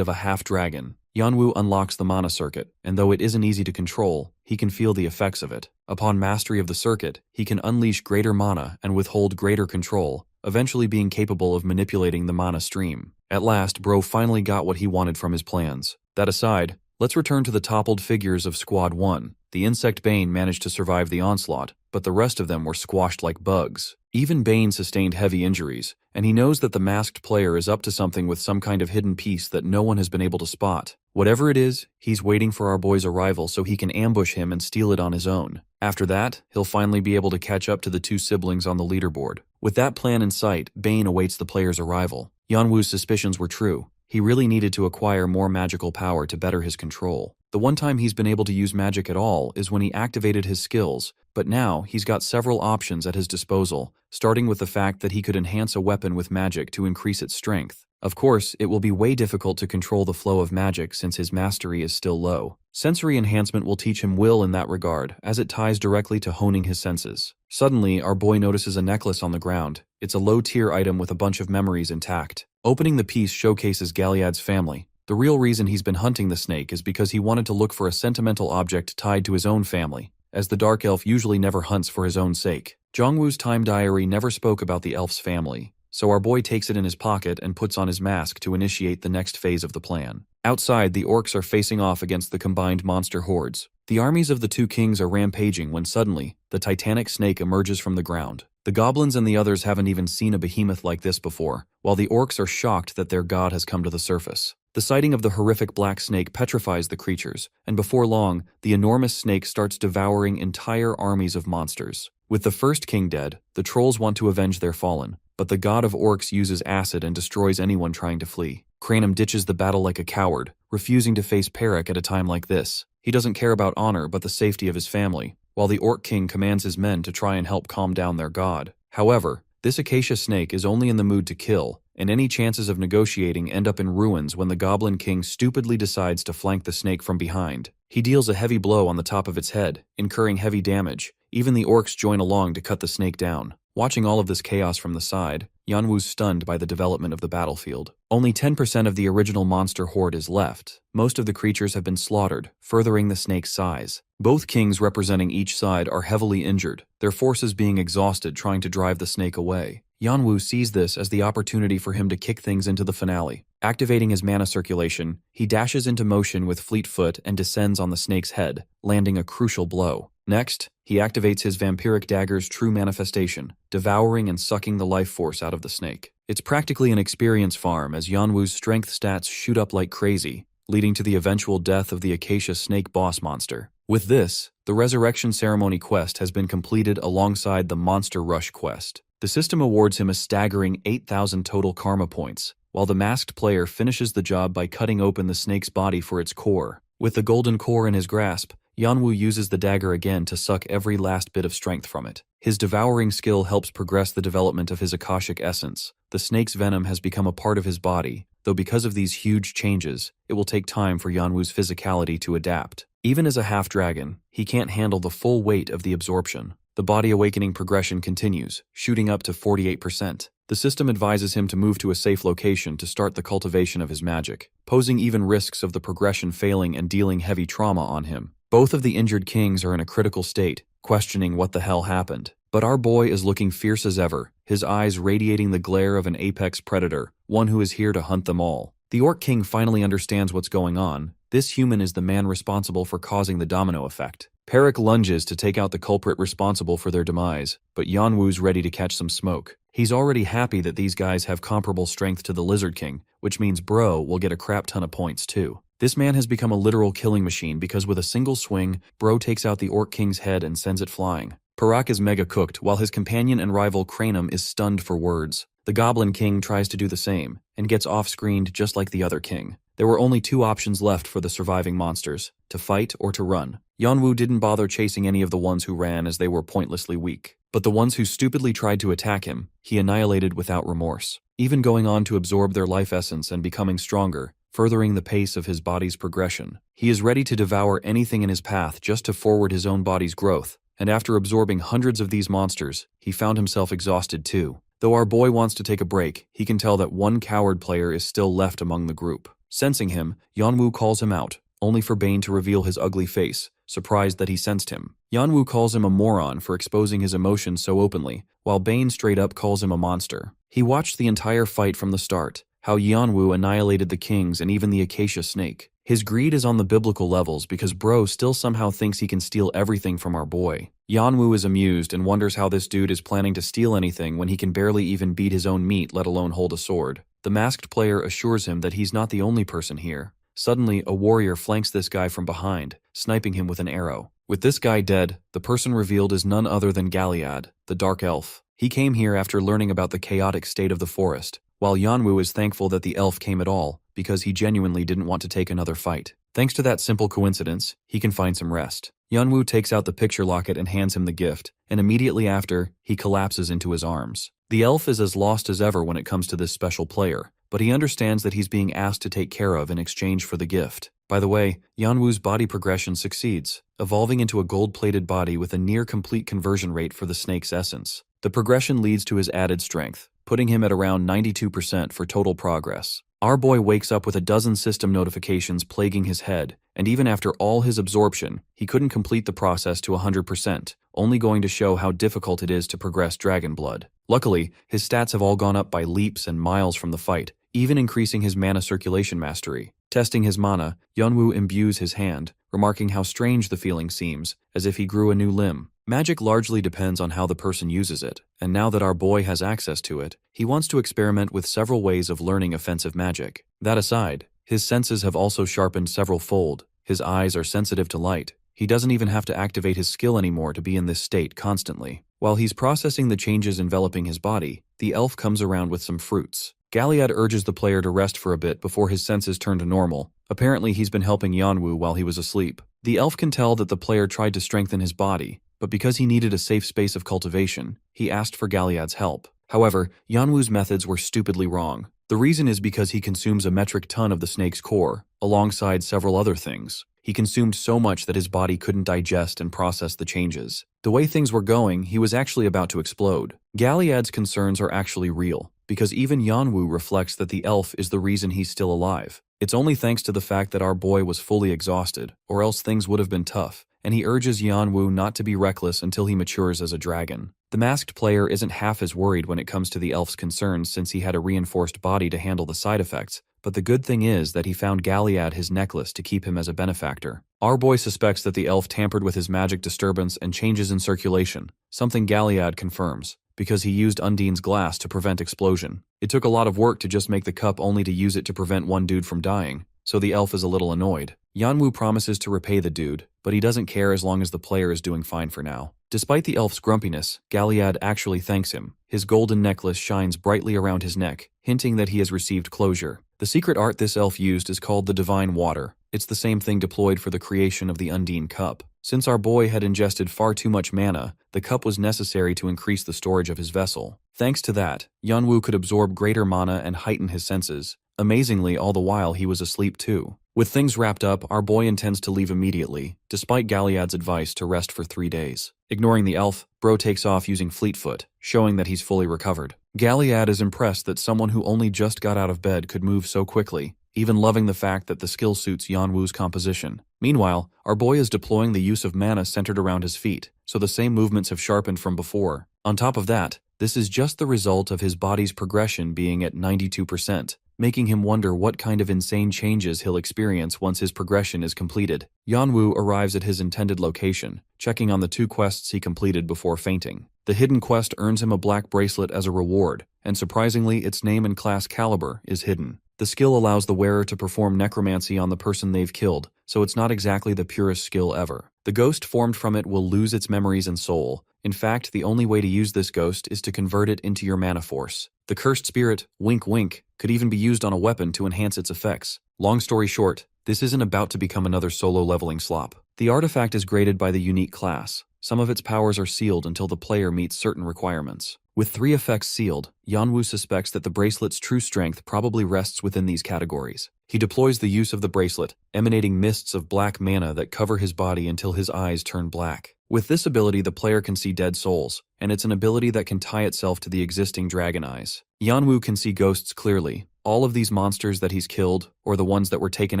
of a half-dragon. Yanwu unlocks the mana circuit, and though it isn't easy to control, he can feel the effects of it. Upon mastery of the circuit, he can unleash greater mana and withhold greater control, eventually being capable of manipulating the mana stream. At last, Bro finally got what he wanted from his plans. That aside, let's return to the toppled figures of Squad 1. The insect Bane managed to survive the onslaught, but the rest of them were squashed like bugs. Even Bane sustained heavy injuries, and he knows that the masked player is up to something with some kind of hidden piece that no one has been able to spot. Whatever it is, he's waiting for our boy's arrival so he can ambush him and steal it on his own. After that, he'll finally be able to catch up to the two siblings on the leaderboard. With that plan in sight, Bane awaits the player's arrival. Yanwu's suspicions were true. He really needed to acquire more magical power to better his control. The one time he's been able to use magic at all is when he activated his skills, but now he's got several options at his disposal, starting with the fact that he could enhance a weapon with magic to increase its strength. Of course, it will be way difficult to control the flow of magic since his mastery is still low. Sensory enhancement will teach him will in that regard, as it ties directly to honing his senses. Suddenly, our boy notices a necklace on the ground. It's a low-tier item with a bunch of memories intact. Opening the piece showcases Galliad's family. The real reason he's been hunting the snake is because he wanted to look for a sentimental object tied to his own family, as the Dark Elf usually never hunts for his own sake. Zhongwu's time diary never spoke about the elf's family, so our boy takes it in his pocket and puts on his mask to initiate the next phase of the plan. Outside, the orcs are facing off against the combined monster hordes. The armies of the two kings are rampaging when suddenly, the titanic snake emerges from the ground. The goblins and the others haven't even seen a behemoth like this before, while the orcs are shocked that their god has come to the surface. The sighting of the horrific black snake petrifies the creatures, and before long, the enormous snake starts devouring entire armies of monsters. With the first king dead, the trolls want to avenge their fallen, but the god of orcs uses acid and destroys anyone trying to flee. Cranum ditches the battle like a coward, refusing to face Perek at a time like this. He doesn't care about honor but the safety of his family, while the orc king commands his men to try and help calm down their god. However, this acacia snake is only in the mood to kill, and any chances of negotiating end up in ruins when the goblin king stupidly decides to flank the snake from behind. He deals a heavy blow on the top of its head, incurring heavy damage. Even the orcs join along to cut the snake down. Watching all of this chaos from the side, Yanwu's stunned by the development of the battlefield. Only 10% of the original monster horde is left. Most of the creatures have been slaughtered, furthering the snake's size. Both kings representing each side are heavily injured, their forces being exhausted trying to drive the snake away. Yanwu sees this as the opportunity for him to kick things into the finale. Activating his mana circulation, he dashes into motion with fleet foot and descends on the snake's head, landing a crucial blow. Next, he activates his vampiric dagger's true manifestation, devouring and sucking the life force out of the snake. It's practically an experience farm as Yanwu's strength stats shoot up like crazy, leading to the eventual death of the Acacia Snake boss monster. With this, the Resurrection Ceremony quest has been completed alongside the Monster Rush quest. The system awards him a staggering 8,000 total karma points, while the masked player finishes the job by cutting open the snake's body for its core. With the golden core in his grasp, Yanwu uses the dagger again to suck every last bit of strength from it. His devouring skill helps progress the development of his Akashic essence. The snake's venom has become a part of his body, though because of these huge changes, it will take time for Yanwu's physicality to adapt. Even as a half-dragon, he can't handle the full weight of the absorption. The body awakening progression continues, shooting up to 48%. The system advises him to move to a safe location to start the cultivation of his magic, posing even risks of the progression failing and dealing heavy trauma on him. Both of the injured kings are in a critical state, questioning what the hell happened. But our boy is looking fierce as ever, his eyes radiating the glare of an apex predator, one who is here to hunt them all. The Orc King finally understands what's going on, This human is the man responsible for causing the domino effect. Peric lunges to take out the culprit responsible for their demise, but Yanwu's ready to catch some smoke. He's already happy that these guys have comparable strength to the Lizard King, which means Bro will get a crap ton of points too. This man has become a literal killing machine because with a single swing, Bro takes out the Orc King's head and sends it flying. Parak is mega cooked, while his companion and rival Cranum is stunned for words. The Goblin King tries to do the same, and gets off-screened just like the other king. There were only two options left for the surviving monsters, to fight or to run. Yanwu didn't bother chasing any of the ones who ran as they were pointlessly weak. But the ones who stupidly tried to attack him, he annihilated without remorse, even going on to absorb their life essence and becoming stronger, furthering the pace of his body's progression. He is ready to devour anything in his path just to forward his own body's growth, and after absorbing hundreds of these monsters, he found himself exhausted too. Though our boy wants to take a break, he can tell that one coward player is still left among the group. Sensing him, Yanwu calls him out, only for Bane to reveal his ugly face, surprised that he sensed him. Yanwu calls him a moron for exposing his emotions so openly, while Bane straight up calls him a monster. He watched the entire fight from the start, how Yanwu annihilated the kings and even the acacia snake. His greed is on the biblical levels because Bro still somehow thinks he can steal everything from our boy. Yanwu is amused and wonders how this dude is planning to steal anything when he can barely even beat his own meat, let alone hold a sword. The masked player assures him that he's not the only person here. Suddenly, a warrior flanks this guy from behind, sniping him with an arrow. With this guy dead, the person revealed is none other than Galliad, the Dark Elf. He came here after learning about the chaotic state of the forest, while Yanwu is thankful that the elf came at all, because he genuinely didn't want to take another fight. Thanks to that simple coincidence, he can find some rest. Yanwu takes out the picture locket and hands him the gift, and immediately after, he collapses into his arms. The elf is as lost as ever when it comes to this special player, but he understands that he's being asked to take care of in exchange for the gift. By the way, Yanwu's body progression succeeds, evolving into a gold-plated body with a near-complete conversion rate for the snake's essence. The progression leads to his added strength, putting him at around 92% for total progress. Our boy wakes up with a dozen system notifications plaguing his head, and even after all his absorption, he couldn't complete the process to 100%, only going to show how difficult it is to progress Dragon Blood. Luckily, his stats have all gone up by leaps and miles from the fight, even increasing his mana circulation mastery. Testing his mana, Yanwu imbues his hand, remarking how strange the feeling seems, as if he grew a new limb. Magic largely depends on how the person uses it, and now that our boy has access to it, he wants to experiment with several ways of learning offensive magic. That aside, his senses have also sharpened several-fold. His eyes are sensitive to light. He doesn't even have to activate his skill anymore to be in this state constantly. While he's processing the changes enveloping his body, the elf comes around with some fruits. Galliad urges the player to rest for a bit before his senses turn to normal. Apparently he's been helping Yanwu while he was asleep. The elf can tell that the player tried to strengthen his body, but because he needed a safe space of cultivation, he asked for Galliad's help. However, Yanwu's methods were stupidly wrong. The reason is because he consumes a metric ton of the snake's core, alongside several other things. He consumed so much that his body couldn't digest and process the changes. The way things were going, he was actually about to explode. Galliad's concerns are actually real, because even Yanwu reflects that the elf is the reason he's still alive. It's only thanks to the fact that our boy was fully exhausted, or else things would have been tough, and he urges Yanwu not to be reckless until he matures as a dragon. The masked player isn't half as worried when it comes to the elf's concerns since he had a reinforced body to handle the side effects, but the good thing is that he found Galliad his necklace to keep him as a benefactor. Our boy suspects that the elf tampered with his magic disturbance and changes in circulation, something Galliad confirms, because he used Undine's glass to prevent explosion. It took a lot of work to just make the cup only to use it to prevent one dude from dying, so the elf is a little annoyed. Yanwu promises to repay the dude, but he doesn't care as long as the player is doing fine for now. Despite the elf's grumpiness, Galliad actually thanks him. His golden necklace shines brightly around his neck, hinting that he has received closure. The secret art this elf used is called the Divine Water. It's the same thing deployed for the creation of the Undine Cup. Since our boy had ingested far too much mana, the cup was necessary to increase the storage of his vessel. Thanks to that, Yanwu could absorb greater mana and heighten his senses. Amazingly, all the while he was asleep too. With things wrapped up, our boy intends to leave immediately, despite Galliad's advice to rest for 3 days. Ignoring the elf, Bro takes off using Fleetfoot, showing that he's fully recovered. Galliad is impressed that someone who only just got out of bed could move so quickly, even loving the fact that the skill suits Yanwu's composition. Meanwhile, our boy is deploying the use of mana centered around his feet, so the same movements have sharpened from before. On top of that, this is just the result of his body's progression being at 92%. making him wonder what kind of insane changes he'll experience once his progression is completed. Yanwu arrives at his intended location, checking on the 2 quests he completed before fainting. The hidden quest earns him a black bracelet as a reward, and surprisingly, its name and class caliber is hidden. The skill allows the wearer to perform necromancy on the person they've killed, so it's not exactly the purest skill ever. The ghost formed from it will lose its memories and soul. In fact, the only way to use this ghost is to convert it into your mana force. The cursed spirit, wink wink, could even be used on a weapon to enhance its effects. Long story short, this isn't about to become another solo leveling slop. The artifact is graded by the unique class. Some of its powers are sealed until the player meets certain requirements. With 3 effects sealed, Yanwu suspects that the bracelet's true strength probably rests within these categories. He deploys the use of the bracelet, emanating mists of black mana that cover his body until his eyes turn black. With this ability, the player can see dead souls, and it's an ability that can tie itself to the existing dragon eyes. Yanwu can see ghosts clearly. All of these monsters that he's killed, or the ones that were taken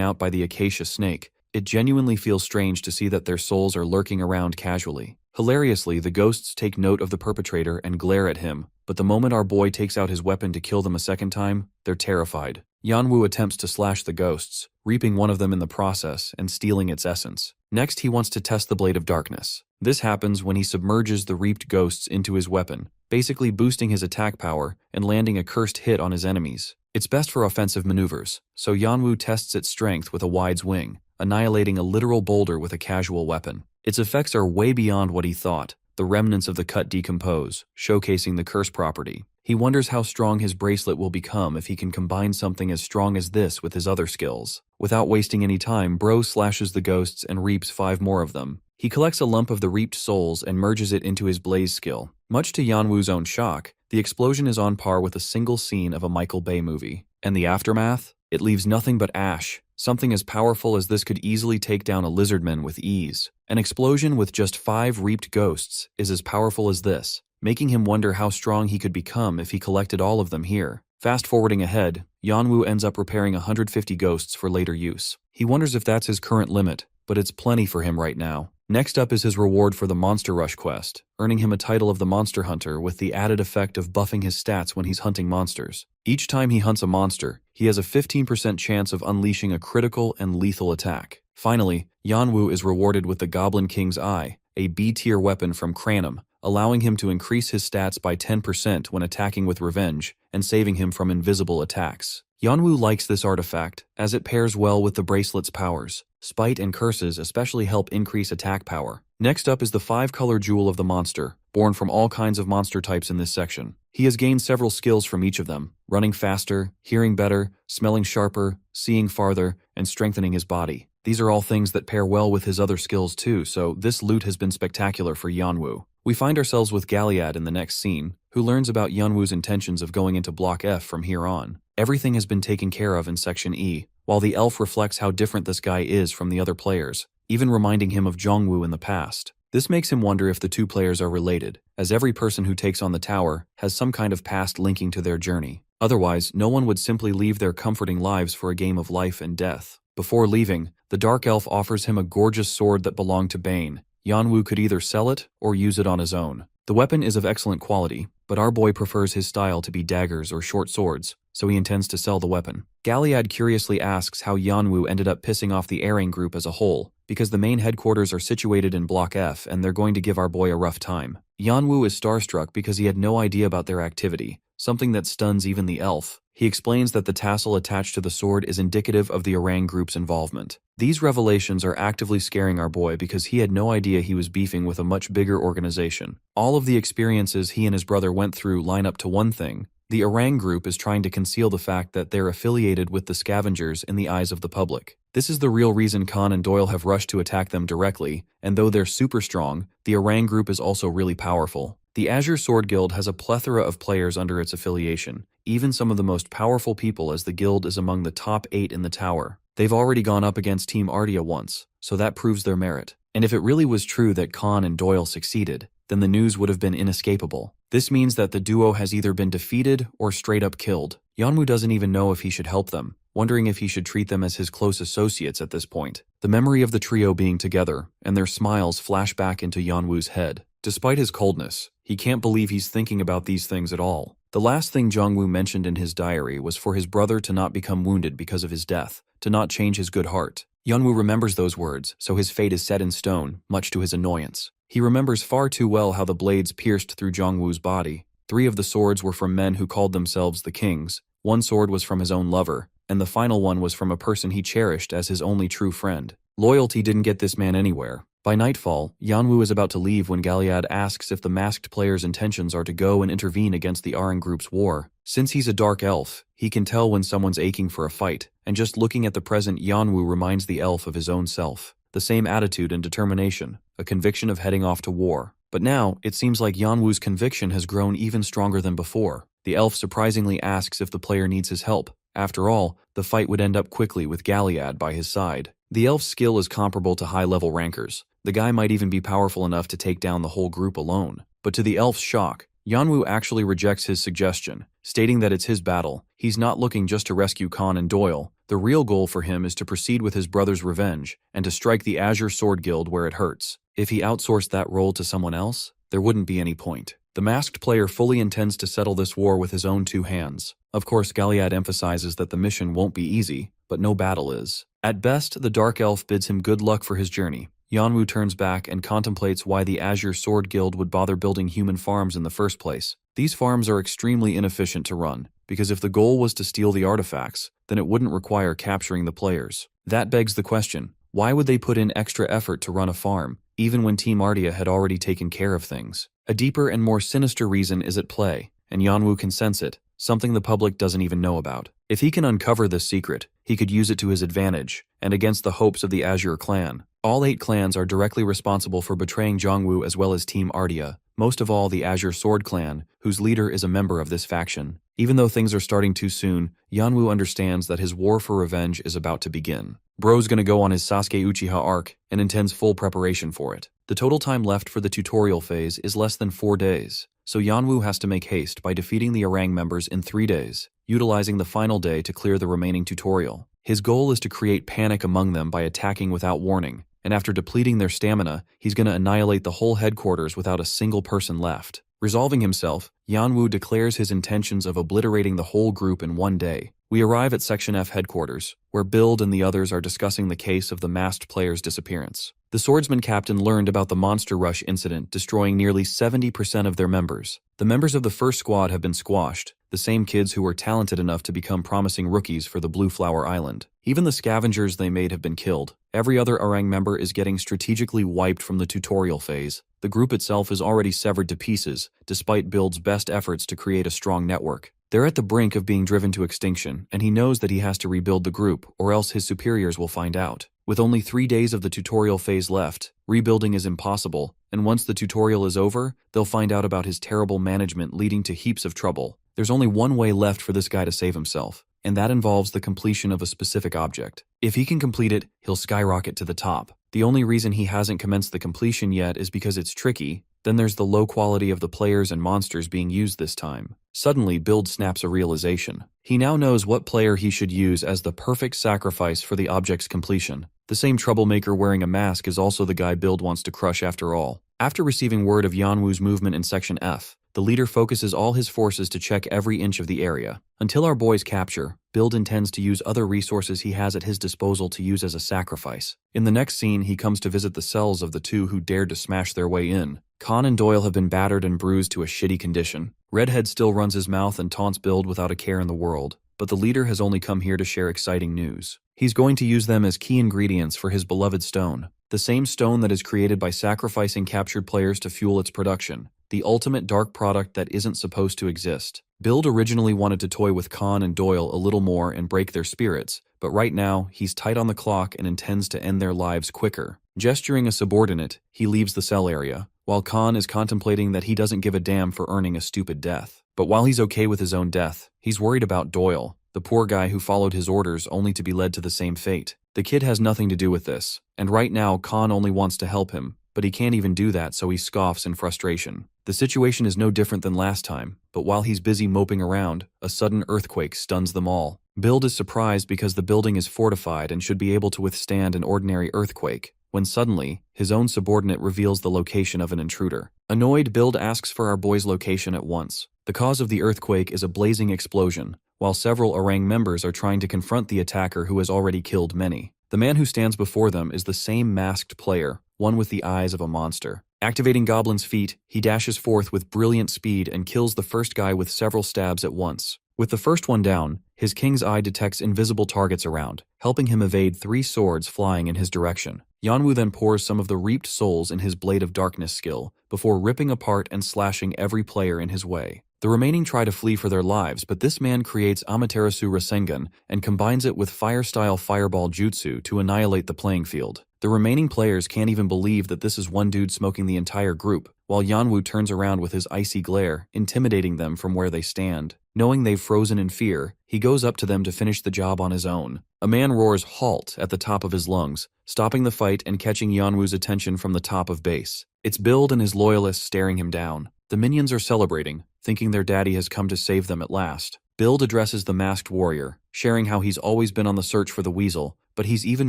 out by the acacia snake, it genuinely feels strange to see that their souls are lurking around casually. Hilariously, the ghosts take note of the perpetrator and glare at him, but the moment our boy takes out his weapon to kill them a second time, they're terrified. Yanwu attempts to slash the ghosts, reaping one of them in the process and stealing its essence. Next, he wants to test the Blade of Darkness. This happens when he submerges the reaped ghosts into his weapon, basically boosting his attack power and landing a cursed hit on his enemies. It's best for offensive maneuvers, so Yanwu tests its strength with a wide swing, annihilating a literal boulder with a casual weapon. Its effects are way beyond what he thought. The remnants of the cut decompose, showcasing the curse property. He wonders how strong his bracelet will become if he can combine something as strong as this with his other skills. Without wasting any time, Bro slashes the ghosts and reaps 5 more of them. He collects a lump of the reaped souls and merges it into his blaze skill. Much to Yanwu's own shock, the explosion is on par with a single scene of a Michael Bay movie. And the aftermath? It leaves nothing but ash. Something as powerful as this could easily take down a lizardman with ease. An explosion with just 5 reaped ghosts is as powerful as this, making him wonder how strong he could become if he collected all of them here. Fast forwarding ahead, Yanwu ends up repairing 150 ghosts for later use. He wonders if that's his current limit, but it's plenty for him right now. Next up is his reward for the Monster Rush quest, earning him a title of the Monster Hunter with the added effect of buffing his stats when he's hunting monsters. Each time he hunts a monster, he has a 15% chance of unleashing a critical and lethal attack. Finally, Yanwu is rewarded with the Goblin King's Eye, a B-tier weapon from Cranum, allowing him to increase his stats by 10% when attacking with revenge and saving him from invisible attacks. Yanwu likes this artifact, as it pairs well with the bracelet's powers. Spite and curses especially help increase attack power. Next up is the 5-color jewel of the monster, born from all kinds of monster types in this section. He has gained several skills from each of them: running faster, hearing better, smelling sharper, seeing farther, and strengthening his body. These are all things that pair well with his other skills too, so this loot has been spectacular for Yanwu. We find ourselves with Galliad in the next scene, who learns about Yanwu's intentions of going into Block F from here on. Everything has been taken care of in Section E, while the elf reflects how different this guy is from the other players, even reminding him of Zhongwu in the past. This makes him wonder if the 2 players are related, as every person who takes on the tower has some kind of past linking to their journey. Otherwise, no one would simply leave their comforting lives for a game of life and death. Before leaving, the Dark Elf offers him a gorgeous sword that belonged to Bane. Yanwu could either sell it or use it on his own. The weapon is of excellent quality, but our boy prefers his style to be daggers or short swords, so he intends to sell the weapon. Galliad curiously asks how Yanwu ended up pissing off the Airing group as a whole, because the main headquarters are situated in Block F and they're going to give our boy a rough time. Yanwu is starstruck because he had no idea about their activity, something that stuns even the elf. He explains that the tassel attached to the sword is indicative of the Orang group's involvement. These revelations are actively scaring our boy because he had no idea he was beefing with a much bigger organization. All of the experiences he and his brother went through line up to one thing: the Orang group is trying to conceal the fact that they're affiliated with the Scavengers in the eyes of the public. This is the real reason Khan and Doyle have rushed to attack them directly, and though they're super strong, the Orang group is also really powerful. The Azure Sword Guild has a plethora of players under its affiliation, even some of the most powerful people, as the guild is among the top 8 in the tower. They've already gone up against Team Ardia once, so that proves their merit. And if it really was true that Khan and Doyle succeeded, then the news would have been inescapable. This means that the duo has either been defeated or straight up killed. Yanwu doesn't even know if he should help them, wondering if he should treat them as his close associates at this point. The memory of the trio being together and their smiles flash back into Yanwu's head. Despite his coldness, he can't believe he's thinking about these things at all. The last thing Jongwoo mentioned in his diary was for his brother to not become wounded because of his death, to not change his good heart. Yeonwoo remembers those words, so his fate is set in stone, much to his annoyance. He remembers far too well how the blades pierced through Jongwoo's body. 3 of the swords were from men who called themselves the kings, 1 sword was from his own lover, and the final one was from a person he cherished as his only true friend. Loyalty didn't get this man anywhere. By nightfall, Yeonwoo is about to leave when Galliad asks if the masked player's intentions are to go and intervene against the Aang group's war. Since he's a dark elf, he can tell when someone's aching for a fight, and just looking at the present Yeonwoo reminds the elf of his own self. The same attitude and determination, a conviction of heading off to war. But now, it seems like Yeonwoo's conviction has grown even stronger than before. The elf surprisingly asks if the player needs his help. After all, the fight would end up quickly with Galliad by his side. The elf's skill is comparable to high-level rankers. The guy might even be powerful enough to take down the whole group alone. But to the elf's shock, Yeonwoo actually rejects his suggestion, stating that it's his battle. He's not looking just to rescue Khan and Doyle. The real goal for him is to proceed with his brother's revenge and to strike the Azure Sword Guild where it hurts. If he outsourced that role to someone else, there wouldn't be any point. The masked player fully intends to settle this war with his own 2 hands. Of course, Galliad emphasizes that the mission won't be easy, but no battle is. At best, the Dark Elf bids him good luck for his journey. Yeonwoo turns back and contemplates why the Azure Sword Guild would bother building human farms in the first place. These farms are extremely inefficient to run, because if the goal was to steal the artifacts, then it wouldn't require capturing the players. That begs the question, why would they put in extra effort to run a farm, even when Team Ardia had already taken care of things? A deeper and more sinister reason is at play, and Yeonwoo can sense it, something the public doesn't even know about. If he can uncover this secret, he could use it to his advantage, and against the hopes of the Azure clan. All 8 clans are directly responsible for betraying Jongwoo as well as Team Ardia, most of all the Azure Sword clan, whose leader is a member of this faction. Even though things are starting too soon, Yeonwoo understands that his war for revenge is about to begin. Bro's gonna go on his Sasuke Uchiha arc and intends full preparation for it. The total time left for the tutorial phase is less than 4 days, so Yeonwoo has to make haste by defeating the Aurang members in 3 days, utilizing the final day to clear the remaining tutorial. His goal is to create panic among them by attacking without warning, and after depleting their stamina, he's gonna annihilate the whole headquarters without a single person left. Resolving himself, Yeonwoo declares his intentions of obliterating the whole group in 1 day. We arrive at Section F headquarters, where Build and the others are discussing the case of the masked player's disappearance. The swordsman captain learned about the Monster Rush incident, destroying nearly 70% of their members. The members of the first squad have been squashed, the same kids who were talented enough to become promising rookies for the Blue Flower Island. Even the scavengers they made have been killed. Every other Aurang member is getting strategically wiped from the tutorial phase. The group itself is already severed to pieces, despite Build's best efforts to create a strong network. They're at the brink of being driven to extinction, and he knows that he has to rebuild the group, or else his superiors will find out. With only 3 days of the tutorial phase left, rebuilding is impossible, and once the tutorial is over, they'll find out about his terrible management leading to heaps of trouble. There's only one way left for this guy to save himself, and that involves the completion of a specific object. If he can complete it, he'll skyrocket to the top. The only reason he hasn't commenced the completion yet is because it's tricky. Then there's the low quality of the players and monsters being used this time. Suddenly, Build snaps a realization. He now knows what player he should use as the perfect sacrifice for the object's completion. The same troublemaker wearing a mask is also the guy Build wants to crush after all. After receiving word of Yeonwoo's movement in Section F, the leader focuses all his forces to check every inch of the area. Until our boy's capture, Build intends to use other resources he has at his disposal to use as a sacrifice. In the next scene, he comes to visit the cells of the 2 who dared to smash their way in. Khan and Doyle have been battered and bruised to a shitty condition. Redhead still runs his mouth and taunts Build without a care in the world, but the leader has only come here to share exciting news. He's going to use them as key ingredients for his beloved stone, the same stone that is created by sacrificing captured players to fuel its production. The ultimate dark product that isn't supposed to exist. Build originally wanted to toy with Khan and Doyle a little more and break their spirits, but right now, he's tight on the clock and intends to end their lives quicker. Gesturing a subordinate, he leaves the cell area, while Khan is contemplating that he doesn't give a damn for earning a stupid death. But while he's okay with his own death, he's worried about Doyle, the poor guy who followed his orders only to be led to the same fate. The kid has nothing to do with this, and right now Khan only wants to help him, but he can't even do that, so he scoffs in frustration. The situation is no different than last time, but while he's busy moping around, a sudden earthquake stuns them all. Build is surprised because the building is fortified and should be able to withstand an ordinary earthquake, when suddenly, his own subordinate reveals the location of an intruder. Annoyed, Build asks for our boy's location at once. The cause of the earthquake is a blazing explosion, while several orang members are trying to confront the attacker who has already killed many. The man who stands before them is the same masked player, one with the eyes of a monster. Activating Goblin's feat, he dashes forth with brilliant speed and kills the first guy with several stabs at once. With the first one down, his king's eye detects invisible targets around, helping him evade 3 swords flying in his direction. Yanwu then pours some of the reaped souls in his Blade of Darkness skill, before ripping apart and slashing every player in his way. The remaining try to flee for their lives, but this man creates Amaterasu Rasengan and combines it with fire-style fireball jutsu to annihilate the playing field. The remaining players can't even believe that this is one dude smoking the entire group, while Yanwu turns around with his icy glare, intimidating them from where they stand. Knowing they've frozen in fear, he goes up to them to finish the job on his own. A man roars "halt" at the top of his lungs, stopping the fight and catching Yanwu's attention from the top of base. It's Build and his loyalists staring him down. The minions are celebrating, thinking their daddy has come to save them at last. Build addresses the masked warrior, sharing how he's always been on the search for the weasel, but he's even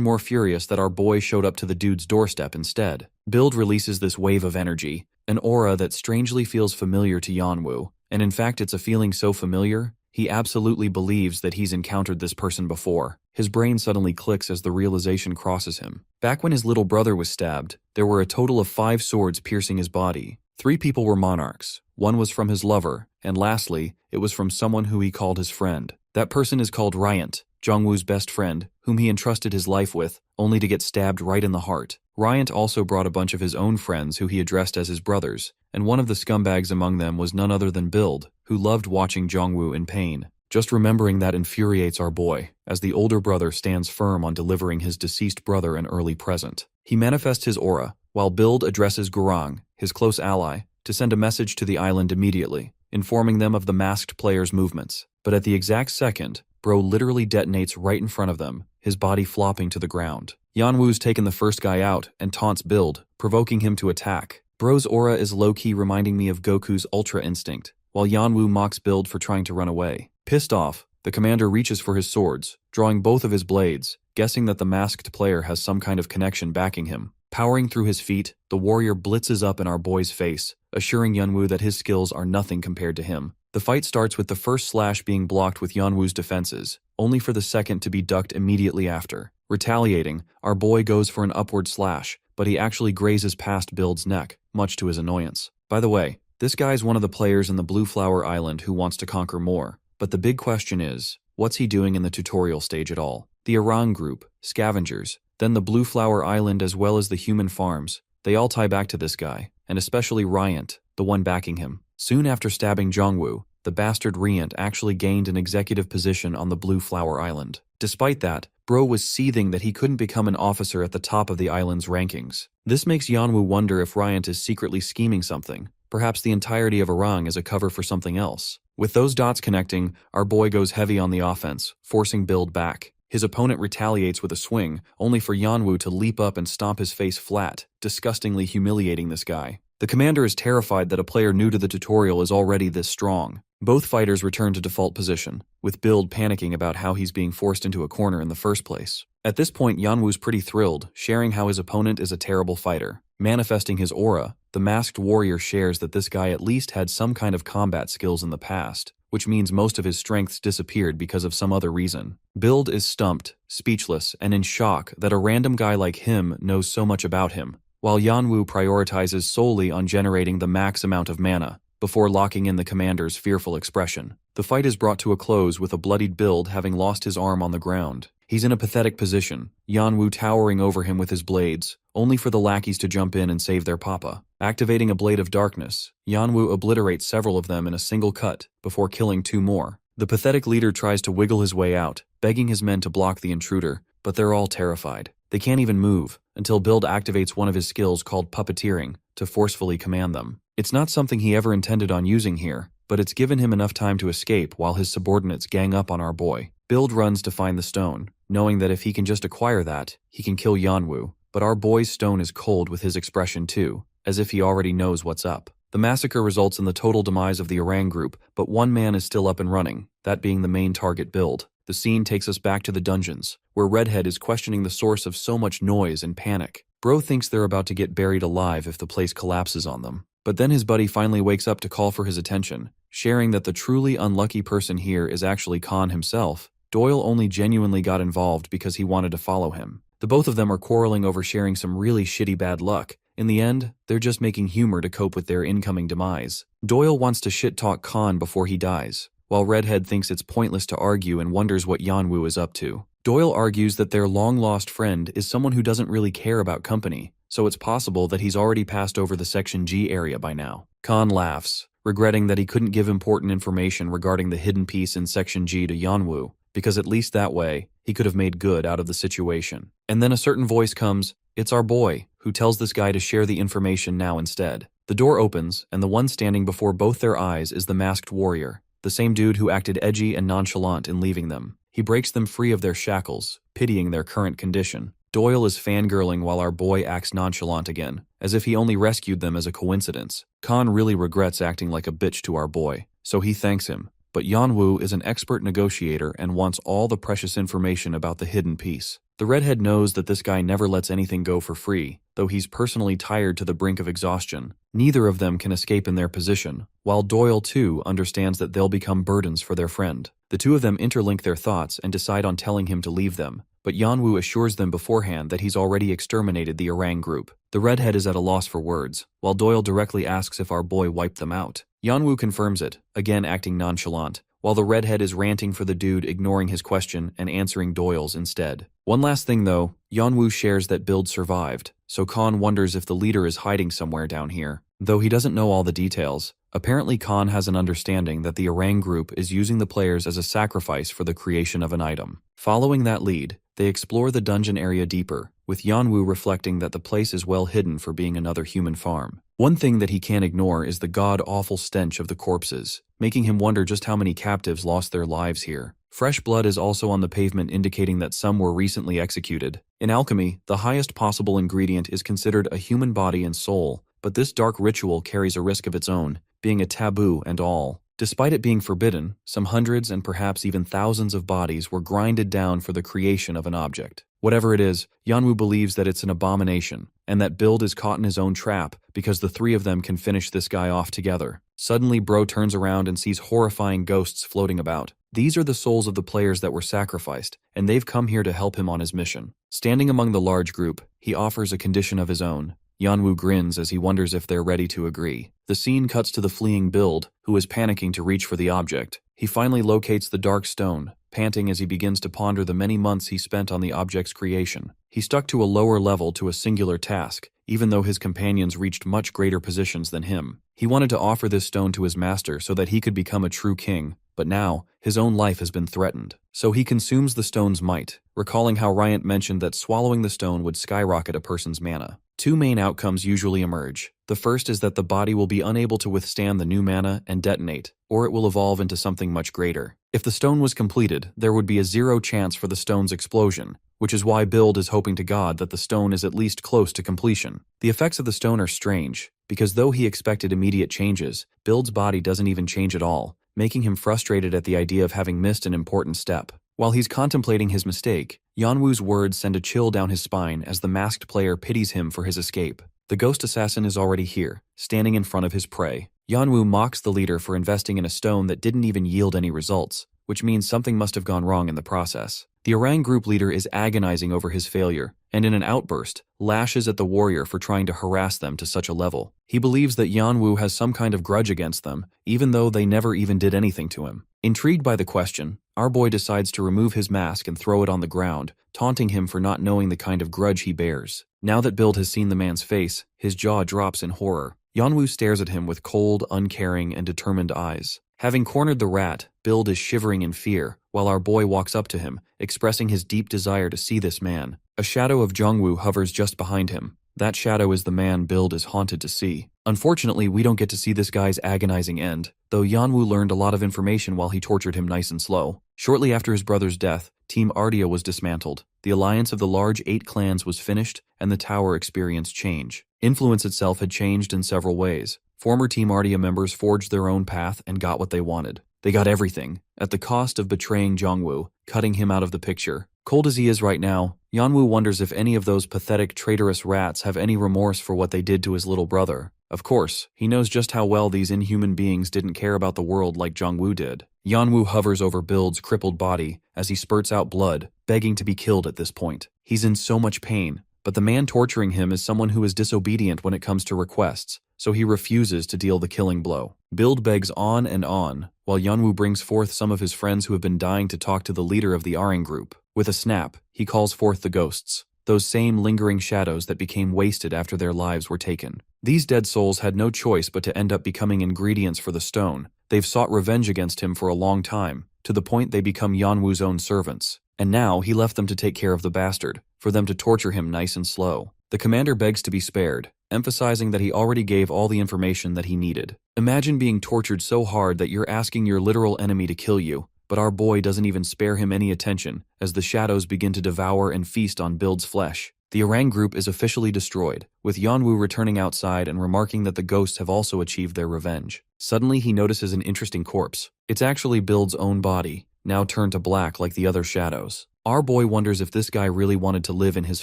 more furious that our boy showed up to the dude's doorstep instead. Build releases this wave of energy, an aura that strangely feels familiar to Yanwu, and in fact it's a feeling so familiar, he absolutely believes that he's encountered this person before. His brain suddenly clicks as the realization crosses him. Back when his little brother was stabbed, there were a total of 5 swords piercing his body. 3 people were monarchs, 1 was from his lover, and lastly, it was from someone who he called his friend. That person is called Ryant, Jongwoo's best friend, whom he entrusted his life with, only to get stabbed right in the heart. Ryant also brought a bunch of his own friends who he addressed as his brothers, and one of the scumbags among them was none other than Build, who loved watching Jongwoo in pain. Just remembering that infuriates our boy, as the older brother stands firm on delivering his deceased brother an early present. He manifests his aura, while Build addresses Gurang, his close ally, to send a message to the island immediately, informing them of the masked player's movements. But at the exact second, Bro literally detonates right in front of them, his body flopping to the ground. Yanwu's taken the first guy out and taunts Build, provoking him to attack. Bro's aura is low-key reminding me of Goku's Ultra Instinct, while Yanwu mocks Build for trying to run away. Pissed off, the commander reaches for his swords, drawing both of his blades, guessing that the masked player has some kind of connection backing him. Powering through his feet, the warrior blitzes up in our boy's face, assuring Yanwu that his skills are nothing compared to him. The fight starts with the first slash being blocked with Yanwu's defenses, only for the second to be ducked immediately after. Retaliating, our boy goes for an upward slash, but he actually grazes past Build's neck, much to his annoyance. By the way, this guy's one of the players in the Blue Flower Island who wants to conquer more, but the big question is, what's he doing in the tutorial stage at all? The Orang group, scavengers, then the Blue Flower Island as well as the human farms, they all tie back to this guy, and especially Ryant, the one backing him. Soon after stabbing Jongwoo, the bastard Ryant actually gained an executive position on the Blue Flower Island. Despite that, Bro was seething that he couldn't become an officer at the top of the island's rankings. This makes Yanwu wonder if Ryant is secretly scheming something. Perhaps the entirety of Orang is a cover for something else. With those dots connecting, our boy goes heavy on the offense, forcing Build back. His opponent retaliates with a swing, only for Yanwu to leap up and stomp his face flat, disgustingly humiliating this guy. The commander is terrified that a player new to the tutorial is already this strong. Both fighters return to default position, with Build panicking about how he's being forced into a corner in the first place. At this point, Yanwu's pretty thrilled, sharing how his opponent is a terrible fighter. Manifesting his aura, the masked warrior shares that this guy at least had some kind of combat skills in the past, which means most of his strengths disappeared because of some other reason. Build is stumped, speechless, and in shock that a random guy like him knows so much about him, while Yanwu prioritizes solely on generating the max amount of mana, before locking in the commander's fearful expression. The fight is brought to a close with a bloodied Build having lost his arm on the ground. He's in a pathetic position, Yanwu towering over him with his blades, only for the lackeys to jump in and save their papa. Activating a Blade of Darkness, Yanwu obliterates several of them in a single cut, before killing 2 more. The pathetic leader tries to wiggle his way out, begging his men to block the intruder, but they're all terrified. They can't even move, until Build activates one of his skills called puppeteering, to forcefully command them. It's not something he ever intended on using here, but it's given him enough time to escape while his subordinates gang up on our boy. Build runs to find the stone, knowing that if he can just acquire that, he can kill Yanwu, but our boy's stone is cold with his expression too, as if he already knows what's up. The massacre results in the total demise of the Orang group, but one man is still up and running, that being the main target Build. The scene takes us back to the dungeons, where Redhead is questioning the source of so much noise and panic. Bro thinks they're about to get buried alive if the place collapses on them. But then his buddy finally wakes up to call for his attention, sharing that the truly unlucky person here is actually Khan himself. Doyle only genuinely got involved because he wanted to follow him. The both of them are quarreling over sharing some really shitty bad luck. In the end, they're just making humor to cope with their incoming demise. Doyle wants to shit-talk Khan before he dies, while Redhead thinks it's pointless to argue and wonders what Yanwu is up to. Doyle argues that their long-lost friend is someone who doesn't really care about company, so it's possible that he's already passed over the Section G area by now. Khan laughs, regretting that he couldn't give important information regarding the hidden piece in Section G to Yanwu, because at least that way, he could have made good out of the situation. And then a certain voice comes, "It's our boy," who tells this guy to share the information now instead. The door opens, and the one standing before both their eyes is the masked warrior, the same dude who acted edgy and nonchalant in leaving them. He breaks them free of their shackles, pitying their current condition. Doyle is fangirling while our boy acts nonchalant again, as if he only rescued them as a coincidence. Khan really regrets acting like a bitch to our boy, so he thanks him. But Yanwu is an expert negotiator and wants all the precious information about the hidden piece. The redhead knows that this guy never lets anything go for free, though he's personally tired to the brink of exhaustion. Neither of them can escape in their position, while Doyle too understands that they'll become burdens for their friend. The two of them interlink their thoughts and decide on telling him to leave them, but Yanwu assures them beforehand that he's already exterminated the Orang group. The redhead is at a loss for words, while Doyle directly asks if our boy wiped them out. Yanwu confirms it, again acting nonchalant, while the redhead is ranting for the dude ignoring his question and answering Doyle's instead. One last thing though, Yanwu shares that Build survived, so Khan wonders if the leader is hiding somewhere down here. Though he doesn't know all the details, apparently Khan has an understanding that the Orang group is using the players as a sacrifice for the creation of an item. Following that lead, they explore the dungeon area deeper, with Yanwu reflecting that the place is well hidden for being another human farm. One thing that he can't ignore is the god-awful stench of the corpses, making him wonder just how many captives lost their lives here. Fresh blood is also on the pavement, indicating that some were recently executed. In alchemy, the highest possible ingredient is considered a human body and soul, but this dark ritual carries a risk of its own, being a taboo and all. Despite it being forbidden, some hundreds and perhaps even thousands of bodies were grinded down for the creation of an object. Whatever it is, Yanwu believes that it's an abomination, and that Build is caught in his own trap because the three of them can finish this guy off together. Suddenly, Bro turns around and sees horrifying ghosts floating about. These are the souls of the players that were sacrificed, and they've come here to help him on his mission. Standing among the large group, he offers a condition of his own. Yanwu grins as he wonders if they're ready to agree. The scene cuts to the fleeing Build, who is panicking to reach for the object. He finally locates the dark stone, panting as he begins to ponder the many months he spent on the object's creation. He stuck to a lower level to a singular task, even though his companions reached much greater positions than him. He wanted to offer this stone to his master so that he could become a true king, but now, his own life has been threatened. So he consumes the stone's might, recalling how Ryant mentioned that swallowing the stone would skyrocket a person's mana. Two main outcomes usually emerge. The first is that the body will be unable to withstand the new mana and detonate, or it will evolve into something much greater. If the stone was completed, there would be a 0 chance for the stone's explosion, which is why Build is hoping to God that the stone is at least close to completion. The effects of the stone are strange, because though he expected immediate changes, Build's body doesn't even change at all, making him frustrated at the idea of having missed an important step. While he's contemplating his mistake, Yanwu's words send a chill down his spine as the masked player pities him for his escape. The ghost assassin is already here, standing in front of his prey. Yanwu mocks the leader for investing in a stone that didn't even yield any results, which means something must have gone wrong in the process. The Orang group leader is agonizing over his failure, and in an outburst, lashes at the warrior for trying to harass them to such a level. He believes that Yanwu has some kind of grudge against them, even though they never even did anything to him. Intrigued by the question, our boy decides to remove his mask and throw it on the ground, taunting him for not knowing the kind of grudge he bears. Now that Build has seen the man's face, his jaw drops in horror. Yanwu stares at him with cold, uncaring, and determined eyes. Having cornered the rat, Build is shivering in fear, while our boy walks up to him, expressing his deep desire to see this man. A shadow of Jongwoo hovers just behind him. That shadow is the man Build is haunted to see. Unfortunately, we don't get to see this guy's agonizing end, though Yanwu learned a lot of information while he tortured him nice and slow. Shortly after his brother's death, Team Ardia was dismantled. The alliance of the large 8 clans was finished, and the tower experienced change. Influence itself had changed in several ways. Former Team Ardia members forged their own path and got what they wanted. They got everything, at the cost of betraying Jongwoo, cutting him out of the picture. Cold as he is right now, Yanwu wonders if any of those pathetic traitorous rats have any remorse for what they did to his little brother. Of course, he knows just how well these inhuman beings didn't care about the world like Jongwoo did. Yeonwoo hovers over Build's crippled body as he spurts out blood, begging to be killed at this point. He's in so much pain, but the man torturing him is someone who is disobedient when it comes to requests, so he refuses to deal the killing blow. Build begs on and on, while Yeonwoo brings forth some of his friends who have been dying to talk to the leader of the Aring group. With a snap, he calls forth the ghosts, those same lingering shadows that became wasted after their lives were taken. These dead souls had no choice but to end up becoming ingredients for the stone. They've sought revenge against him for a long time, to the point they become Yeonwoo's own servants. And now he left them to take care of the bastard, for them to torture him nice and slow. The commander begs to be spared, emphasizing that he already gave all the information that he needed. Imagine being tortured so hard that you're asking your literal enemy to kill you, but our boy doesn't even spare him any attention as the shadows begin to devour and feast on Build's flesh. The Orang group is officially destroyed, with Yeonwoo returning outside and remarking that the ghosts have also achieved their revenge. Suddenly he notices an interesting corpse. It's actually Build's own body, now turned to black like the other shadows. Our boy wonders if this guy really wanted to live in his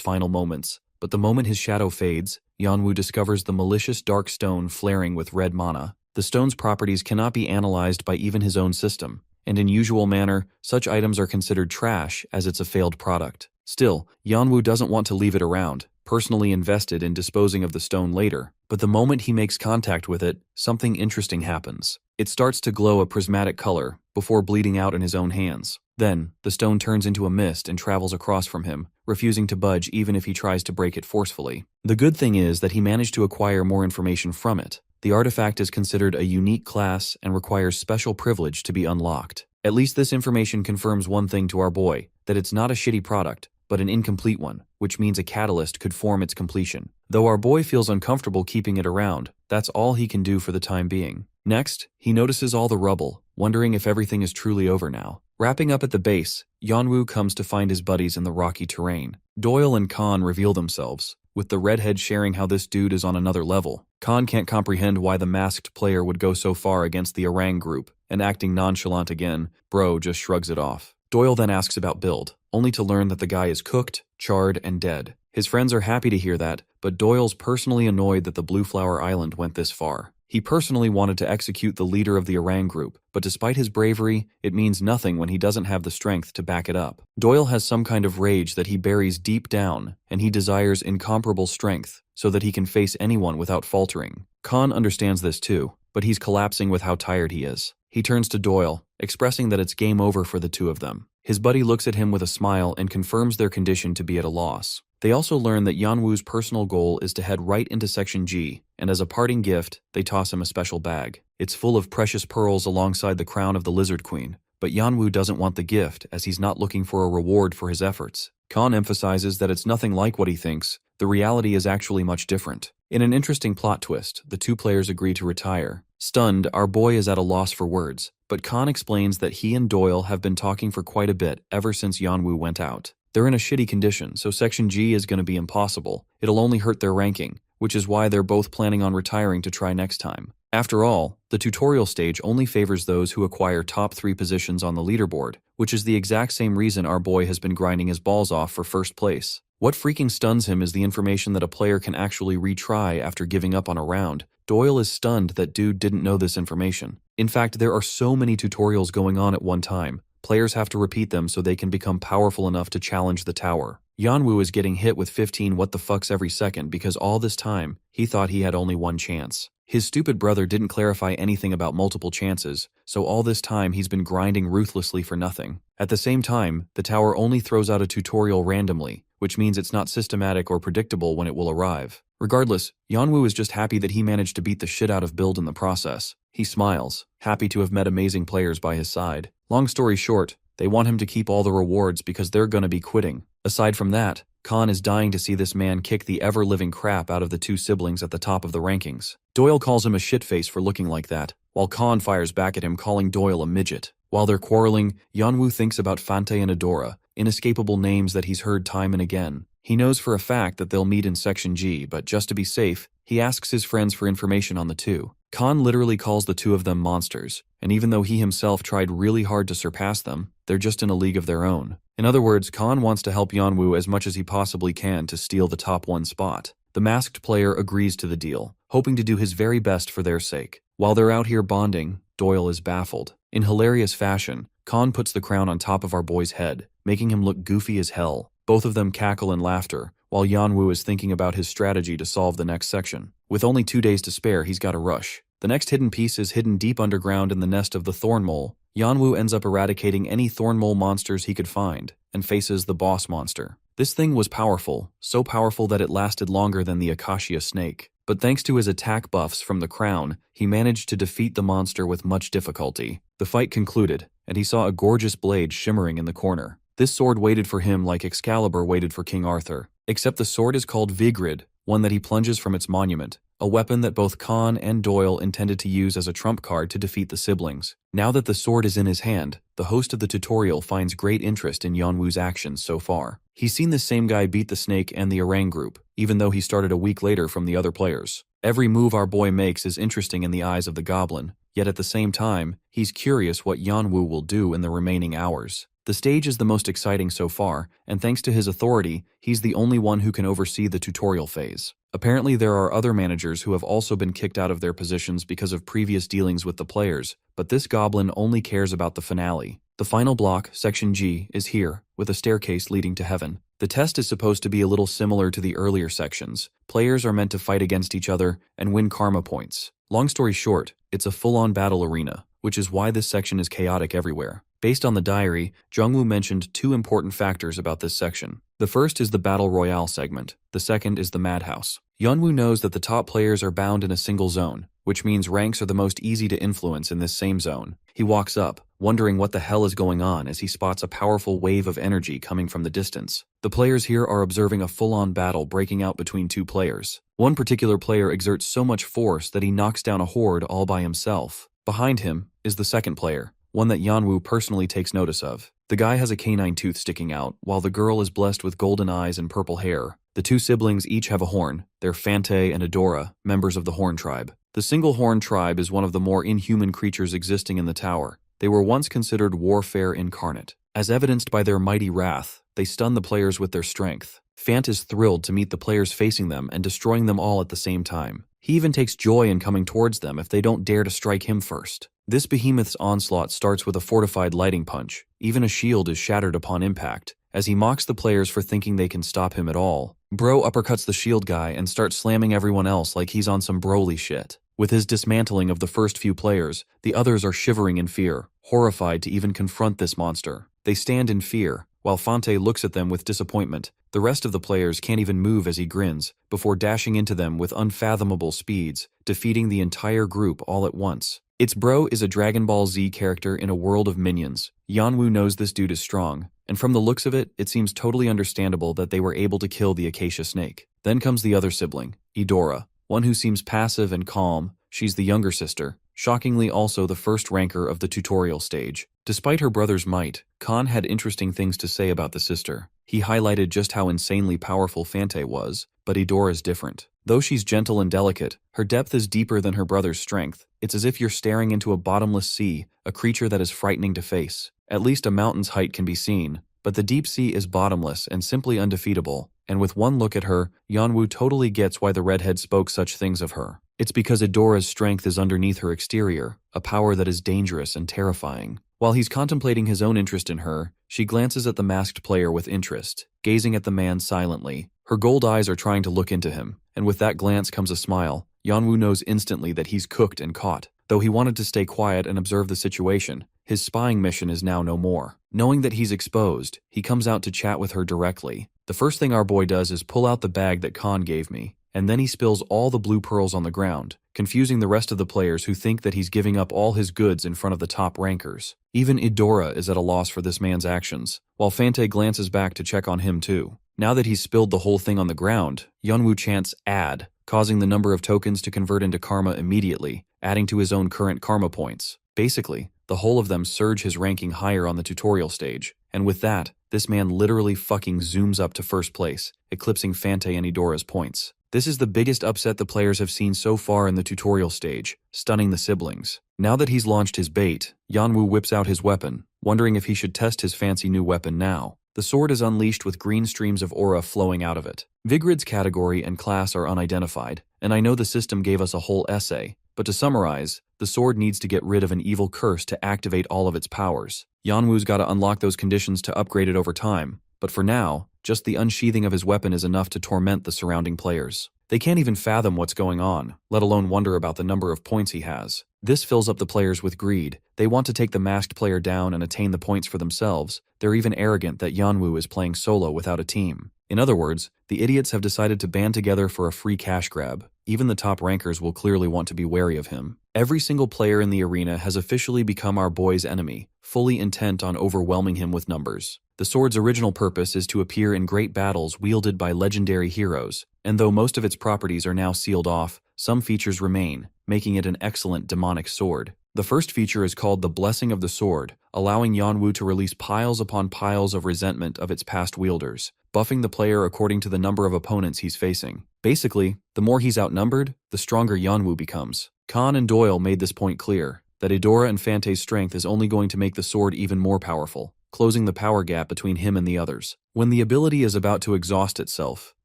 final moments, but the moment his shadow fades, Yeonwoo discovers the malicious dark stone flaring with red mana. The stone's properties cannot be analyzed by even his own system, and in usual manner, such items are considered trash as it's a failed product. Still, Yeonwoo doesn't want to leave it around, personally invested in disposing of the stone later. But the moment he makes contact with it, something interesting happens. It starts to glow a prismatic color, before bleeding out in his own hands. Then, the stone turns into a mist and travels across from him, refusing to budge even if he tries to break it forcefully. The good thing is that he managed to acquire more information from it. The artifact is considered a unique class and requires special privilege to be unlocked. At least this information confirms one thing to our boy, that it's not a shitty product, but an incomplete one, which means a catalyst could form its completion. Though our boy feels uncomfortable keeping it around, that's all he can do for the time being. Next, he notices all the rubble, wondering if everything is truly over now. Wrapping up at the base, Yeonwoo comes to find his buddies in the rocky terrain. Doyle and Khan reveal themselves, with the redhead sharing how this dude is on another level. Khan can't comprehend why the masked player would go so far against the Orang group, and acting nonchalant again, Bro just shrugs it off. Doyle then asks about Build, only to learn that the guy is cooked, charred, and dead. His friends are happy to hear that, but Doyle's personally annoyed that the Blue Flower Island went this far. He personally wanted to execute the leader of the Orang group, but despite his bravery, it means nothing when he doesn't have the strength to back it up. Doyle has some kind of rage that he buries deep down, and he desires incomparable strength, so that he can face anyone without faltering. Khan understands this too, but he's collapsing with how tired he is. He turns to Doyle, expressing that it's game over for the two of them. His buddy looks at him with a smile and confirms their condition to be at a loss. They also learn that Yeonwoo's personal goal is to head right into Section G, and as a parting gift, they toss him a special bag. It's full of precious pearls alongside the crown of the Lizard Queen, but Yeonwoo doesn't want the gift as he's not looking for a reward for his efforts. Khan emphasizes that it's nothing like what he thinks. The reality is actually much different. In an interesting plot twist, the two players agree to retire. Stunned, our boy is at a loss for words, but Khan explains that he and Doyle have been talking for quite a bit ever since Yeonwoo went out. They're in a shitty condition, so Section G is going to be impossible. It'll only hurt their ranking, which is why they're both planning on retiring to try next time. After all, the tutorial stage only favors those who acquire top 3 positions on the leaderboard, which is the exact same reason our boy has been grinding his balls off for first place. What freaking stuns him is the information that a player can actually retry after giving up on a round. Doyle is stunned that dude didn't know this information. In fact, there are so many tutorials going on at one time. Players have to repeat them so they can become powerful enough to challenge the tower. Yeonwoo is getting hit with 15 what the fucks every second because all this time, he thought he had only one chance. His stupid brother didn't clarify anything about multiple chances, so all this time he's been grinding ruthlessly for nothing. At the same time, the tower only throws out a tutorial randomly, which means it's not systematic or predictable when it will arrive. Regardless, Yeonwoo is just happy that he managed to beat the shit out of Build in the process. He smiles, happy to have met amazing players by his side. Long story short, they want him to keep all the rewards because they're gonna be quitting. Aside from that, Khan is dying to see this man kick the ever-living crap out of the two siblings at the top of the rankings. Doyle calls him a shitface for looking like that, while Khan fires back at him calling Doyle a midget. While they're quarreling, Yeonwoo thinks about Fante and Adora, inescapable names that he's heard time and again. He knows for a fact that they'll meet in Section G, but just to be safe, he asks his friends for information on the two. Khan literally calls the two of them monsters, and even though he himself tried really hard to surpass them, they're just in a league of their own. In other words, Khan wants to help Yeonwoo as much as he possibly can to steal the top 1 spot. The masked player agrees to the deal, hoping to do his very best for their sake. While they're out here bonding, Doyle is baffled. In hilarious fashion, Khan puts the crown on top of our boy's head, making him look goofy as hell. Both of them cackle in laughter, while Yanwu is thinking about his strategy to solve the next section. With only 2 days to spare, he's got to rush. The next hidden piece is hidden deep underground in the nest of the thorn mole. Yanwu ends up eradicating any thorn mole monsters he could find, and faces the boss monster. This thing was powerful, so powerful that it lasted longer than the acacia snake. But thanks to his attack buffs from the crown, he managed to defeat the monster with much difficulty. The fight concluded, and he saw a gorgeous blade shimmering in the corner. This sword waited for him like Excalibur waited for King Arthur. Except the sword is called Vigrid, one that he plunges from its monument, a weapon that both Khan and Doyle intended to use as a trump card to defeat the siblings. Now that the sword is in his hand, the host of the tutorial finds great interest in Yanwu's actions so far. He's seen this same guy beat the snake and the orang group, even though he started a week later from the other players. Every move our boy makes is interesting in the eyes of the goblin, yet at the same time, he's curious what Yanwu will do in the remaining hours. The stage is the most exciting so far, and thanks to his authority, he's the only one who can oversee the tutorial phase. Apparently there are other managers who have also been kicked out of their positions because of previous dealings with the players, but this goblin only cares about the finale. The final block, Section G, is here, with a staircase leading to heaven. The test is supposed to be a little similar to the earlier sections. Players are meant to fight against each other and win karma points. Long story short, it's a full-on battle arena, which is why this section is chaotic everywhere. Based on the diary, Jungwoo mentioned 2 important factors about this section. The first is the Battle Royale segment. The second is the Madhouse. Yeonwoo knows that the top players are bound in a single zone, which means ranks are the most easy to influence in this same zone. He walks up, wondering what the hell is going on as he spots a powerful wave of energy coming from the distance. The players here are observing a full-on battle breaking out between 2 players. One particular player exerts so much force that he knocks down a horde all by himself. Behind him is the second player, one that Yeonwoo personally takes notice of. The guy has a canine tooth sticking out, while the girl is blessed with golden eyes and purple hair. The 2 siblings each have a horn. They're Fante and Adora, members of the Horn Tribe. The Single Horn Tribe is one of the more inhuman creatures existing in the tower. They were once considered warfare incarnate. As evidenced by their mighty wrath, they stun the players with their strength. Fant is thrilled to meet the players facing them and destroying them all at the same time. He even takes joy in coming towards them if they don't dare to strike him first. This behemoth's onslaught starts with a fortified lighting punch. Even a shield is shattered upon impact, as he mocks the players for thinking they can stop him at all. Bro uppercuts the shield guy and starts slamming everyone else like he's on some Broly shit. With his dismantling of the first few players, the others are shivering in fear, horrified to even confront this monster. They stand in fear, while Fante looks at them with disappointment. The rest of the players can't even move as he grins, before dashing into them with unfathomable speeds, defeating the entire group all at once. Its bro is a Dragon Ball Z character in a world of minions. Yeonwoo knows this dude is strong, and from the looks of it, it seems totally understandable that they were able to kill the acacia snake. Then comes the other sibling, Idora, one who seems passive and calm. She's the younger sister, shockingly also the first ranker of the tutorial stage. Despite her brother's might, Khan had interesting things to say about the sister. He highlighted just how insanely powerful Fante was, but Idora's different. Though she's gentle and delicate, her depth is deeper than her brother's strength. It's as if you're staring into a bottomless sea, a creature that is frightening to face. At least a mountain's height can be seen, but the deep sea is bottomless and simply undefeatable. And with one look at her, Yeonwoo totally gets why the redhead spoke such things of her. It's because Idora's strength is underneath her exterior, a power that is dangerous and terrifying. While he's contemplating his own interest in her, she glances at the masked player with interest, gazing at the man silently. Her gold eyes are trying to look into him, and with that glance comes a smile. Yeonwoo knows instantly that he's cooked and caught. Though he wanted to stay quiet and observe the situation, his spying mission is now no more. Knowing that he's exposed, he comes out to chat with her directly. The first thing our boy does is pull out the bag that Khan gave me, and then he spills all the blue pearls on the ground, confusing the rest of the players who think that he's giving up all his goods in front of the top rankers. Even Idora is at a loss for this man's actions, while Fante glances back to check on him too. Now that he's spilled the whole thing on the ground, Yeonwoo chants add, causing the number of tokens to convert into karma immediately, adding to his own current karma points. Basically, the whole of them surge his ranking higher on the tutorial stage, and with that, this man literally fucking zooms up to first place, eclipsing Fante and Idora's points. This is the biggest upset the players have seen so far in the tutorial stage, stunning the siblings. Now that he's launched his bait, Yeonwoo whips out his weapon, wondering if he should test his fancy new weapon now. The sword is unleashed with green streams of aura flowing out of it. Vigrid's category and class are unidentified, and I know the system gave us a whole essay, but to summarize, the sword needs to get rid of an evil curse to activate all of its powers. Yanwu's gotta unlock those conditions to upgrade it over time, but for now, just the unsheathing of his weapon is enough to torment the surrounding players. They can't even fathom what's going on, let alone wonder about the number of points he has. This fills up the players with greed. They want to take the masked player down and attain the points for themselves. They're even arrogant that Yanwu is playing solo without a team. In other words, the idiots have decided to band together for a free cash grab. Even the top rankers will clearly want to be wary of him. Every single player in the arena has officially become our boy's enemy, fully intent on overwhelming him with numbers. The sword's original purpose is to appear in great battles wielded by legendary heroes, and though most of its properties are now sealed off, some features remain, making it an excellent demonic sword. The first feature is called the Blessing of the Sword, allowing Yanwu to release piles upon piles of resentment of its past wielders, buffing the player according to the number of opponents he's facing. Basically, the more he's outnumbered, the stronger Yanwu becomes. Khan and Doyle made this point clear, that Idora and Fante's strength is only going to make the sword even more powerful, closing the power gap between him and the others. When the ability is about to exhaust itself,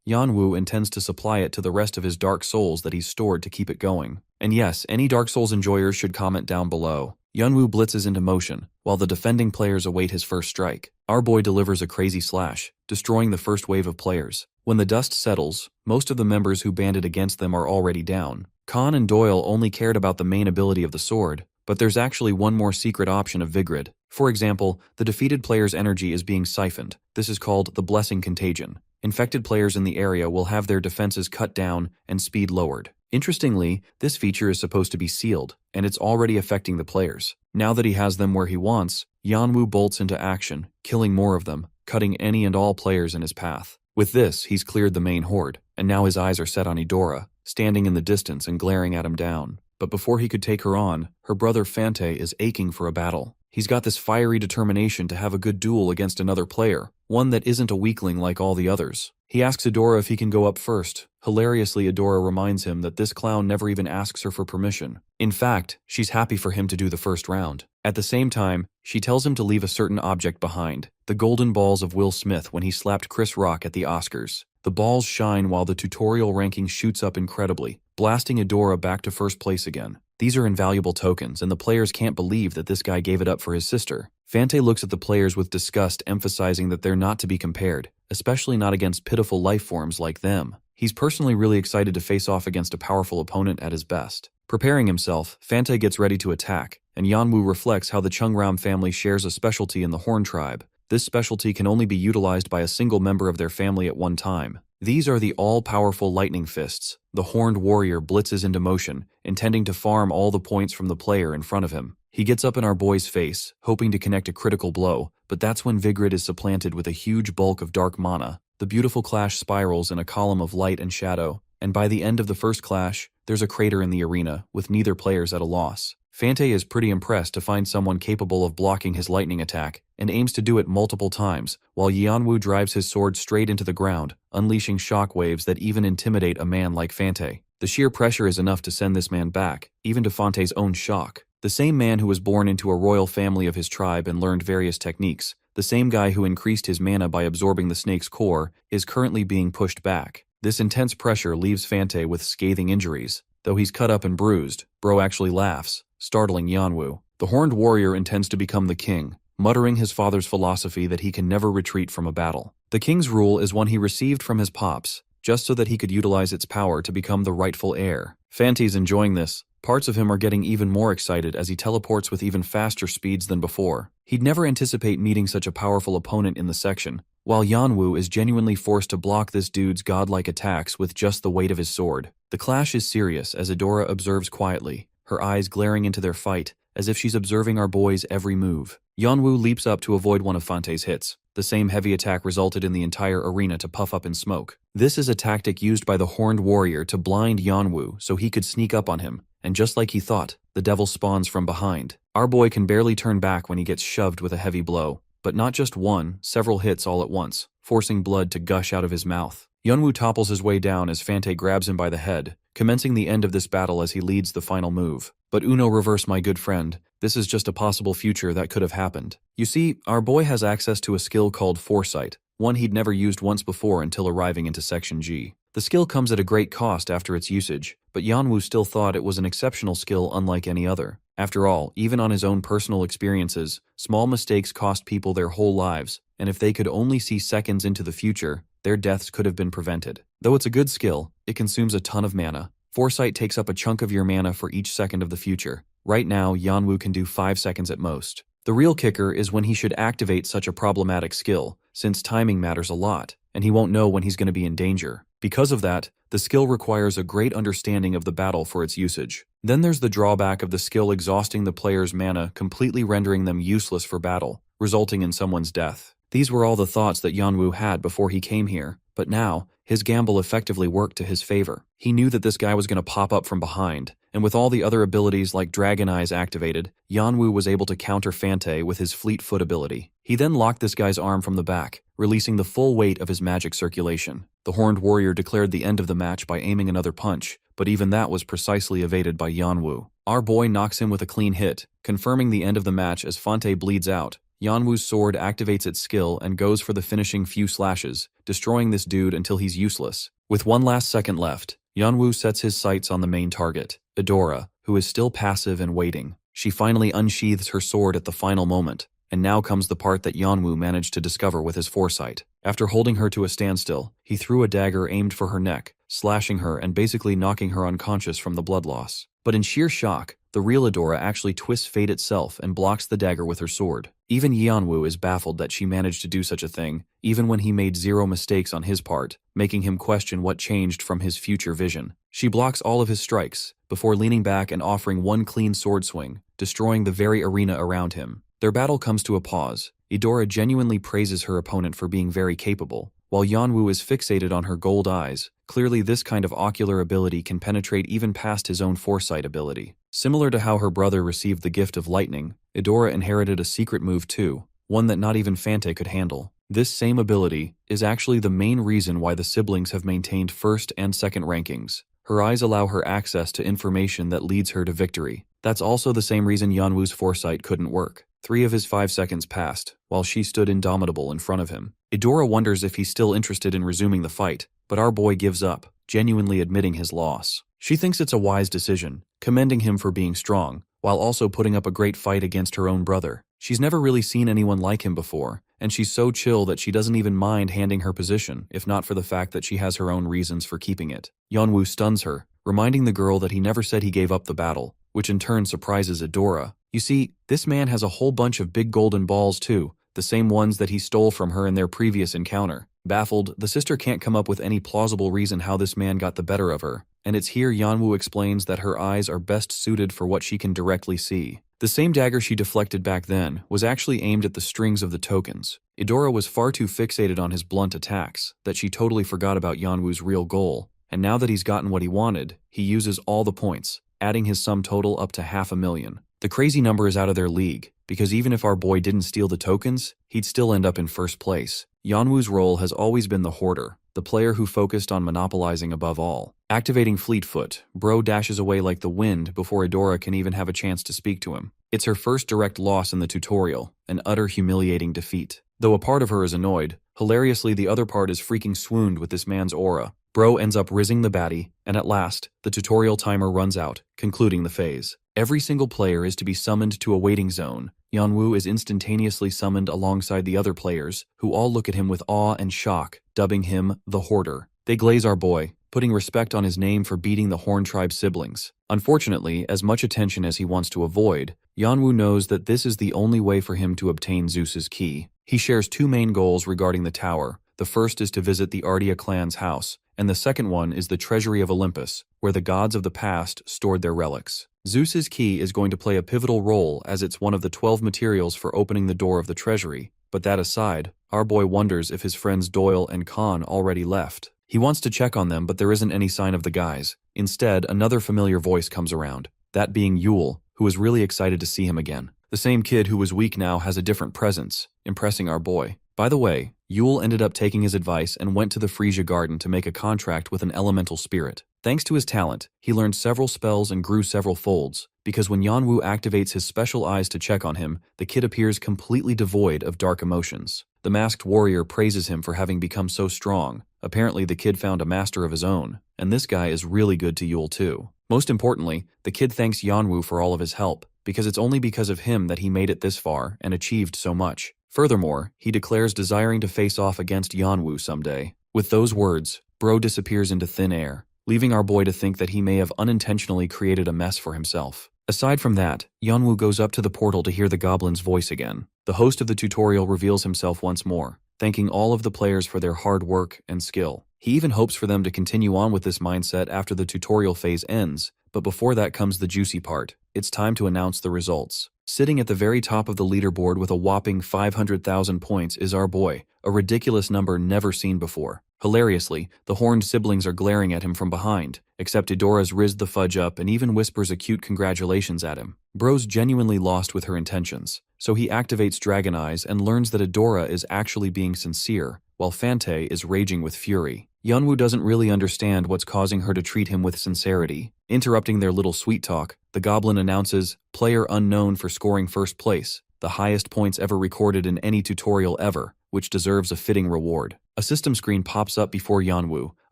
Yanwu intends to supply it to the rest of his Dark Souls that he's stored to keep it going. And yes, any Dark Souls enjoyers should comment down below. Yanwu blitzes into motion, while the defending players await his first strike. Our boy delivers a crazy slash, destroying the first wave of players. When the dust settles, most of the members who banded against them are already down. Khan and Doyle only cared about the main ability of the sword, but there's actually one more secret option of Vigrid. For example, the defeated player's energy is being siphoned. This is called the Blessing Contagion. Infected players in the area will have their defenses cut down and speed lowered. Interestingly, this feature is supposed to be sealed, and it's already affecting the players. Now that he has them where he wants, Yanwu bolts into action, killing more of them, cutting any and all players in his path. With this, he's cleared the main horde, and now his eyes are set on Idora, standing in the distance and glaring at him down. But before he could take her on, her brother Fante is aching for a battle. He's got this fiery determination to have a good duel against another player, one that isn't a weakling like all the others. He asks Idora if he can go up first. Hilariously, Idora reminds him that this clown never even asks her for permission. In fact, she's happy for him to do the first round. At the same time, she tells him to leave a certain object behind, the golden balls of Will Smith when he slapped Chris Rock at the Oscars. The balls shine while the tutorial ranking shoots up incredibly, blasting Idora back to first place again. These are invaluable tokens, and the players can't believe that this guy gave it up for his sister. Fante looks at the players with disgust, emphasizing that they're not to be compared, especially not against pitiful life forms like them. He's personally really excited to face off against a powerful opponent at his best. Preparing himself, Fante gets ready to attack, and Yanwu reflects how the Chungram family shares a specialty in the Horn tribe. This specialty can only be utilized by a single member of their family at one time. These are the all-powerful lightning fists. The horned warrior blitzes into motion, intending to farm all the points from the player in front of him. He gets up in our boy's face, hoping to connect a critical blow, but that's when Vigrid is supplanted with a huge bulk of dark mana. The beautiful clash spirals in a column of light and shadow, and by the end of the first clash, there's a crater in the arena, with neither players at a loss. Fante is pretty impressed to find someone capable of blocking his lightning attack, and aims to do it multiple times, while Yanwu drives his sword straight into the ground, unleashing shockwaves that even intimidate a man like Fante. The sheer pressure is enough to send this man back, even to Fante's own shock. The same man who was born into a royal family of his tribe and learned various techniques, the same guy who increased his mana by absorbing the snake's core, is currently being pushed back. This intense pressure leaves Fante with scathing injuries. Though he's cut up and bruised, Bro actually laughs, startling Yanwu. The horned warrior intends to become the king, muttering his father's philosophy that he can never retreat from a battle. The king's rule is one he received from his pops, just so that he could utilize its power to become the rightful heir. Fante's enjoying this. Parts of him are getting even more excited as he teleports with even faster speeds than before. He'd never anticipate meeting such a powerful opponent in the section, while Yanwu is genuinely forced to block this dude's godlike attacks with just the weight of his sword. The clash is serious as Idora observes quietly, her eyes glaring into their fight, as if she's observing our boy's every move. Yanwu leaps up to avoid one of Fante's hits. The same heavy attack resulted in the entire arena to puff up in smoke. This is a tactic used by the horned warrior to blind Yanwu so he could sneak up on him, and just like he thought, the devil spawns from behind. Our boy can barely turn back when he gets shoved with a heavy blow, but not just one, several hits all at once, forcing blood to gush out of his mouth. Yanwu topples his way down as Fante grabs him by the head, commencing the end of this battle as he leads the final move. But Uno reverse, my good friend. This is just a possible future that could have happened. You see, our boy has access to a skill called Foresight, one he'd never used once before until arriving into Section G. The skill comes at a great cost after its usage, but Yanwu still thought it was an exceptional skill unlike any other. After all, even on his own personal experiences, small mistakes cost people their whole lives, and if they could only see seconds into the future, their deaths could have been prevented. Though it's a good skill, it consumes a ton of mana. Foresight takes up a chunk of your mana for each second of the future. Right now, Yanwu can do 5 seconds at most. The real kicker is when he should activate such a problematic skill, since timing matters a lot, and he won't know when he's going to be in danger. Because of that, the skill requires a great understanding of the battle for its usage. Then there's the drawback of the skill exhausting the player's mana, completely rendering them useless for battle, resulting in someone's death. These were all the thoughts that Yanwu had before he came here, but now, his gamble effectively worked to his favor. He knew that this guy was going to pop up from behind, and with all the other abilities like Dragon Eyes activated, Yanwu was able to counter Fante with his Fleet Foot ability. He then locked this guy's arm from the back, releasing the full weight of his magic circulation. The Horned Warrior declared the end of the match by aiming another punch, but even that was precisely evaded by Yanwu. Our boy knocks him with a clean hit, confirming the end of the match as Fante bleeds out. Yanwu's sword activates its skill and goes for the finishing few slashes, destroying this dude until he's useless. With one last second left, Yanwu sets his sights on the main target, Idora, who is still passive and waiting. She finally unsheathes her sword at the final moment, and now comes the part that Yanwu managed to discover with his foresight. After holding her to a standstill, he threw a dagger aimed for her neck, slashing her and basically knocking her unconscious from the blood loss. But in sheer shock, the real Idora actually twists fate itself and blocks the dagger with her sword. Even Yanwu is baffled that she managed to do such a thing, even when he made zero mistakes on his part, making him question what changed from his future vision. She blocks all of his strikes, before leaning back and offering one clean sword swing, destroying the very arena around him. Their battle comes to a pause. Idora genuinely praises her opponent for being very capable, while Yanwu is fixated on her gold eyes. Clearly this kind of ocular ability can penetrate even past his own foresight ability. Similar to how her brother received the gift of lightning, Idora inherited a secret move too, one that not even Fante could handle. This same ability is actually the main reason why the siblings have maintained first and second rankings. Her eyes allow her access to information that leads her to victory. That's also the same reason Yanwu's foresight couldn't work. 3 of his 5 seconds passed, while she stood indomitable in front of him. Idora wonders if he's still interested in resuming the fight, but our boy gives up, genuinely admitting his loss. She thinks it's a wise decision, commending him for being strong, while also putting up a great fight against her own brother. She's never really seen anyone like him before, and she's so chill that she doesn't even mind handing her position, if not for the fact that she has her own reasons for keeping it. Yanwu stuns her, reminding the girl that he never said he gave up the battle, which in turn surprises Idora. You see, this man has a whole bunch of big golden balls too, the same ones that he stole from her in their previous encounter. Baffled, the sister can't come up with any plausible reason how this man got the better of her, and it's here Yanwu explains that her eyes are best suited for what she can directly see. The same dagger she deflected back then was actually aimed at the strings of the tokens. Idora was far too fixated on his blunt attacks that she totally forgot about Yanwu's real goal, and now that he's gotten what he wanted, he uses all the points, adding his sum total up to 500,000. The crazy number is out of their league, because even if our boy didn't steal the tokens, he'd still end up in first place. Yanwu's role has always been the hoarder, the player who focused on monopolizing above all. Activating Fleetfoot, Bro dashes away like the wind before Idora can even have a chance to speak to him. It's her first direct loss in the tutorial, an utter humiliating defeat. Though a part of her is annoyed, hilariously the other part is freaking swooned with this man's aura. Bro ends up rizzing the baddie, and at last, the tutorial timer runs out, concluding the phase. Every single player is to be summoned to a waiting zone. Yanwu is instantaneously summoned alongside the other players, who all look at him with awe and shock, dubbing him the Hoarder. They glaze our boy, putting respect on his name for beating the Horn Tribe siblings. Unfortunately, as much attention as he wants to avoid, Yanwu knows that this is the only way for him to obtain Zeus's key. He shares 2 main goals regarding the tower. The first is to visit the Ardea clan's house, and the second one is the Treasury of Olympus, where the gods of the past stored their relics. Zeus's key is going to play a pivotal role as it's one of the 12 materials for opening the door of the treasury, but that aside, our boy wonders if his friends Doyle and Khan already left. He wants to check on them, but there isn't any sign of the guys. Instead, another familiar voice comes around, that being Yule, who is really excited to see him again. The same kid who was weak now has a different presence, impressing our boy. By the way, Yule ended up taking his advice and went to the Frisia Garden to make a contract with an elemental spirit. Thanks to his talent, he learned several spells and grew several folds, because when Yanwu activates his special eyes to check on him, the kid appears completely devoid of dark emotions. The masked warrior praises him for having become so strong. Apparently the kid found a master of his own, and this guy is really good to Yule too. Most importantly, the kid thanks Yanwu for all of his help, because it's only because of him that he made it this far and achieved so much. Furthermore, he declares desiring to face off against Yanwu someday. With those words, Bro disappears into thin air, leaving our boy to think that he may have unintentionally created a mess for himself. Aside from that, Yanwu goes up to the portal to hear the goblin's voice again. The host of the tutorial reveals himself once more, thanking all of the players for their hard work and skill. He even hopes for them to continue on with this mindset after the tutorial phase ends, but before that comes the juicy part. It's time to announce the results. Sitting at the very top of the leaderboard with a whopping 500,000 points is our boy, a ridiculous number never seen before. Hilariously, the horned siblings are glaring at him from behind, except Edora's rizzed the fudge up and even whispers a cute congratulations at him. Bro's genuinely lost with her intentions, so he activates Dragon Eyes and learns that Edora is actually being sincere, while Fante is raging with fury. Yanwu doesn't really understand what's causing her to treat him with sincerity. Interrupting their little sweet talk, the goblin announces, "Player unknown for scoring first place, the highest points ever recorded in any tutorial ever, which deserves a fitting reward." A system screen pops up before Yanwu,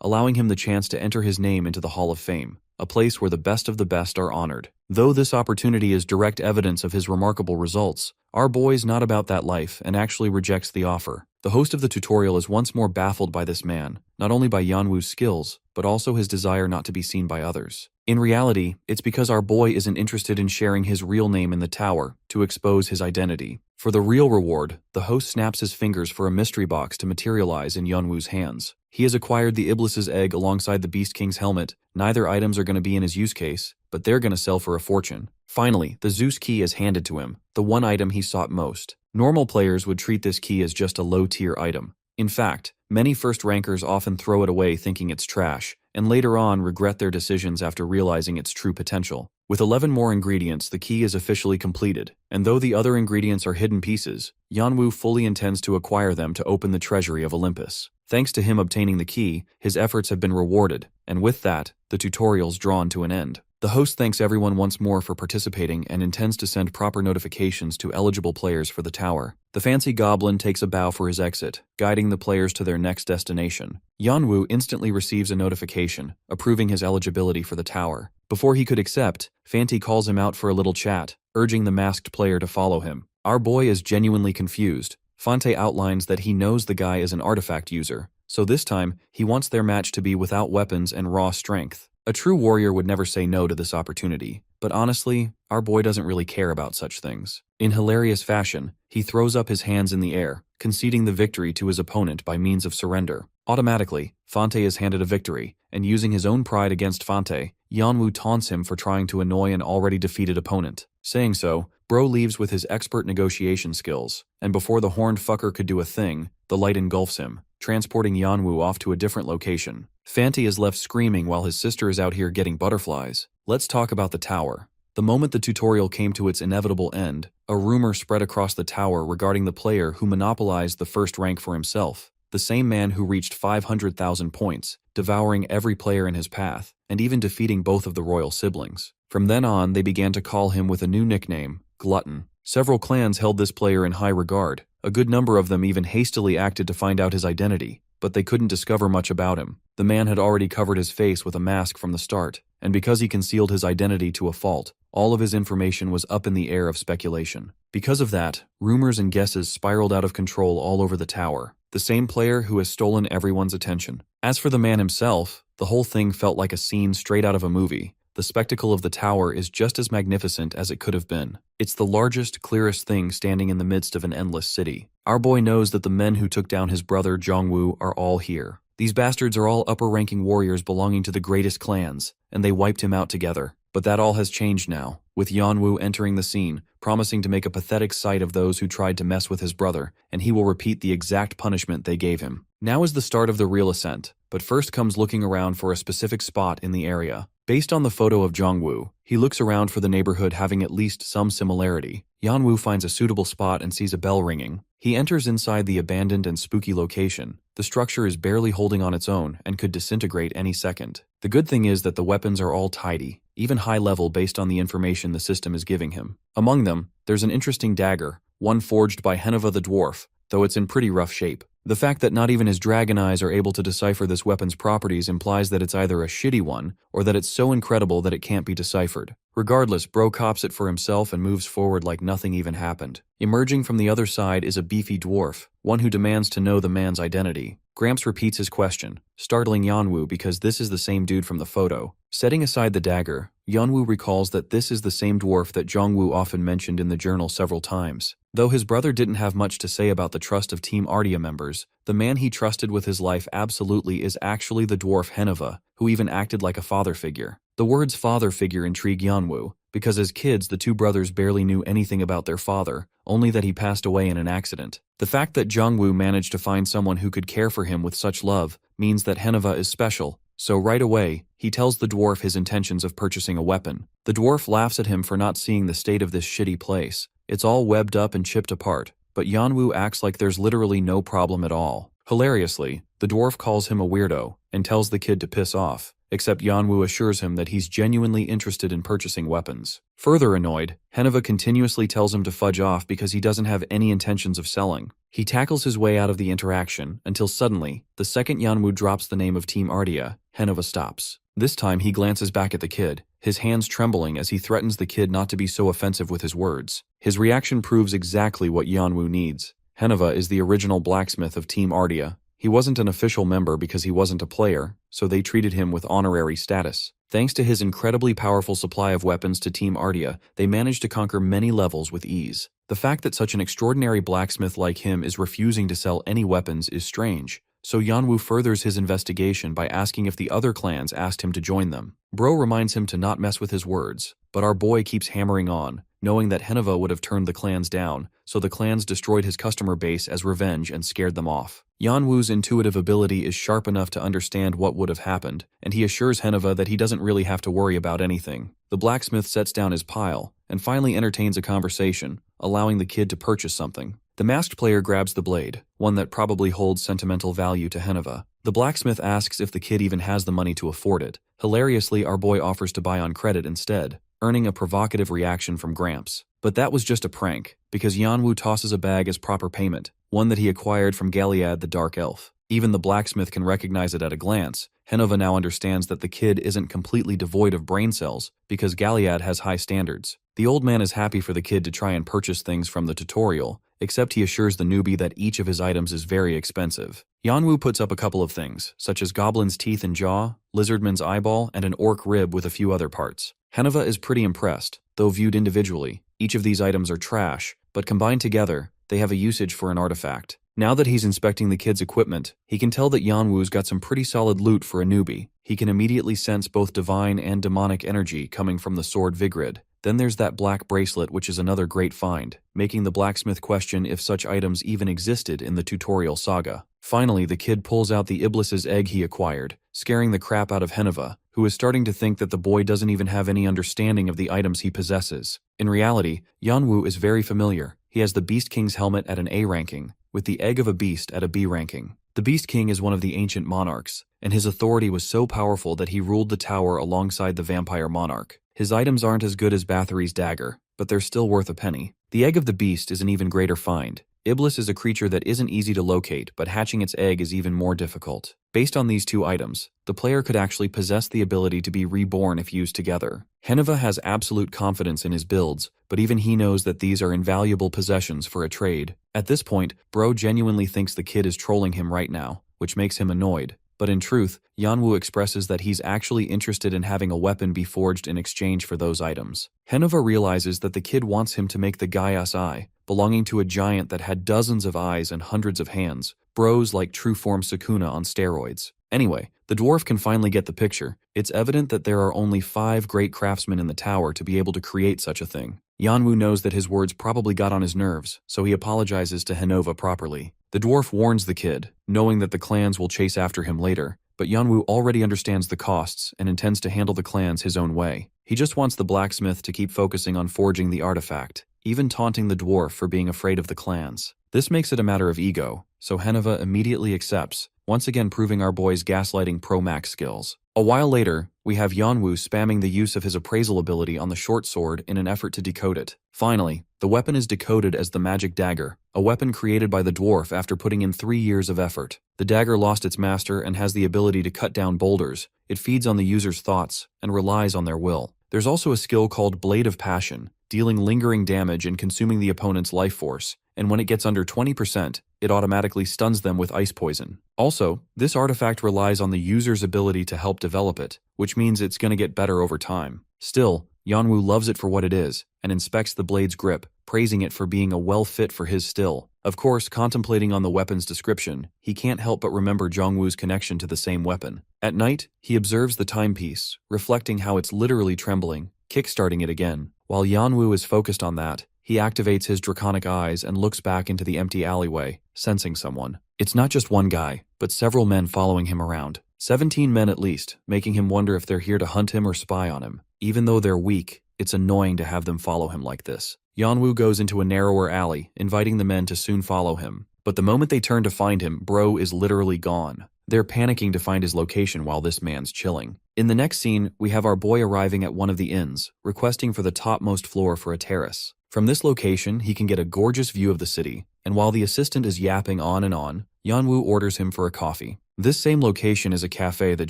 allowing him the chance to enter his name into the Hall of Fame, a place where the best of the best are honored. Though this opportunity is direct evidence of his remarkable results, our boy's not about that life and actually rejects the offer. The host of the tutorial is once more baffled by this man, not only by Yanwu's skills, but also his desire not to be seen by others. In reality, it's because our boy isn't interested in sharing his real name in the tower to expose his identity. For the real reward, the host snaps his fingers for a mystery box to materialize in Yanwu's hands. He has acquired the Iblis's egg alongside the Beast King's helmet. Neither items are going to be in his use case, but they're going to sell for a fortune. Finally, the Zeus key is handed to him, the one item he sought most. Normal players would treat this key as just a low-tier item. In fact, many first-rankers often throw it away thinking it's trash, and later on regret their decisions after realizing its true potential. With 11 more ingredients, the key is officially completed, and though the other ingredients are hidden pieces, Yanwu fully intends to acquire them to open the treasury of Olympus. Thanks to him obtaining the key, his efforts have been rewarded, and with that, the tutorial's drawn to an end. The host thanks everyone once more for participating and intends to send proper notifications to eligible players for the tower. The fancy goblin takes a bow for his exit, guiding the players to their next destination. Yanwu instantly receives a notification, approving his eligibility for the tower. Before he could accept, Fanti calls him out for a little chat, urging the masked player to follow him. Our boy is genuinely confused. Fante outlines that he knows the guy is an artifact user, so this time, he wants their match to be without weapons and raw strength. A true warrior would never say no to this opportunity, but honestly, our boy doesn't really care about such things. In hilarious fashion, he throws up his hands in the air, conceding the victory to his opponent by means of surrender. Automatically, Fante is handed a victory, and using his own pride against Fante, Yanwu taunts him for trying to annoy an already defeated opponent. Saying so, Bro leaves with his expert negotiation skills, and before the horned fucker could do a thing, the light engulfs him, transporting Yanwu off to a different location. Fanti is left screaming while his sister is out here getting butterflies. Let's talk about the tower. The moment the tutorial came to its inevitable end, a rumor spread across the tower regarding the player who monopolized the first rank for himself, the same man who reached 500,000 points, devouring every player in his path, and even defeating both of the royal siblings. From then on, they began to call him with a new nickname, Glutton. Several clans held this player in high regard. A good number of them even hastily acted to find out his identity, but they couldn't discover much about him. The man had already covered his face with a mask from the start, and because he concealed his identity to a fault, all of his information was up in the air of speculation. Because of that, rumors and guesses spiraled out of control all over the tower. The same player who has stolen everyone's attention. As for the man himself, the whole thing felt like a scene straight out of a movie. The spectacle of the tower is just as magnificent as it could have been. It's the largest, clearest thing standing in the midst of an endless city. Our boy knows that the men who took down his brother Zhongwu are all here. These bastards are all upper-ranking warriors belonging to the greatest clans, and they wiped him out together. But that all has changed now, with Yanwu entering the scene, promising to make a pathetic sight of those who tried to mess with his brother, and he will repeat the exact punishment they gave him. Now is the start of the real ascent, but first comes looking around for a specific spot in the area. Based on the photo of Jongwoo, he looks around for the neighborhood having at least some similarity. Yeonwoo finds a suitable spot and sees a bell ringing. He enters inside the abandoned and spooky location. The structure is barely holding on its own and could disintegrate any second. The good thing is that the weapons are all tidy, even high level based on the information the system is giving him. Among them, there's an interesting dagger, one forged by Manhwa the dwarf, though it's in pretty rough shape. The fact that not even his dragon eyes are able to decipher this weapon's properties implies that it's either a shitty one, or that it's so incredible that it can't be deciphered. Regardless, Bro cops it for himself and moves forward like nothing even happened. Emerging from the other side is a beefy dwarf, one who demands to know the man's identity. Gramps repeats his question, startling Yeonwoo because this is the same dude from the photo. Setting aside the dagger, Yeonwoo recalls that this is the same dwarf that Jongwoo often mentioned in the journal several times. Though his brother didn't have much to say about the trust of Team Ardia members, the man he trusted with his life absolutely is actually the dwarf Manhwa, who even acted like a father figure. The words father figure intrigue Yeonwoo, because as kids the two brothers barely knew anything about their father, only that he passed away in an accident. The fact that Jongwoo managed to find someone who could care for him with such love means that Manhwa is special, so right away, he tells the dwarf his intentions of purchasing a weapon. The dwarf laughs at him for not seeing the state of this shitty place. It's all webbed up and chipped apart, but Yeonwoo acts like there's literally no problem at all. Hilariously, the dwarf calls him a weirdo and tells the kid to piss off, except Yeonwoo assures him that he's genuinely interested in purchasing weapons. Further annoyed, Manhwa continuously tells him to fudge off because he doesn't have any intentions of selling. He tackles his way out of the interaction until suddenly, the second Yeonwoo drops the name of Team Ardia, Manhwa stops. This time he glances back at the kid, his hands trembling as he threatens the kid not to be so offensive with his words. His reaction proves exactly what Yeonwoo needs. Manhwa is the original blacksmith of Team Ardia. He wasn't an official member because he wasn't a player, so they treated him with honorary status. Thanks to his incredibly powerful supply of weapons to Team Ardia, they managed to conquer many levels with ease. The fact that such an extraordinary blacksmith like him is refusing to sell any weapons is strange, so Yeonwoo furthers his investigation by asking if the other clans asked him to join them. Bro reminds him to not mess with his words, but our boy keeps hammering on, knowing that Manhwa would have turned the clans down, so the clans destroyed his customer base as revenge and scared them off. Yeonwoo's intuitive ability is sharp enough to understand what would have happened, and he assures Manhwa that he doesn't really have to worry about anything. The blacksmith sets down his pile, and finally entertains a conversation, allowing the kid to purchase something. The masked player grabs the blade, one that probably holds sentimental value to Manhwa. The blacksmith asks if the kid even has the money to afford it. Hilariously, our boy offers to buy on credit instead, earning a provocative reaction from Gramps. But that was just a prank, because Yeonwoo tosses a bag as proper payment, one that he acquired from Galliad the Dark Elf. Even the blacksmith can recognize it at a glance. Manhwa now understands that the kid isn't completely devoid of brain cells, because Galliad has high standards. The old man is happy for the kid to try and purchase things from the tutorial, except he assures the newbie that each of his items is very expensive. Yeonwoo puts up a couple of things, such as goblin's teeth and jaw, lizardman's eyeball, and an orc rib with a few other parts. Manhwa is pretty impressed, though viewed individually. Each of these items are trash, but combined together, they have a usage for an artifact. Now that he's inspecting the kid's equipment, he can tell that Yeonwoo's got some pretty solid loot for a newbie. He can immediately sense both divine and demonic energy coming from the sword Vigrid. Then there's that black bracelet, which is another great find, making the blacksmith question if such items even existed in the tutorial saga. Finally, the kid pulls out the Iblis's egg he acquired, scaring the crap out of Manhwa, who is starting to think that the boy doesn't even have any understanding of the items he possesses. In reality, Yeonwoo is very familiar. He has the Beast King's helmet at an A ranking, with the egg of a beast at a B ranking. The Beast King is one of the ancient monarchs, and his authority was so powerful that he ruled the tower alongside the vampire monarch. His items aren't as good as Bathory's dagger, but they're still worth a penny. The egg of the beast is an even greater find. Iblis is a creature that isn't easy to locate, but hatching its egg is even more difficult. Based on these two items, the player could actually possess the ability to be reborn if used together. Manhwa has absolute confidence in his builds, but even he knows that these are invaluable possessions for a trade. At this point, Bro genuinely thinks the kid is trolling him right now, which makes him annoyed. But in truth, Yeonwoo expresses that he's actually interested in having a weapon be forged in exchange for those items. Manhwa realizes that the kid wants him to make the Gaia's Eye, belonging to a giant that had dozens of eyes and hundreds of hands. Bros like true form Sukuna on steroids. Anyway, the dwarf can finally get the picture. It's evident that there are only 5 great craftsmen in the tower to be able to create such a thing. Yeonwoo knows that his words probably got on his nerves, so he apologizes to Manhwa properly. The dwarf warns the kid, knowing that the clans will chase after him later, but Yanwu already understands the costs and intends to handle the clans his own way. He just wants the blacksmith to keep focusing on forging the artifact, even taunting the dwarf for being afraid of the clans. This makes it a matter of ego, so Heneva immediately accepts, once again proving our boy's gaslighting pro-max skills. A while later, we have Yanwu spamming the use of his appraisal ability on the short sword in an effort to decode it. Finally, the weapon is decoded as the magic dagger, a weapon created by the dwarf after putting in 3 years of effort. The dagger lost its master and has the ability to cut down boulders. It feeds on the user's thoughts and relies on their will. There's also a skill called Blade of Passion, dealing lingering damage and consuming the opponent's life force, and when it gets under 20%, it automatically stuns them with ice poison. Also, this artifact relies on the user's ability to help develop it, which means it's gonna get better over time. Still, Yanwu loves it for what it is, and inspects the blade's grip, praising it for being a well-fit for his still. Of course, contemplating on the weapon's description, he can't help but remember Zhongwu's connection to the same weapon. At night, he observes the timepiece, reflecting how it's literally trembling, kickstarting it again. While Yanwu is focused on that, he activates his draconic eyes and looks back into the empty alleyway, sensing someone. It's not just one guy, but several men following him around. 17 men at least, making him wonder if they're here to hunt him or spy on him. Even though they're weak, it's annoying to have them follow him like this. Yanwu goes into a narrower alley, inviting the men to soon follow him. But the moment they turn to find him, bro is literally gone. They're panicking to find his location while this man's chilling. In the next scene, we have our boy arriving at one of the inns, requesting for the topmost floor for a terrace. From this location, he can get a gorgeous view of the city, and while the assistant is yapping on and on, Yanwu orders him for a coffee. This same location is a cafe that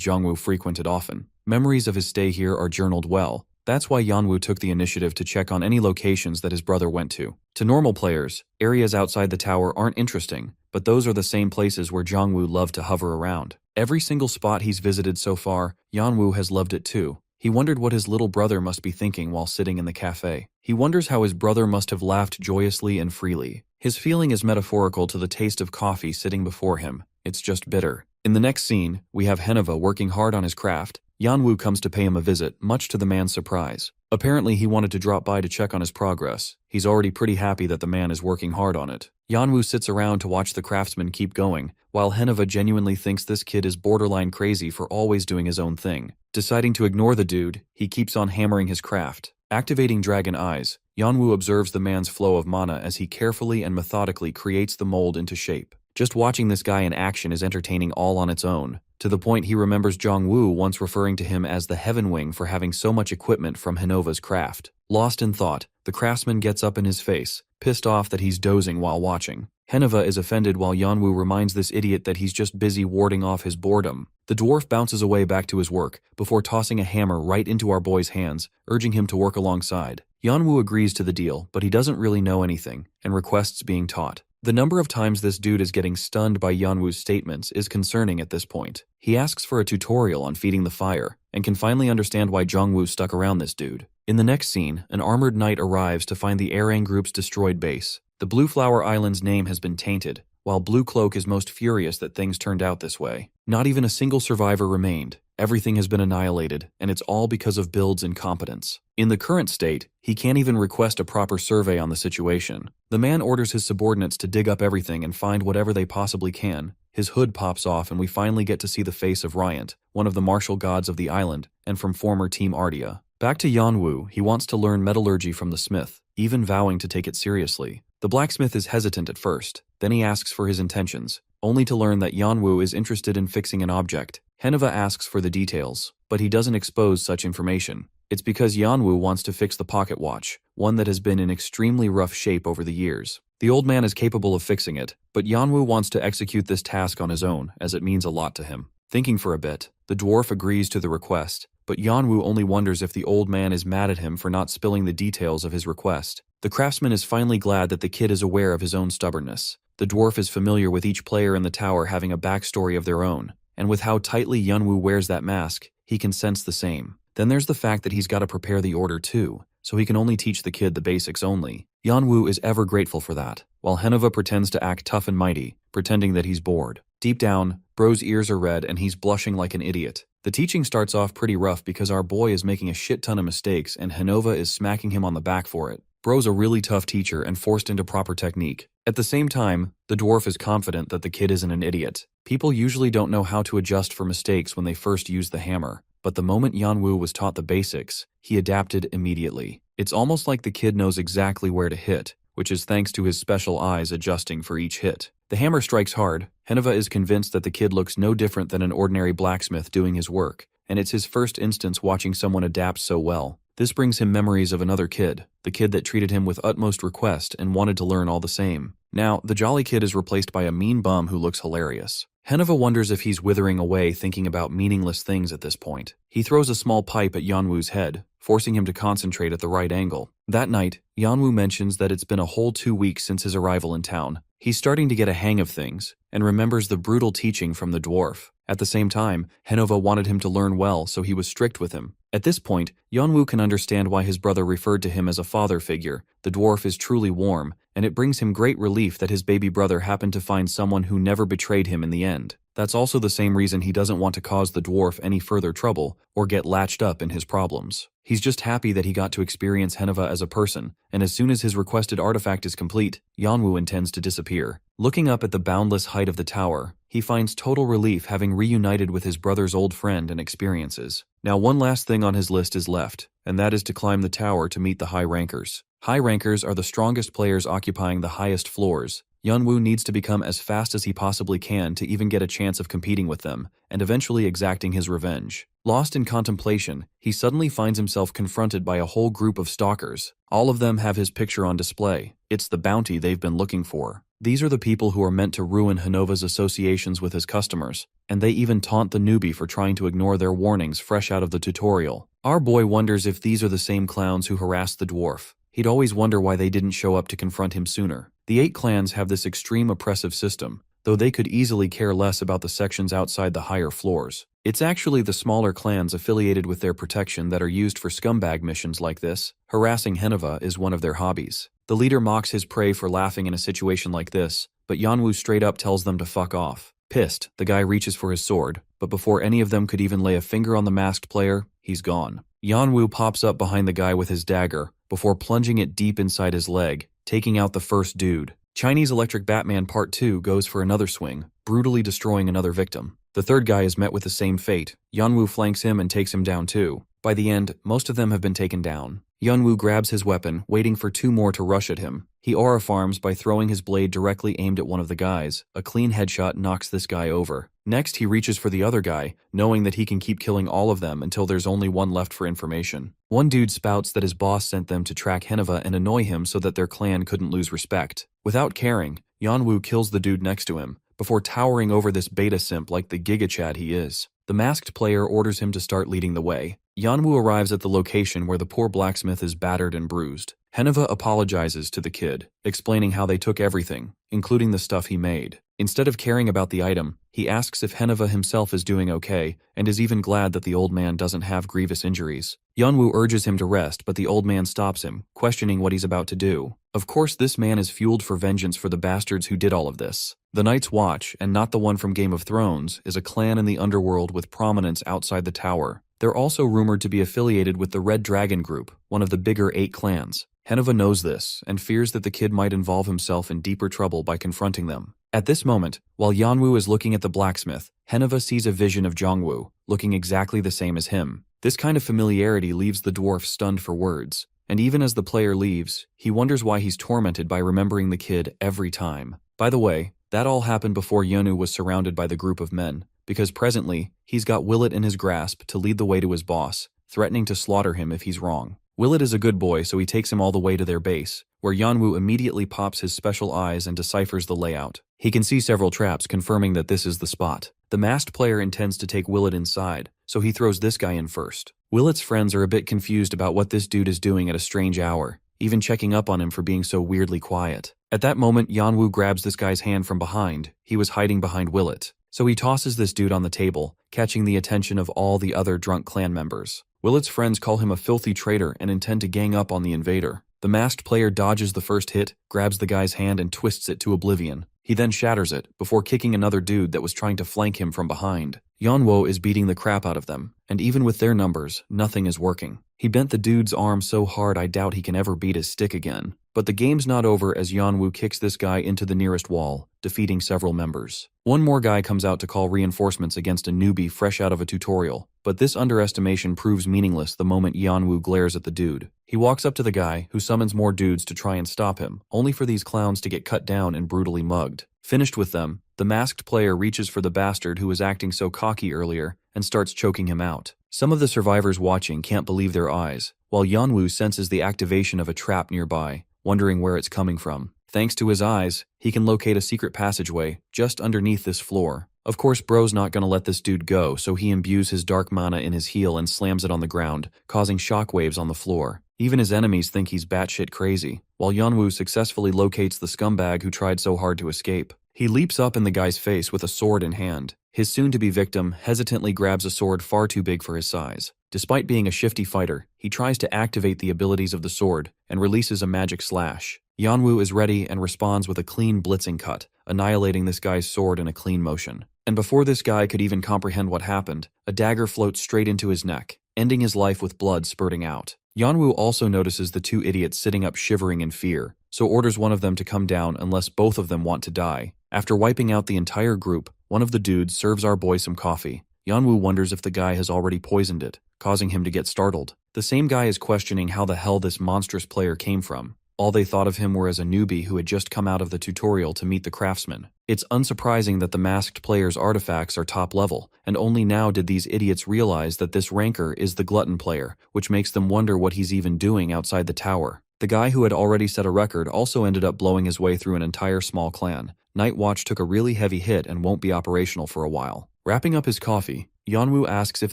Zhongwu frequented often. Memories of his stay here are journaled well. That's why Yanwu took the initiative to check on any locations that his brother went to. To normal players, areas outside the tower aren't interesting, but those are the same places where Zhongwu loved to hover around. Every single spot he's visited so far, Yanwu has loved it too. He wondered what his little brother must be thinking while sitting in the cafe. He wonders how his brother must have laughed joyously and freely. His feeling is metaphorical to the taste of coffee sitting before him. It's just bitter. In the next scene, we have Heneva working hard on his craft. Yanwu comes to pay him a visit, much to the man's surprise. Apparently, he wanted to drop by to check on his progress. He's already pretty happy that the man is working hard on it. Yanwu sits around to watch the craftsman keep going, while Heneva genuinely thinks this kid is borderline crazy for always doing his own thing. Deciding to ignore the dude, he keeps on hammering his craft. Activating Dragon Eyes, Yanwu observes the man's flow of mana as he carefully and methodically creates the mold into shape. Just watching this guy in action is entertaining all on its own, to the point he remembers Zhongwu once referring to him as the Heaven Wing for having so much equipment from Henova's craft. Lost in thought, the craftsman gets up in his face, pissed off that he's dozing while watching. Heneva is offended while Yanwu reminds this idiot that he's just busy warding off his boredom. The dwarf bounces away back to his work, before tossing a hammer right into our boy's hands, urging him to work alongside. Yanwu agrees to the deal, but he doesn't really know anything, and requests being taught. The number of times this dude is getting stunned by Yanwu's statements is concerning at this point. He asks for a tutorial on feeding the fire, and can finally understand why Zhongwu stuck around this dude. In the next scene, an armored knight arrives to find the Arang group's destroyed base. The Blue Flower Island's name has been tainted, while Blue Cloak is most furious that things turned out this way. Not even a single survivor remained. Everything has been annihilated, and it's all because of Build's incompetence. In the current state, he can't even request a proper survey on the situation. The man orders his subordinates to dig up everything and find whatever they possibly can. His hood pops off and we finally get to see the face of Ryant, one of the martial gods of the island, and from former Team Ardia. Back to Yanwu, he wants to learn metallurgy from the smith, even vowing to take it seriously. The blacksmith is hesitant at first, then he asks for his intentions, only to learn that Yanwu is interested in fixing an object. Heneva asks for the details, but he doesn't expose such information. It's because Yanwu wants to fix the pocket watch, one that has been in extremely rough shape over the years. The old man is capable of fixing it, but Yanwu wants to execute this task on his own, as it means a lot to him. Thinking for a bit, the dwarf agrees to the request, but Yanwu only wonders if the old man is mad at him for not spilling the details of his request. The craftsman is finally glad that the kid is aware of his own stubbornness. The dwarf is familiar with each player in the tower having a backstory of their own, and with how tightly Yanwu wears that mask, he can sense the same. Then there's the fact that he's got to prepare the order too, so he can only teach the kid the basics only. Yanwu is ever grateful for that, while Heneva pretends to act tough and mighty, pretending that he's bored. Deep down, Bro's ears are red and he's blushing like an idiot. The teaching starts off pretty rough because our boy is making a shit ton of mistakes and Heneva is smacking him on the back for it. Bro's a really tough teacher and forced into proper technique, At the same time, the dwarf is confident that the kid isn't an idiot. People usually don't know how to adjust for mistakes when they first use the hammer, but the moment Yanwu was taught the basics, he adapted immediately. It's almost like the kid knows exactly where to hit, which is thanks to his special eyes adjusting for each hit. The hammer strikes hard. Manhwa is convinced that the kid looks no different than an ordinary blacksmith doing his work, and it's his first instance watching someone adapt so well. This brings him memories of another kid, the kid that treated him with utmost request and wanted to learn all the same. Now, the jolly kid is replaced by a mean bum who looks hilarious. Manhwa wonders if he's withering away thinking about meaningless things at this point. He throws a small pipe at Yanwu's head, forcing him to concentrate at the right angle. That night, Yanwu mentions that it's been a whole 2 weeks since his arrival in town. He's starting to get a hang of things, and remembers the brutal teaching from the dwarf. At the same time, Manhwa wanted him to learn well, so he was strict with him. At this point, Yanwu can understand why his brother referred to him as a father figure. The dwarf is truly warm, and it brings him great relief that his baby brother happened to find someone who never betrayed him in the end. That's also the same reason he doesn't want to cause the dwarf any further trouble or get latched up in his problems. He's just happy that he got to experience Manhwa as a person, and as soon as his requested artifact is complete, Yanwu intends to disappear. Looking up at the boundless height of the tower, he finds total relief having reunited with his brother's old friend and experiences. Now one last thing on his list is left, and that is to climb the tower to meet the high rankers. High rankers are the strongest players occupying the highest floors. Yanwu needs to become as fast as he possibly can to even get a chance of competing with them, and eventually exacting his revenge. Lost in contemplation, he suddenly finds himself confronted by a whole group of stalkers. All of them have his picture on display. It's the bounty they've been looking for. These are the people who are meant to ruin Manhwa's associations with his customers, and they even taunt the newbie for trying to ignore their warnings fresh out of the tutorial. Our boy wonders if these are the same clowns who harassed the dwarf. He'd always wonder why they didn't show up to confront him sooner. The 8 clans have this extreme oppressive system, though they could easily care less about the sections outside the higher floors. It's actually the smaller clans affiliated with their protection that are used for scumbag missions like this. Harassing Manhwa is one of their hobbies. The leader mocks his prey for laughing in a situation like this, but Yanwu straight up tells them to fuck off. Pissed, the guy reaches for his sword, but before any of them could even lay a finger on the masked player, he's gone. Yanwu pops up behind the guy with his dagger, before plunging it deep inside his leg, taking out the first dude. Chinese Electric Batman Part 2 goes for another swing, brutally destroying another victim. The third guy is met with the same fate. Yanwu flanks him and takes him down too. By the end, most of them have been taken down. Yanwu grabs his weapon, waiting for 2 more to rush at him. He aura farms by throwing his blade directly aimed at one of the guys. A clean headshot knocks this guy over. Next, he reaches for the other guy, knowing that he can keep killing all of them until there's only one left for information. One dude spouts that his boss sent them to track Manhwa and annoy him so that their clan couldn't lose respect. Without caring, Yanwu kills the dude next to him, before towering over this beta simp like the gigachad he is. The masked player orders him to start leading the way. Yanwu arrives at the location where the poor blacksmith is battered and bruised. Manhwa apologizes to the kid, explaining how they took everything, including the stuff he made. Instead of caring about the item, he asks if Manhwa himself is doing okay, and is even glad that the old man doesn't have grievous injuries. Yanwu urges him to rest, but the old man stops him, questioning what he's about to do. Of course, this man is fueled for vengeance for the bastards who did all of this. The Night's Watch, and not the one from Game of Thrones, is a clan in the underworld with prominence outside the tower. They're also rumored to be affiliated with the Red Dragon Group, one of the bigger 8 clans. Manhwa knows this, and fears that the kid might involve himself in deeper trouble by confronting them. At this moment, while Yanwu is looking at the blacksmith, Manhwa sees a vision of Jongwoo, looking exactly the same as him. This kind of familiarity leaves the dwarf stunned for words, and even as the player leaves, he wonders why he's tormented by remembering the kid every time. By the way, that all happened before Yonu was surrounded by the group of men, because presently, he's got Willet in his grasp to lead the way to his boss, threatening to slaughter him if he's wrong. Willet is a good boy, so he takes him all the way to their base, where Yanwu immediately pops his special eyes and deciphers the layout. He can see several traps confirming that this is the spot. The masked player intends to take Willet inside, so he throws this guy in first. Willet's friends are a bit confused about what this dude is doing at a strange hour, even checking up on him for being so weirdly quiet. At that moment, Yanwu grabs this guy's hand from behind. He was hiding behind Willet, so he tosses this dude on the table, catching the attention of all the other drunk clan members. Willet's friends call him a filthy traitor and intend to gang up on the invader. The masked player dodges the first hit, grabs the guy's hand and twists it to oblivion. He then shatters it, before kicking another dude that was trying to flank him from behind. Yanwo is beating the crap out of them, and even with their numbers, nothing is working. He bent the dude's arm so hard I doubt he can ever beat his stick again. But the game's not over as Yanwo kicks this guy into the nearest wall, defeating several members. One more guy comes out to call reinforcements against a newbie fresh out of a tutorial, but this underestimation proves meaningless the moment Yanwo glares at the dude. He walks up to the guy, who summons more dudes to try and stop him, only for these clowns to get cut down and brutally mugged. Finished with them, the masked player reaches for the bastard who was acting so cocky earlier and starts choking him out. Some of the survivors watching can't believe their eyes, while Yanwo senses the activation of a trap nearby, wondering where it's coming from. Thanks to his eyes, he can locate a secret passageway just underneath this floor. Of course, bro's not gonna let this dude go, so he imbues his dark mana in his heel and slams it on the ground, causing shockwaves on the floor. Even his enemies think he's batshit crazy, while Yanwo successfully locates the scumbag who tried so hard to escape. He leaps up in the guy's face with a sword in hand. His soon-to-be victim hesitantly grabs a sword far too big for his size. Despite being a shifty fighter, he tries to activate the abilities of the sword and releases a magic slash. Yanwo is ready and responds with a clean blitzing cut, annihilating this guy's sword in a clean motion. And before this guy could even comprehend what happened, a dagger floats straight into his neck, ending his life with blood spurting out. Yanwo also notices the two idiots sitting up shivering in fear, so orders one of them to come down unless both of them want to die. After wiping out the entire group, one of the dudes serves our boy some coffee. Yanwo wonders if the guy has already poisoned it, causing him to get startled. The same guy is questioning how the hell this monstrous player came from. All they thought of him were as a newbie who had just come out of the tutorial to meet the craftsman. It's unsurprising that the masked player's artifacts are top level, and only now did these idiots realize that this ranker is the glutton player, which makes them wonder what he's even doing outside the tower. The guy who had already set a record also ended up blowing his way through an entire small clan. Night Watch took a really heavy hit and won't be operational for a while. Wrapping up his coffee, Yanwo asks if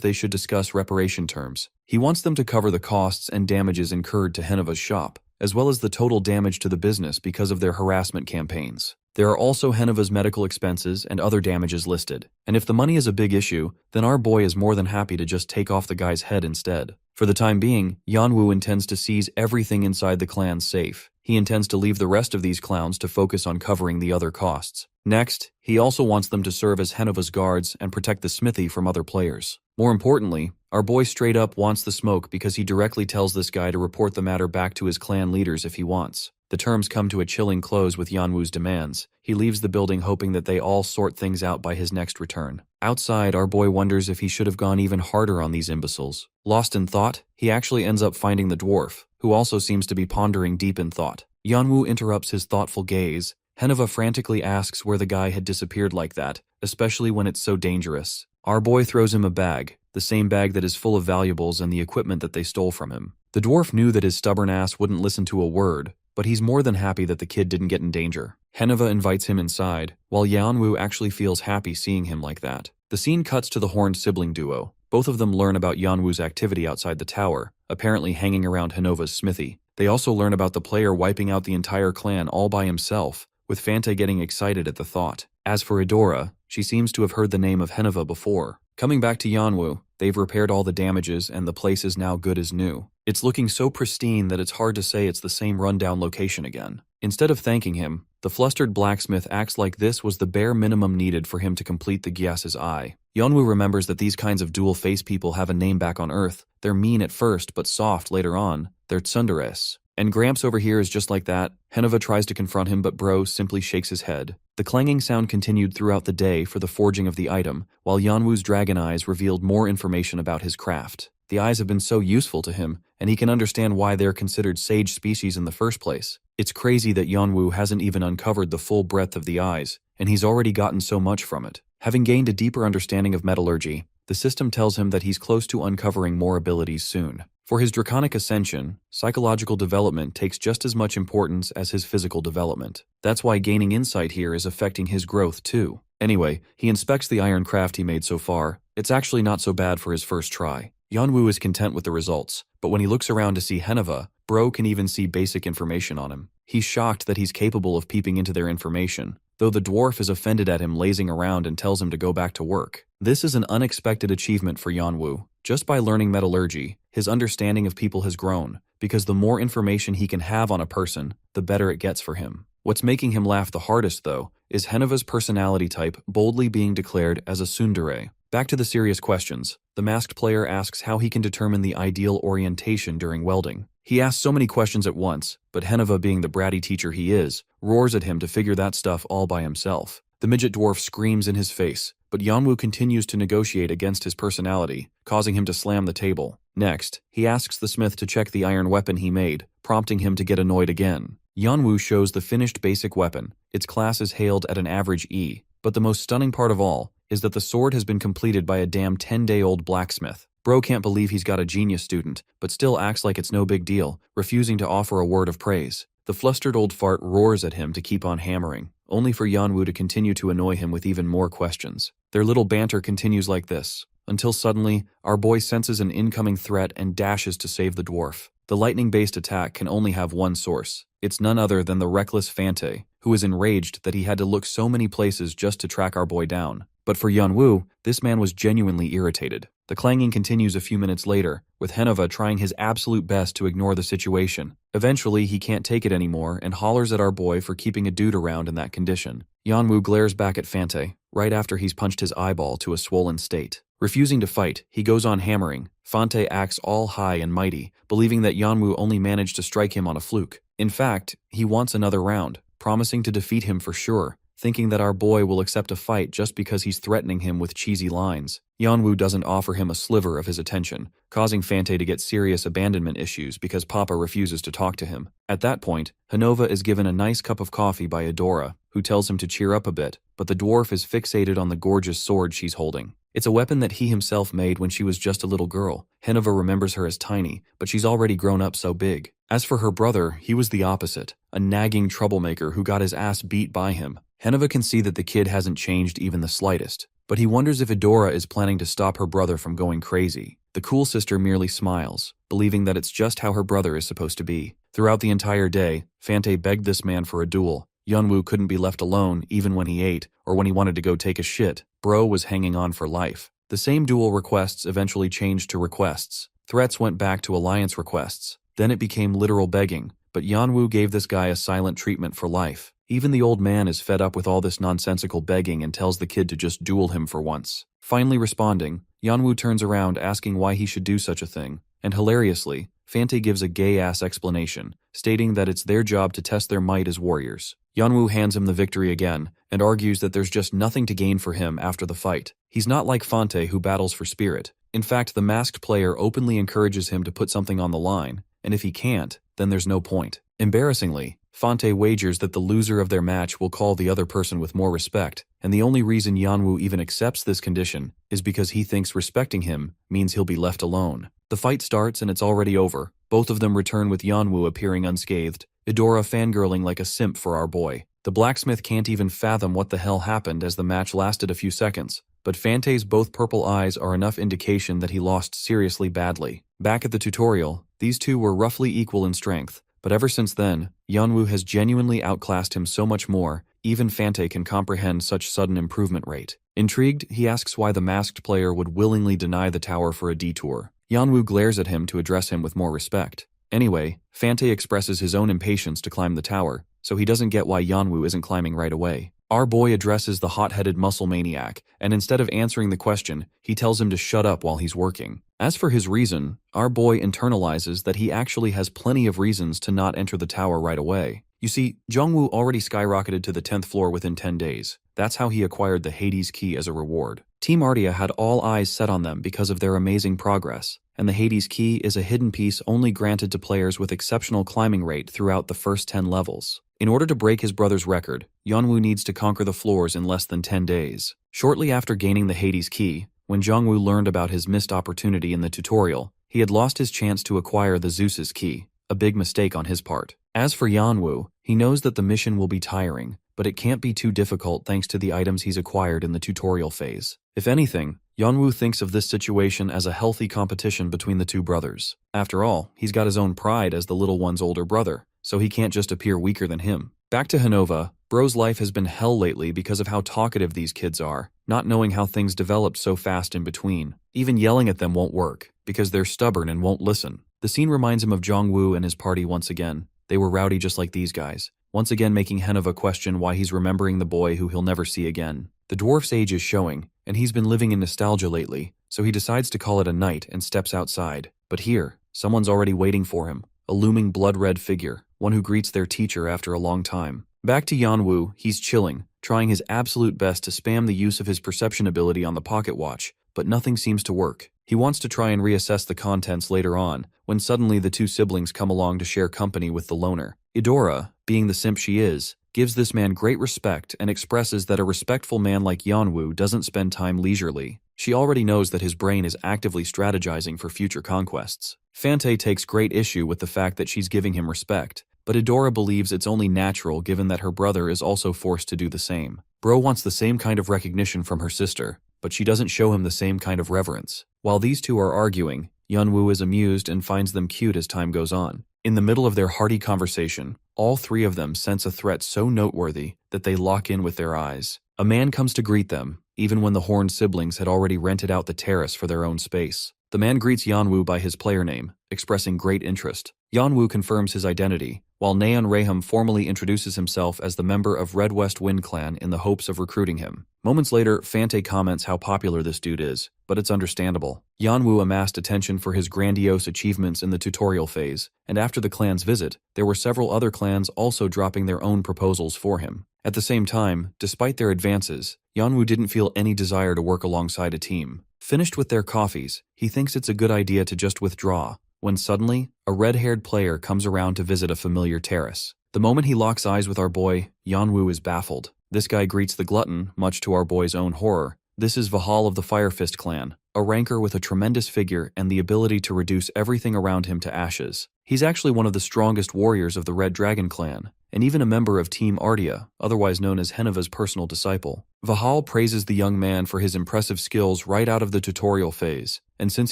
they should discuss reparation terms. He wants them to cover the costs and damages incurred to Henneva's shop, as well as the total damage to the business because of their harassment campaigns. There are also Henneva's medical expenses and other damages listed, and if the money is a big issue, then our boy is more than happy to just take off the guy's head instead. For the time being, Yanwo intends to seize everything inside the clan's safe. He intends to leave the rest of these clowns to focus on covering the other costs. Next, he also wants them to serve as Henneva's guards and protect the smithy from other players. More importantly, our boy straight up wants the smoke because he directly tells this guy to report the matter back to his clan leaders if he wants. The terms come to a chilling close with Yanwu's demands. He leaves the building hoping that they all sort things out by his next return. Outside, our boy wonders if he should have gone even harder on these imbeciles. Lost in thought, he actually ends up finding the dwarf, who also seems to be pondering deep in thought. Yanwu interrupts his thoughtful gaze. Henneva frantically asks where the guy had disappeared like that, especially when it's so dangerous. Our boy throws him a bag, the same bag that is full of valuables and the equipment that they stole from him. The dwarf knew that his stubborn ass wouldn't listen to a word, but he's more than happy that the kid didn't get in danger. Henneva invites him inside, while Yanwu actually feels happy seeing him like that. The scene cuts to the horned sibling duo. Both of them learn about Yanwu's activity outside the tower, apparently hanging around Henneva's smithy. They also learn about the player wiping out the entire clan all by himself, with Fanta getting excited at the thought. As for Idora, she seems to have heard the name of Henneva before. Coming back to Yanwu, they've repaired all the damages and the place is now good as new. It's looking so pristine that it's hard to say it's the same rundown location again. Instead of thanking him, the flustered blacksmith acts like this was the bare minimum needed for him to complete the Gyas's eye. Yanwu remembers that these kinds of dual-face people have a name back on Earth. They're mean at first, but soft later on. They're tsunderes. And Gramps over here is just like that. Henneva tries to confront him, but Bro simply shakes his head. The clanging sound continued throughout the day for the forging of the item, while Yanwu's dragon eyes revealed more information about his craft. The eyes have been so useful to him, and he can understand why they're considered sage species in the first place. It's crazy that Yanwu hasn't even uncovered the full breadth of the eyes, and he's already gotten so much from it. Having gained a deeper understanding of metallurgy, the system tells him that he's close to uncovering more abilities soon. For his draconic ascension, psychological development takes just as much importance as his physical development. That's why gaining insight here is affecting his growth too. Anyway, he inspects the iron craft he made so far. It's actually not so bad for his first try. Yanwu is content with the results, but when he looks around to see Henneva, Bro can even see basic information on him. He's shocked that he's capable of peeping into their information, though the dwarf is offended at him lazing around and tells him to go back to work. This is an unexpected achievement for Yanwu. Just by learning metallurgy, his understanding of people has grown, because the more information he can have on a person, the better it gets for him. What's making him laugh the hardest, though, is Henova's personality type boldly being declared as a tsundere. Back to the serious questions. The masked player asks how he can determine the ideal orientation during welding. He asks so many questions at once, but Henova, being the bratty teacher he is, roars at him to figure that stuff all by himself. The midget dwarf screams in his face, but Yanwu continues to negotiate against his personality, causing him to slam the table. Next, he asks the smith to check the iron weapon he made, prompting him to get annoyed again. Yanwu shows the finished basic weapon. Its class is hailed at an average E, but the most stunning part of all is that the sword has been completed by a damn 10-day-old blacksmith. Bro can't believe he's got a genius student, but still acts like it's no big deal, refusing to offer a word of praise. The flustered old fart roars at him to keep on hammering, only for Yanwu to continue to annoy him with even more questions. Their little banter continues like this, until suddenly, our boy senses an incoming threat and dashes to save the dwarf. The lightning-based attack can only have one source. It's none other than the reckless Fante, who is enraged that he had to look so many places just to track our boy down. But for Yanwu, this man was genuinely irritated. The clanging continues a few minutes later, with Henova trying his absolute best to ignore the situation. Eventually, he can't take it anymore and hollers at our boy for keeping a dude around in that condition. Yanwu glares back at Fante, right after he's punched his eyeball to a swollen state. Refusing to fight, he goes on hammering. Fante acts all high and mighty, believing that Yanwu only managed to strike him on a fluke. In fact, he wants another round, promising to defeat him for sure, thinking that our boy will accept a fight just because he's threatening him with cheesy lines. Yanwu doesn't offer him a sliver of his attention, causing Fante to get serious abandonment issues because Papa refuses to talk to him. At that point, Henova is given a nice cup of coffee by Adora, who tells him to cheer up a bit, but the dwarf is fixated on the gorgeous sword she's holding. It's a weapon that he himself made when she was just a little girl. Henova remembers her as tiny, but she's already grown up so big. As for her brother, he was the opposite, a nagging troublemaker who got his ass beat by him. Henova can see that the kid hasn't changed even the slightest, but he wonders if Adora is planning to stop her brother from going crazy. The cool sister merely smiles, believing that it's just how her brother is supposed to be. Throughout the entire day, Fante begged this man for a duel. Yanwu couldn't be left alone even when he ate or when he wanted to go take a shit. Bro was hanging on for life. The same duel requests eventually changed to requests. Threats went back to alliance requests. Then it became literal begging, but Yanwu gave this guy a silent treatment for life. Even the old man is fed up with all this nonsensical begging and tells the kid to just duel him for once. Finally responding, Yanwu turns around asking why he should do such a thing, and hilariously, Fante gives a gay-ass explanation, stating that it's their job to test their might as warriors. Yanwu hands him the victory again, and argues that there's just nothing to gain for him after the fight. He's not like Fante, who battles for spirit. In fact, the masked player openly encourages him to put something on the line, and if he can't, then there's no point. Embarrassingly, Fante wagers that the loser of their match will call the other person with more respect, and the only reason Yanwu even accepts this condition is because he thinks respecting him means he'll be left alone. The fight starts and it's already over. Both of them return with Yanwu appearing unscathed, Adora fangirling like a simp for our boy. The blacksmith can't even fathom what the hell happened as the match lasted a few seconds, but Fante's both purple eyes are enough indication that he lost seriously badly. Back at the tutorial, these two were roughly equal in strength, but ever since then, Yanwu has genuinely outclassed him so much more, even Fante can comprehend such sudden improvement rate. Intrigued, he asks why the masked player would willingly deny the tower for a detour. Yanwu glares at him to address him with more respect. Anyway, Fante expresses his own impatience to climb the tower, so he doesn't get why Yanwu isn't climbing right away. Our boy addresses the hot-headed muscle maniac, and instead of answering the question, he tells him to shut up while he's working. As for his reason, our boy internalizes that he actually has plenty of reasons to not enter the tower right away. You see, Jongwoo already skyrocketed to the 10th floor within 10 days. That's how he acquired the Hades key as a reward. Team Ardia had all eyes set on them because of their amazing progress, and the Hades key is a hidden piece only granted to players with exceptional climbing rate throughout the first 10 levels. In order to break his brother's record, Yeonwoo needs to conquer the floors in less than 10 days. Shortly after gaining the Hades key, when Jongwoo learned about his missed opportunity in the tutorial, he had lost his chance to acquire the Zeus's key, a big mistake on his part. As for Yeonwoo, he knows that the mission will be tiring, but it can't be too difficult thanks to the items he's acquired in the tutorial phase. If anything, Yeonwoo thinks of this situation as a healthy competition between the two brothers. After all, he's got his own pride as the little one's older brother, so he can't just appear weaker than him. Back to Hanova, Bro's life has been hell lately because of how talkative these kids are, not knowing how things developed so fast in between. Even yelling at them won't work, because they're stubborn and won't listen. The scene reminds him of Jongwoo and his party once again. They were rowdy just like these guys. once again making Henova question why he's remembering the boy who he'll never see again. The dwarf's age is showing, and he's been living in nostalgia lately, so he decides to call it a night and steps outside. But here, someone's already waiting for him, a looming blood-red figure, one who greets their teacher after a long time. Back to Yanwu, he's chilling, trying his absolute best to spam the use of his perception ability on the pocket watch, but nothing seems to work. He wants to try and reassess the contents later on, when suddenly the two siblings come along to share company with the loner. Idora, being the simp she is, gives this man great respect and expresses that a respectful man like Yanwu doesn't spend time leisurely. She already knows that his brain is actively strategizing for future conquests. Fante takes great issue with the fact that she's giving him respect, but Idora believes it's only natural given that her brother is also forced to do the same. Bro wants the same kind of recognition from her sister, but she doesn't show him the same kind of reverence. While these two are arguing, Yanwu is amused and finds them cute as time goes on. In the middle of their hearty conversation, all three of them sense a threat so noteworthy that they lock in with their eyes. A man comes to greet them, even when the horned siblings had already rented out the terrace for their own space. The man greets Yanwu by his player name, expressing great interest. Yanwu confirms his identity, while Neon Raham formally introduces himself as the member of Red West Wind Clan in the hopes of recruiting him. Moments later, Fante comments how popular this dude is, but it's understandable. Yanwu amassed attention for his grandiose achievements in the tutorial phase, and after the clan's visit, there were several other clans also dropping their own proposals for him. At the same time, despite their advances, Yanwu didn't feel any desire to work alongside a team. Finished with their coffees, he thinks it's a good idea to just withdraw, when suddenly, a red-haired player comes around to visit a familiar terrace. The moment he locks eyes with our boy, Yanwu is baffled. This guy greets the glutton, much to our boy's own horror. This is Vahal of the Firefist clan, a ranker with a tremendous figure and the ability to reduce everything around him to ashes. He's actually one of the strongest warriors of the Red Dragon clan, and even a member of Team Ardia, otherwise known as Henova's personal disciple. Vahal praises the young man for his impressive skills right out of the tutorial phase, and since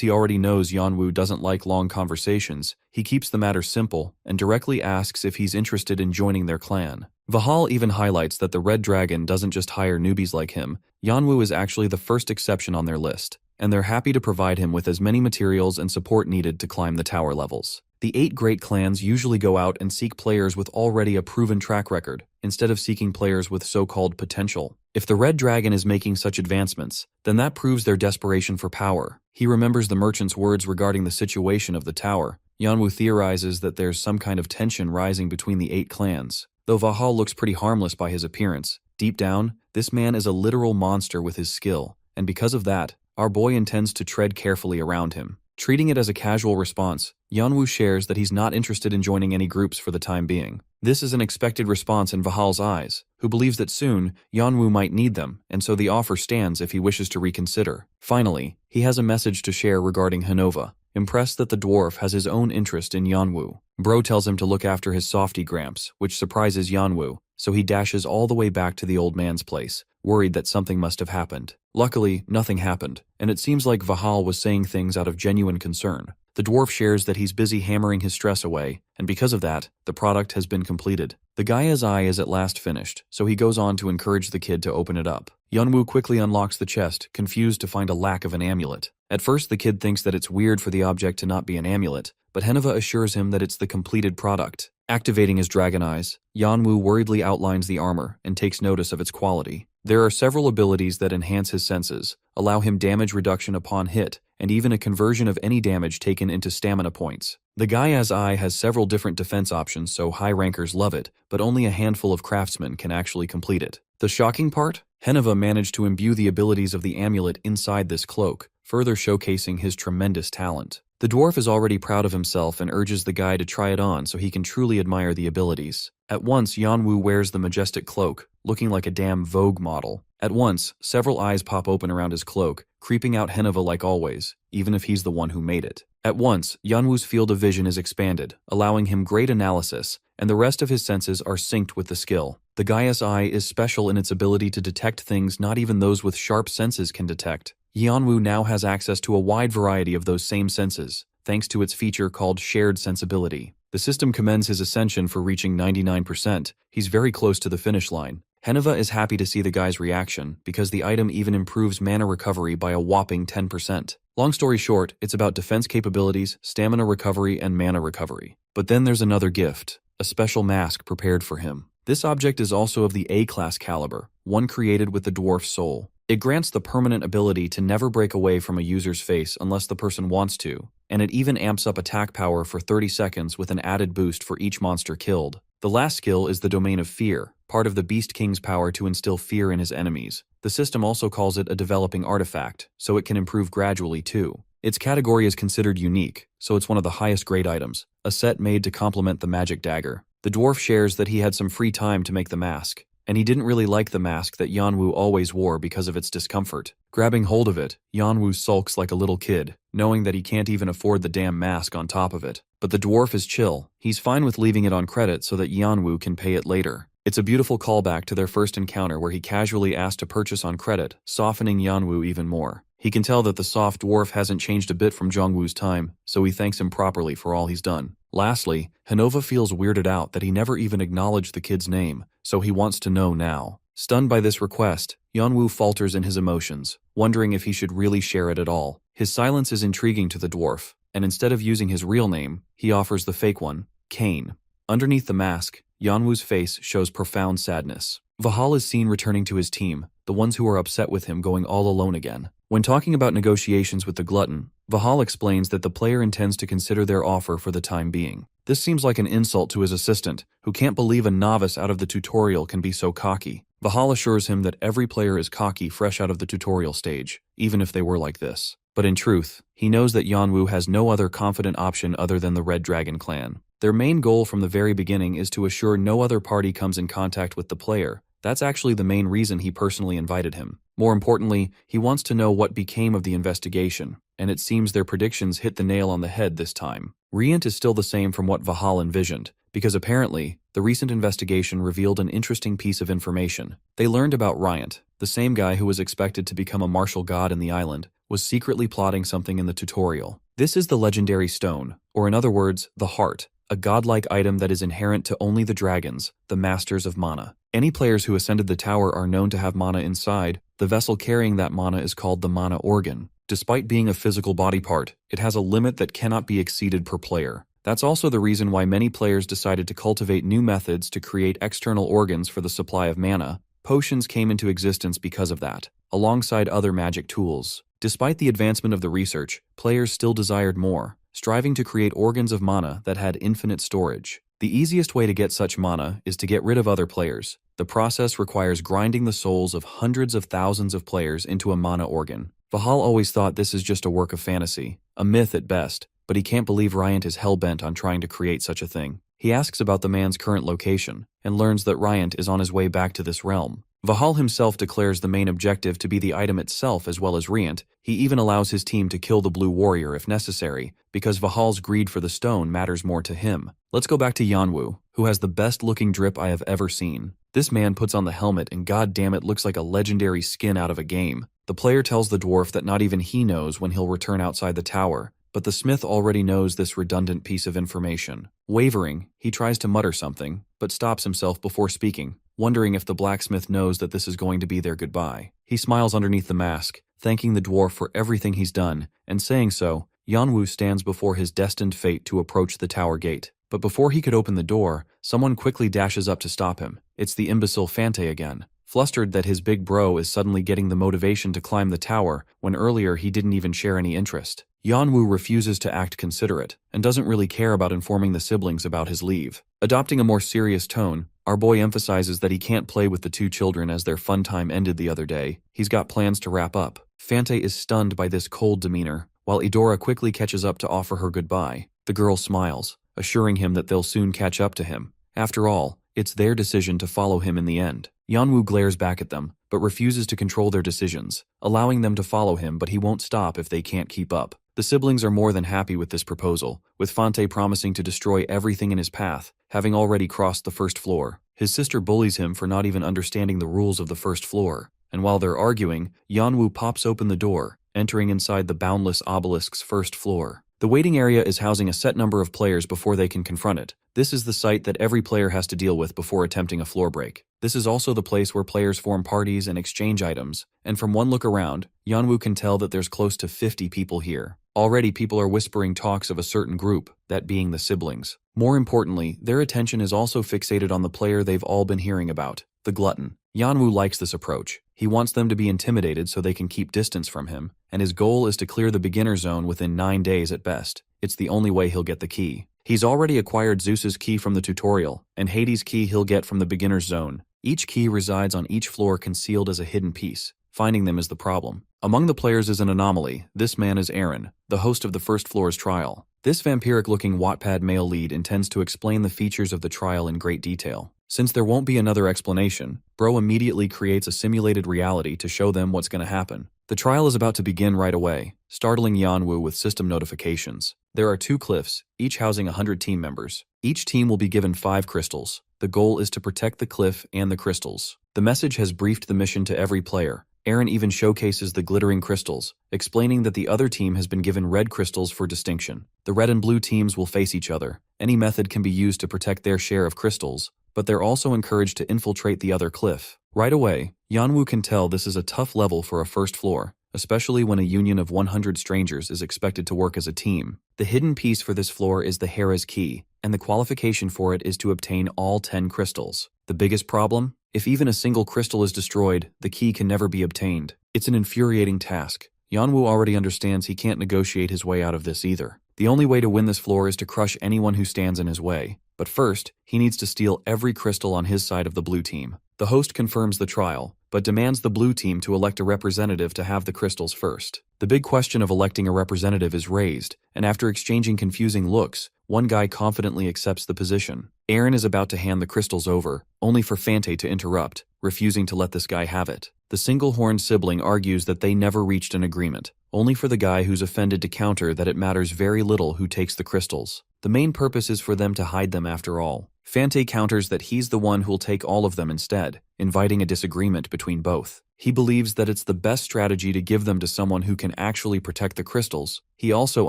he already knows Yanwu doesn't like long conversations, he keeps the matter simple and directly asks if he's interested in joining their clan. Vahal even highlights that the Red Dragon doesn't just hire newbies like him. Yanwu is actually the first exception on their list, and they're happy to provide him with as many materials and support needed to climb the tower levels. The 8 great clans usually go out and seek players with already a proven track record, instead of seeking players with so-called potential. If the Red Dragon is making such advancements, then that proves their desperation for power. He remembers the merchant's words regarding the situation of the tower. Yanwu theorizes that there's some kind of tension rising between the 8 clans. Though Vahal looks pretty harmless by his appearance, deep down, this man is a literal monster with his skill, and because of that, our boy intends to tread carefully around him. Treating it as a casual response, Yanwu shares that he's not interested in joining any groups for the time being. This is an expected response in Vahal's eyes, who believes that soon, Yanwu might need them, and so the offer stands if he wishes to reconsider. Finally, he has a message to share regarding Henova, impressed that the dwarf has his own interest in Yanwu. Bro tells him to look after his softy gramps, which surprises Yanwu, so he dashes all the way back to the old man's place, worried that something must have happened. Luckily, nothing happened, and it seems like Vahal was saying things out of genuine concern. The dwarf shares that he's busy hammering his stress away, and because of that, the product has been completed. The Gaia's eye is at last finished, so he goes on to encourage the kid to open it up. Yanwu quickly unlocks the chest, confused to find a lack of an amulet. At first, the kid thinks that it's weird for the object to not be an amulet, but Henova assures him that it's the completed product. Activating his dragon eyes, Yanwu worriedly outlines the armor and takes notice of its quality. There are several abilities that enhance his senses, allow him damage reduction upon hit, and even a conversion of any damage taken into stamina points. The Gaia's Eye has several different defense options, so high rankers love it, but only a handful of craftsmen can actually complete it. The shocking part? Henova managed to imbue the abilities of the amulet inside this cloak, further showcasing his tremendous talent. The dwarf is already proud of himself and urges the guy to try it on so he can truly admire the abilities. At once, Yanwu wears the majestic cloak, looking like a damn Vogue model. At once, several eyes pop open around his cloak, creeping out Henova like always, even if he's the one who made it. At once, Yanwu's field of vision is expanded, allowing him great analysis, and the rest of his senses are synced with the skill. The Gaia's Eye is special in its ability to detect things not even those with sharp senses can detect. Yanwu now has access to a wide variety of those same senses, thanks to its feature called Shared Sensibility. The system commends his ascension for reaching 99%. He's very close to the finish line. Henova is happy to see the guy's reaction, because the item even improves mana recovery by a whopping 10%. Long story short, it's about defense capabilities, stamina recovery, and mana recovery. But then there's another gift, a special mask prepared for him. This object is also of the A-class caliber, one created with the dwarf's soul. It grants the permanent ability to never break away from a user's face unless the person wants to, and it even amps up attack power for 30 seconds with an added boost for each monster killed. The last skill is the Domain of Fear, part of the Beast King's power to instill fear in his enemies. The system also calls it a developing artifact, so it can improve gradually too. Its category is considered unique, so it's one of the highest grade items, a set made to complement the magic dagger. The dwarf shares that he had some free time to make the mask, and he didn't really like the mask that Yanwu always wore because of its discomfort. Grabbing hold of it, Yanwu sulks like a little kid, knowing that he can't even afford the damn mask on top of it. But the dwarf is chill. He's fine with leaving it on credit so that Yanwu can pay it later. It's a beautiful callback to their first encounter where he casually asked to purchase on credit, softening Yanwu even more. He can tell that the soft dwarf hasn't changed a bit from Zhongwu's time, so he thanks him properly for all he's done. Lastly, Hanova feels weirded out that he never even acknowledged the kid's name, so he wants to know now. Stunned by this request, Yanwu falters in his emotions, wondering if he should really share it at all. His silence is intriguing to the dwarf, and instead of using his real name, he offers the fake one, Kane. Underneath the mask, Yanwu's face shows profound sadness. Vahal is seen returning to his team, the ones who are upset with him going all alone again. When talking about negotiations with the glutton, Vahal explains that the player intends to consider their offer for the time being. This seems like an insult to his assistant, who can't believe a novice out of the tutorial can be so cocky. Vahal assures him that every player is cocky fresh out of the tutorial stage, even if they were like this. But in truth, he knows that Yanwu has no other confident option other than the Red Dragon clan. Their main goal from the very beginning is to assure no other party comes in contact with the player. That's actually the main reason he personally invited him. More importantly, he wants to know what became of the investigation, and it seems their predictions hit the nail on the head this time. Riant is still the same from what Vahal envisioned, because apparently, the recent investigation revealed an interesting piece of information. They learned about Riant, the same guy who was expected to become a martial god in the island, was secretly plotting something in the tutorial. This is the legendary stone, or in other words, the heart, a godlike item that is inherent to only the dragons, the masters of mana. Any players who ascended the tower are known to have mana inside. The vessel carrying that mana is called the mana organ. Despite being a physical body part, it has a limit that cannot be exceeded per player. That's also the reason why many players decided to cultivate new methods to create external organs for the supply of mana. Potions came into existence because of that, alongside other magic tools. Despite the advancement of the research, players still desired more, striving to create organs of mana that had infinite storage. The easiest way to get such mana is to get rid of other players. The process requires grinding the souls of hundreds of thousands of players into a mana organ. Vahal always thought this is just a work of fantasy, a myth at best, but he can't believe Riant is hell-bent on trying to create such a thing. He asks about the man's current location, and learns that Riant is on his way back to this realm. Vahal himself declares the main objective to be the item itself as well as Riant. He even allows his team to kill the Blue Warrior if necessary, because Vahal's greed for the stone matters more to him. Let's go back to Yanwu, who has the best-looking drip I have ever seen. This man puts on the helmet and goddamn looks like a legendary skin out of a game. The player tells the dwarf that not even he knows when he'll return outside the tower, but the smith already knows this redundant piece of information. Wavering, he tries to mutter something, but stops himself before speaking, wondering if the blacksmith knows that this is going to be their goodbye. He smiles underneath the mask, thanking the dwarf for everything he's done, and saying so, Yanwu stands before his destined fate to approach the tower gate. But before he could open the door, someone quickly dashes up to stop him. It's the imbecile Fante again, flustered that his big bro is suddenly getting the motivation to climb the tower when earlier he didn't even share any interest. Yanwu refuses to act considerate, and doesn't really care about informing the siblings about his leave. Adopting a more serious tone, our boy emphasizes that he can't play with the two children as their fun time ended the other day. He's got plans to wrap up. Fante is stunned by this cold demeanor, while Idora quickly catches up to offer her goodbye. The girl smiles, assuring him that they'll soon catch up to him. After all, it's their decision to follow him in the end. Yanwu glares back at them, but refuses to control their decisions, allowing them to follow him, but he won't stop if they can't keep up. The siblings are more than happy with this proposal, with Fante promising to destroy everything in his path, having already crossed the first floor. His sister bullies him for not even understanding the rules of the first floor, and while they're arguing, Yanwu pops open the door, entering inside the boundless obelisk's first floor. The waiting area is housing a set number of players before they can confront it. This is the site that every player has to deal with before attempting a floor break. This is also the place where players form parties and exchange items, and from one look around, Yanwu can tell that there's close to 50 people here. Already people are whispering talks of a certain group, that being the siblings. More importantly, their attention is also fixated on the player they've all been hearing about, the glutton. Yanwu likes this approach. He wants them to be intimidated so they can keep distance from him, and his goal is to clear the beginner zone within 9 days at best. It's the only way he'll get the key. He's already acquired Zeus's key from the tutorial, and Hades' key he'll get from the beginner's zone. Each key resides on each floor concealed as a hidden piece. Finding them is the problem. Among the players is an anomaly. This man is Aaron, the host of the first floor's trial. This vampiric-looking Wattpad male lead intends to explain the features of the trial in great detail. Since there won't be another explanation, Bro immediately creates a simulated reality to show them what's going to happen. The trial is about to begin right away, startling Yanwu with system notifications. There are 2 cliffs, each housing 100 team members. Each team will be given 5 crystals. The goal is to protect the cliff and the crystals. The message has briefed the mission to every player. Aaron even showcases the glittering crystals, explaining that the other team has been given red crystals for distinction. The red and blue teams will face each other. Any method can be used to protect their share of crystals, but they're also encouraged to infiltrate the other cliff. Right away, Yanwu can tell this is a tough level for a first floor, especially when a union of 100 strangers is expected to work as a team. The hidden piece for this floor is the Hera's key, and the qualification for it is to obtain all 10 crystals. The biggest problem? If even a single crystal is destroyed, the key can never be obtained. It's an infuriating task. Yanwu already understands he can't negotiate his way out of this either. The only way to win this floor is to crush anyone who stands in his way. But first, he needs to steal every crystal on his side of the blue team. The host confirms the trial, but demands the blue team to elect a representative to have the crystals first. The big question of electing a representative is raised, and after exchanging confusing looks, one guy confidently accepts the position. Aaron is about to hand the crystals over, only for Fante to interrupt, refusing to let this guy have it. The single-horned sibling argues that they never reached an agreement, only for the guy who's offended to counter that it matters very little who takes the crystals. The main purpose is for them to hide them after all. Fante counters that he's the one who'll take all of them instead, inviting a disagreement between both. He believes that it's the best strategy to give them to someone who can actually protect the crystals. He also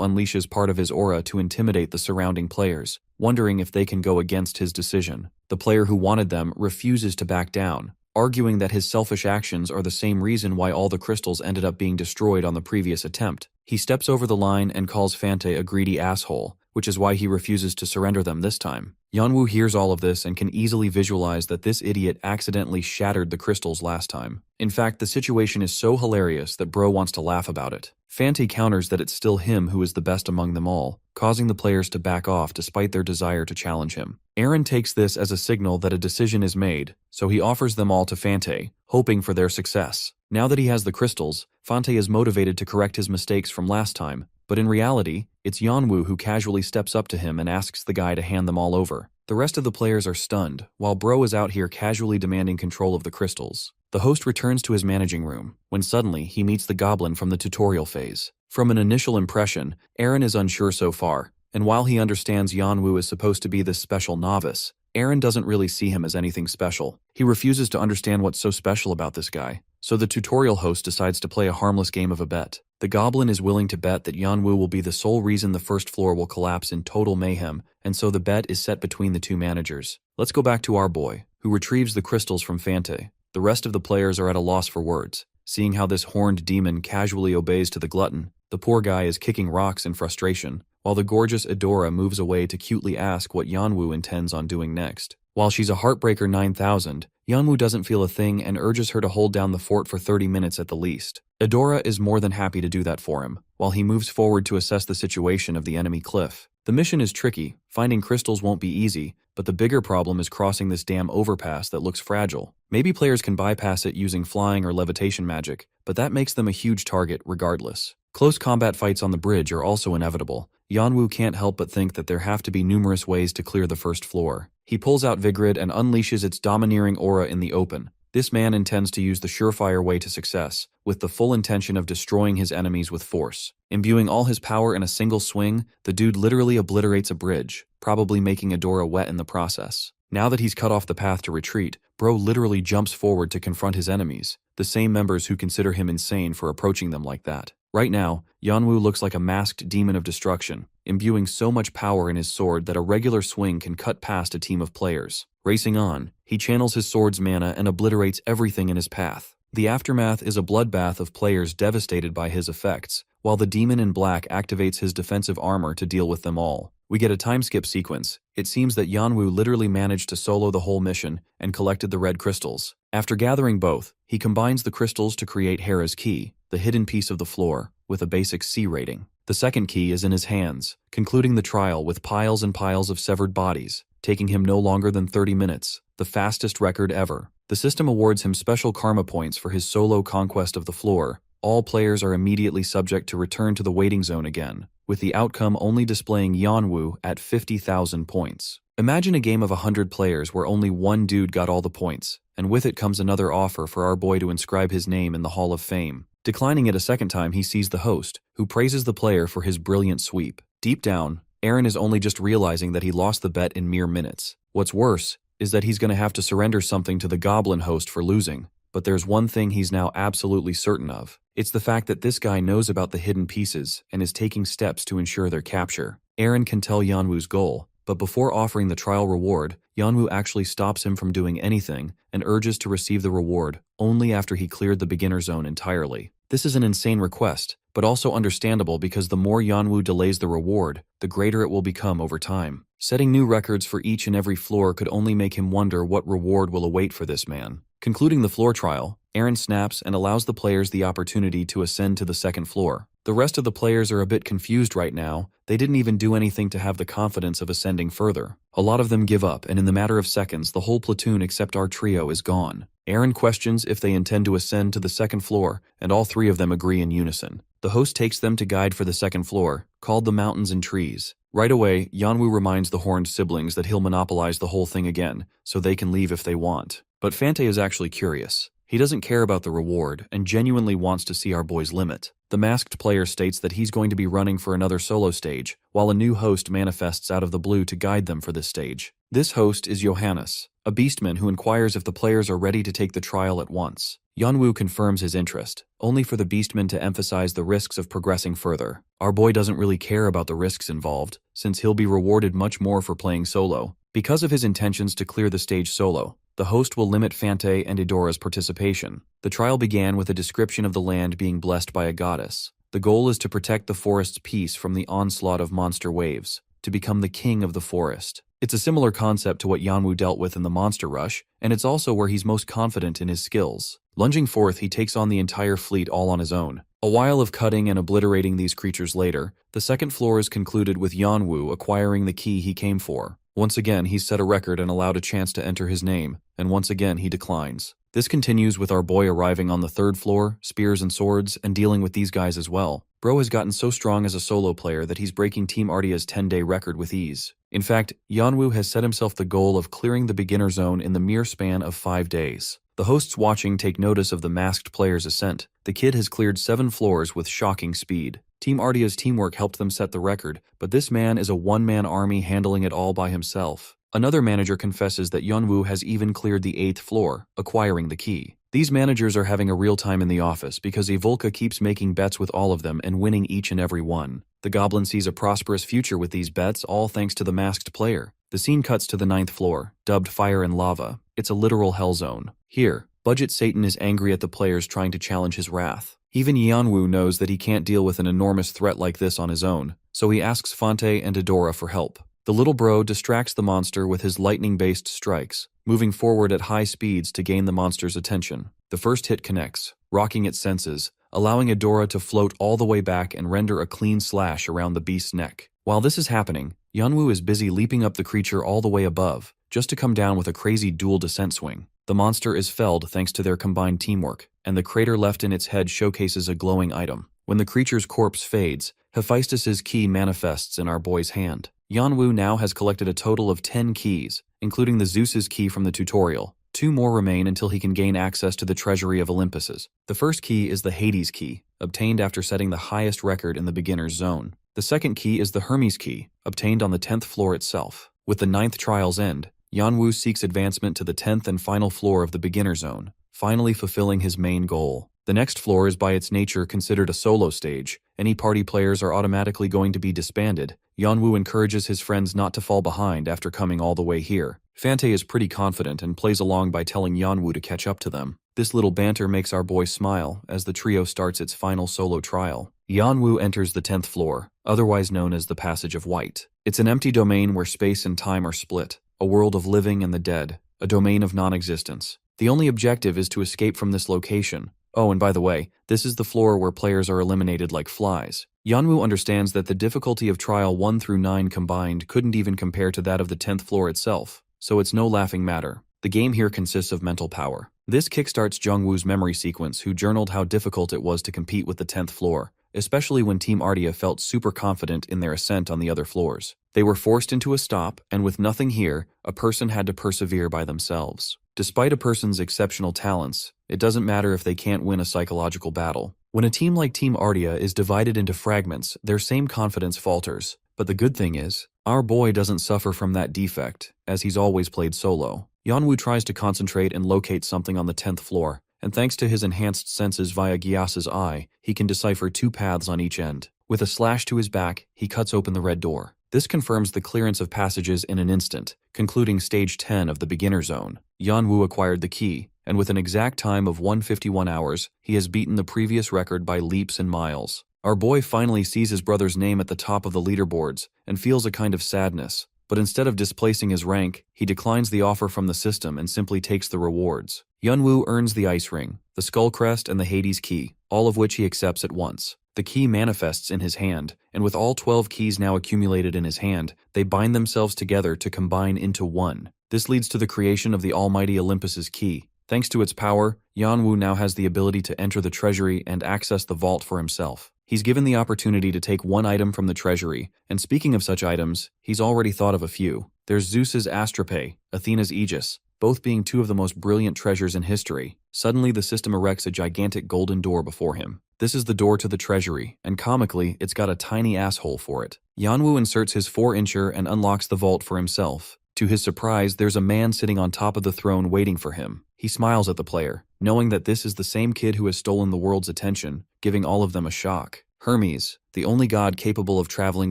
unleashes part of his aura to intimidate the surrounding players, wondering if they can go against his decision. The player who wanted them refuses to back down, arguing that his selfish actions are the same reason why all the crystals ended up being destroyed on the previous attempt. He steps over the line and calls Fante a greedy asshole, which is why he refuses to surrender them this time. Yanwu hears all of this and can easily visualize that this idiot accidentally shattered the crystals last time. In fact, the situation is so hilarious that Bro wants to laugh about it. Fante counters that it's still him who is the best among them all, causing the players to back off despite their desire to challenge him. Aaron takes this as a signal that a decision is made, so he offers them all to Fante, hoping for their success. Now that he has the crystals, Fante is motivated to correct his mistakes from last time, but in reality, it's Yanwu who casually steps up to him and asks the guy to hand them all over. The rest of the players are stunned, while Bro is out here casually demanding control of the crystals. The host returns to his managing room, when suddenly he meets the goblin from the tutorial phase. From an initial impression, Aaron is unsure so far, and while he understands Yanwu is supposed to be this special novice, Aaron doesn't really see him as anything special. He refuses to understand what's so special about this guy, so the tutorial host decides to play a harmless game of a bet. The goblin is willing to bet that Yanwu will be the sole reason the first floor will collapse in total mayhem, and so the bet is set between the two managers. Let's go back to our boy, who retrieves the crystals from Fante. The rest of the players are at a loss for words. Seeing how this horned demon casually obeys to the glutton, the poor guy is kicking rocks in frustration, while the gorgeous Adora moves away to cutely ask what Yanwu intends on doing next. While she's a heartbreaker 9000, Yanwu doesn't feel a thing and urges her to hold down the fort for 30 minutes at the least. Adora is more than happy to do that for him, while he moves forward to assess the situation of the enemy cliff. The mission is tricky, finding crystals won't be easy, but the bigger problem is crossing this damn overpass that looks fragile. Maybe players can bypass it using flying or levitation magic, but that makes them a huge target regardless. Close combat fights on the bridge are also inevitable. Yanwu can't help but think that there have to be numerous ways to clear the first floor. He pulls out Vigrid and unleashes its domineering aura in the open. This man intends to use the surefire way to success, with the full intention of destroying his enemies with force. Imbuing all his power in a single swing, the dude literally obliterates a bridge, probably making Adora wet in the process. Now that he's cut off the path to retreat, Bro literally jumps forward to confront his enemies, the same members who consider him insane for approaching them like that. Right now, Yanwu looks like a masked demon of destruction, imbuing so much power in his sword that a regular swing can cut past a team of players. Racing on, he channels his sword's mana and obliterates everything in his path. The aftermath is a bloodbath of players devastated by his effects, while the demon in black activates his defensive armor to deal with them all. We get a timeskip sequence. It seems that Yanwu literally managed to solo the whole mission and collected the red crystals. After gathering both, he combines the crystals to create Hera's key, the hidden piece of the floor, with a basic C rating. The second key is in his hands, concluding the trial with piles and piles of severed bodies, taking him no longer than 30 minutes, the fastest record ever. The system awards him special karma points for his solo conquest of the floor. All players are immediately subject to return to the waiting zone again, with the outcome only displaying Yanwu at 50,000 points. Imagine a game of 100 players where only one dude got all the points, and with it comes another offer for our boy to inscribe his name in the Hall of Fame. Declining it a second time, he sees the host, who praises the player for his brilliant sweep. Deep down, Eren is only just realizing that he lost the bet in mere minutes. What's worse is that he's going to have to surrender something to the goblin host for losing. But there's one thing he's now absolutely certain of. It's the fact that this guy knows about the hidden pieces and is taking steps to ensure their capture. Eren can tell Yanwu's goal, but before offering the trial reward, Yanwu actually stops him from doing anything and urges to receive the reward only after he cleared the beginner zone entirely. This is an insane request, but also understandable because the more Yanwu delays the reward, the greater it will become over time. Setting new records for each and every floor could only make him wonder what reward will await for this man. Concluding the floor trial, Eren snaps and allows the players the opportunity to ascend to the second floor. The rest of the players are a bit confused right now. They didn't even do anything to have the confidence of ascending further. A lot of them give up, and in the matter of seconds, the whole platoon except our trio is gone. Eren questions if they intend to ascend to the second floor, and all three of them agree in unison. The host takes them to guide for the second floor, called the Mountains and Trees. Right away, Yanwu reminds the horned siblings that he'll monopolize the whole thing again, so they can leave if they want. But Fante is actually curious. He doesn't care about the reward, and genuinely wants to see our boy's limit. The masked player states that he's going to be running for another solo stage, while a new host manifests out of the blue to guide them for this stage. This host is Johannes, a beastman who inquires if the players are ready to take the trial at once. Yanwu confirms his interest, only for the beastman to emphasize the risks of progressing further. Our boy doesn't really care about the risks involved, since he'll be rewarded much more for playing solo. Because of his intentions to clear the stage solo, the host will limit Fante and Idora's participation. The trial began with a description of the land being blessed by a goddess. The goal is to protect the forest's peace from the onslaught of monster waves, to become the king of the forest. It's a similar concept to what Yanwu dealt with in the Monster Rush, and it's also where he's most confident in his skills. Lunging forth, he takes on the entire fleet all on his own. A while of cutting and obliterating these creatures later, the second floor is concluded with Yanwu acquiring the key he came for. Once again, he's set a record and allowed a chance to enter his name, and once again he declines. This continues with our boy arriving on the third floor, spears and swords, and dealing with these guys as well. Bro has gotten so strong as a solo player that he's breaking Team Ardia's 10-day record with ease. In fact, Yanwu has set himself the goal of clearing the beginner zone in the mere span of 5 days. The hosts watching take notice of the masked player's ascent. The kid has cleared 7 floors with shocking speed. Team Ardia's teamwork helped them set the record, but this man is a one-man army handling it all by himself. Another manager confesses that Yanwu has even cleared the 8th floor, acquiring the key. These managers are having a real time in the office because Evolka keeps making bets with all of them and winning each and every one. The goblin sees a prosperous future with these bets, all thanks to the masked player. The scene cuts to the 9th floor, dubbed Fire and Lava. It's a literal hell zone. Here, Budget Satan is angry at the players trying to challenge his wrath. Even Yanwu knows that he can't deal with an enormous threat like this on his own, so he asks Fante and Idora for help. The little bro distracts the monster with his lightning-based strikes, moving forward at high speeds to gain the monster's attention. The first hit connects, rocking its senses, allowing Idora to float all the way back and render a clean slash around the beast's neck. While this is happening, Yanwu is busy leaping up the creature all the way above, just to come down with a crazy dual descent swing. The monster is felled thanks to their combined teamwork, and the crater left in its head showcases a glowing item. When the creature's corpse fades, Hephaestus's key manifests in our boy's hand. Yanwu now has collected a total of 10 keys, including the Zeus's key from the tutorial. 2 more remain until he can gain access to the treasury of Olympus's. The first key is the Hades key, obtained after setting the highest record in the beginner's zone. The second key is the Hermes key, obtained on the 10th floor itself. With the 9th trial's end, Yanwu seeks advancement to the 10th and final floor of the beginner zone, finally fulfilling his main goal. The next floor is by its nature considered a solo stage. Any party players are automatically going to be disbanded. Yanwu encourages his friends not to fall behind after coming all the way here. Fante is pretty confident and plays along by telling Yanwu to catch up to them. This little banter makes our boy smile as the trio starts its final solo trial. Yanwu enters the 10th floor, otherwise known as the Passage of White. It's an empty domain where space and time are split, a world of living and the dead, a domain of non-existence. The only objective is to escape from this location. Oh, and by the way, this is the floor where players are eliminated like flies. Yanwu understands that the difficulty of Trial 1 through 9 combined couldn't even compare to that of the 10th floor itself, so it's no laughing matter. The game here consists of mental power. This kickstarts Jungwoo's memory sequence, who journaled how difficult it was to compete with the 10th floor, especially when Team Ardia felt super confident in their ascent on the other floors. They were forced into a stop, and with nothing here, a person had to persevere by themselves. Despite a person's exceptional talents, it doesn't matter if they can't win a psychological battle. When a team like Team Ardia is divided into fragments, their same confidence falters. But the good thing is, our boy doesn't suffer from that defect, as he's always played solo. Yanwu tries to concentrate and locate something on the 10th floor, and thanks to his enhanced senses via Gyasa's eye, he can decipher 2 paths on each end. With a slash to his back, he cuts open the red door. This confirms the clearance of passages in an instant, concluding stage 10 of the beginner zone. Yanwu acquired the key, and with an exact time of 151 hours, he has beaten the previous record by leaps and miles. Our boy finally sees his brother's name at the top of the leaderboards and feels a kind of sadness. But instead of displacing his rank, he declines the offer from the system and simply takes the rewards. Yanwu earns the Ice Ring, the Skull Crest, and the Hades Key, all of which he accepts at once. The key manifests in his hand, and with all 12 keys now accumulated in his hand, they bind themselves together to combine into one. This leads to the creation of the almighty Olympus's key. Thanks to its power, Yanwu now has the ability to enter the treasury and access the vault for himself. He's given the opportunity to take one item from the treasury, and speaking of such items, he's already thought of a few. There's Zeus's Astropae, Athena's Aegis, both being 2 of the most brilliant treasures in history. Suddenly, the system erects a gigantic golden door before him. This is the door to the treasury, and comically, it's got a tiny asshole for it. Yanwu inserts his 4-incher and unlocks the vault for himself. To his surprise, there's a man sitting on top of the throne waiting for him. He smiles at the player, knowing that this is the same kid who has stolen the world's attention, giving all of them a shock. Hermes, the only god capable of traveling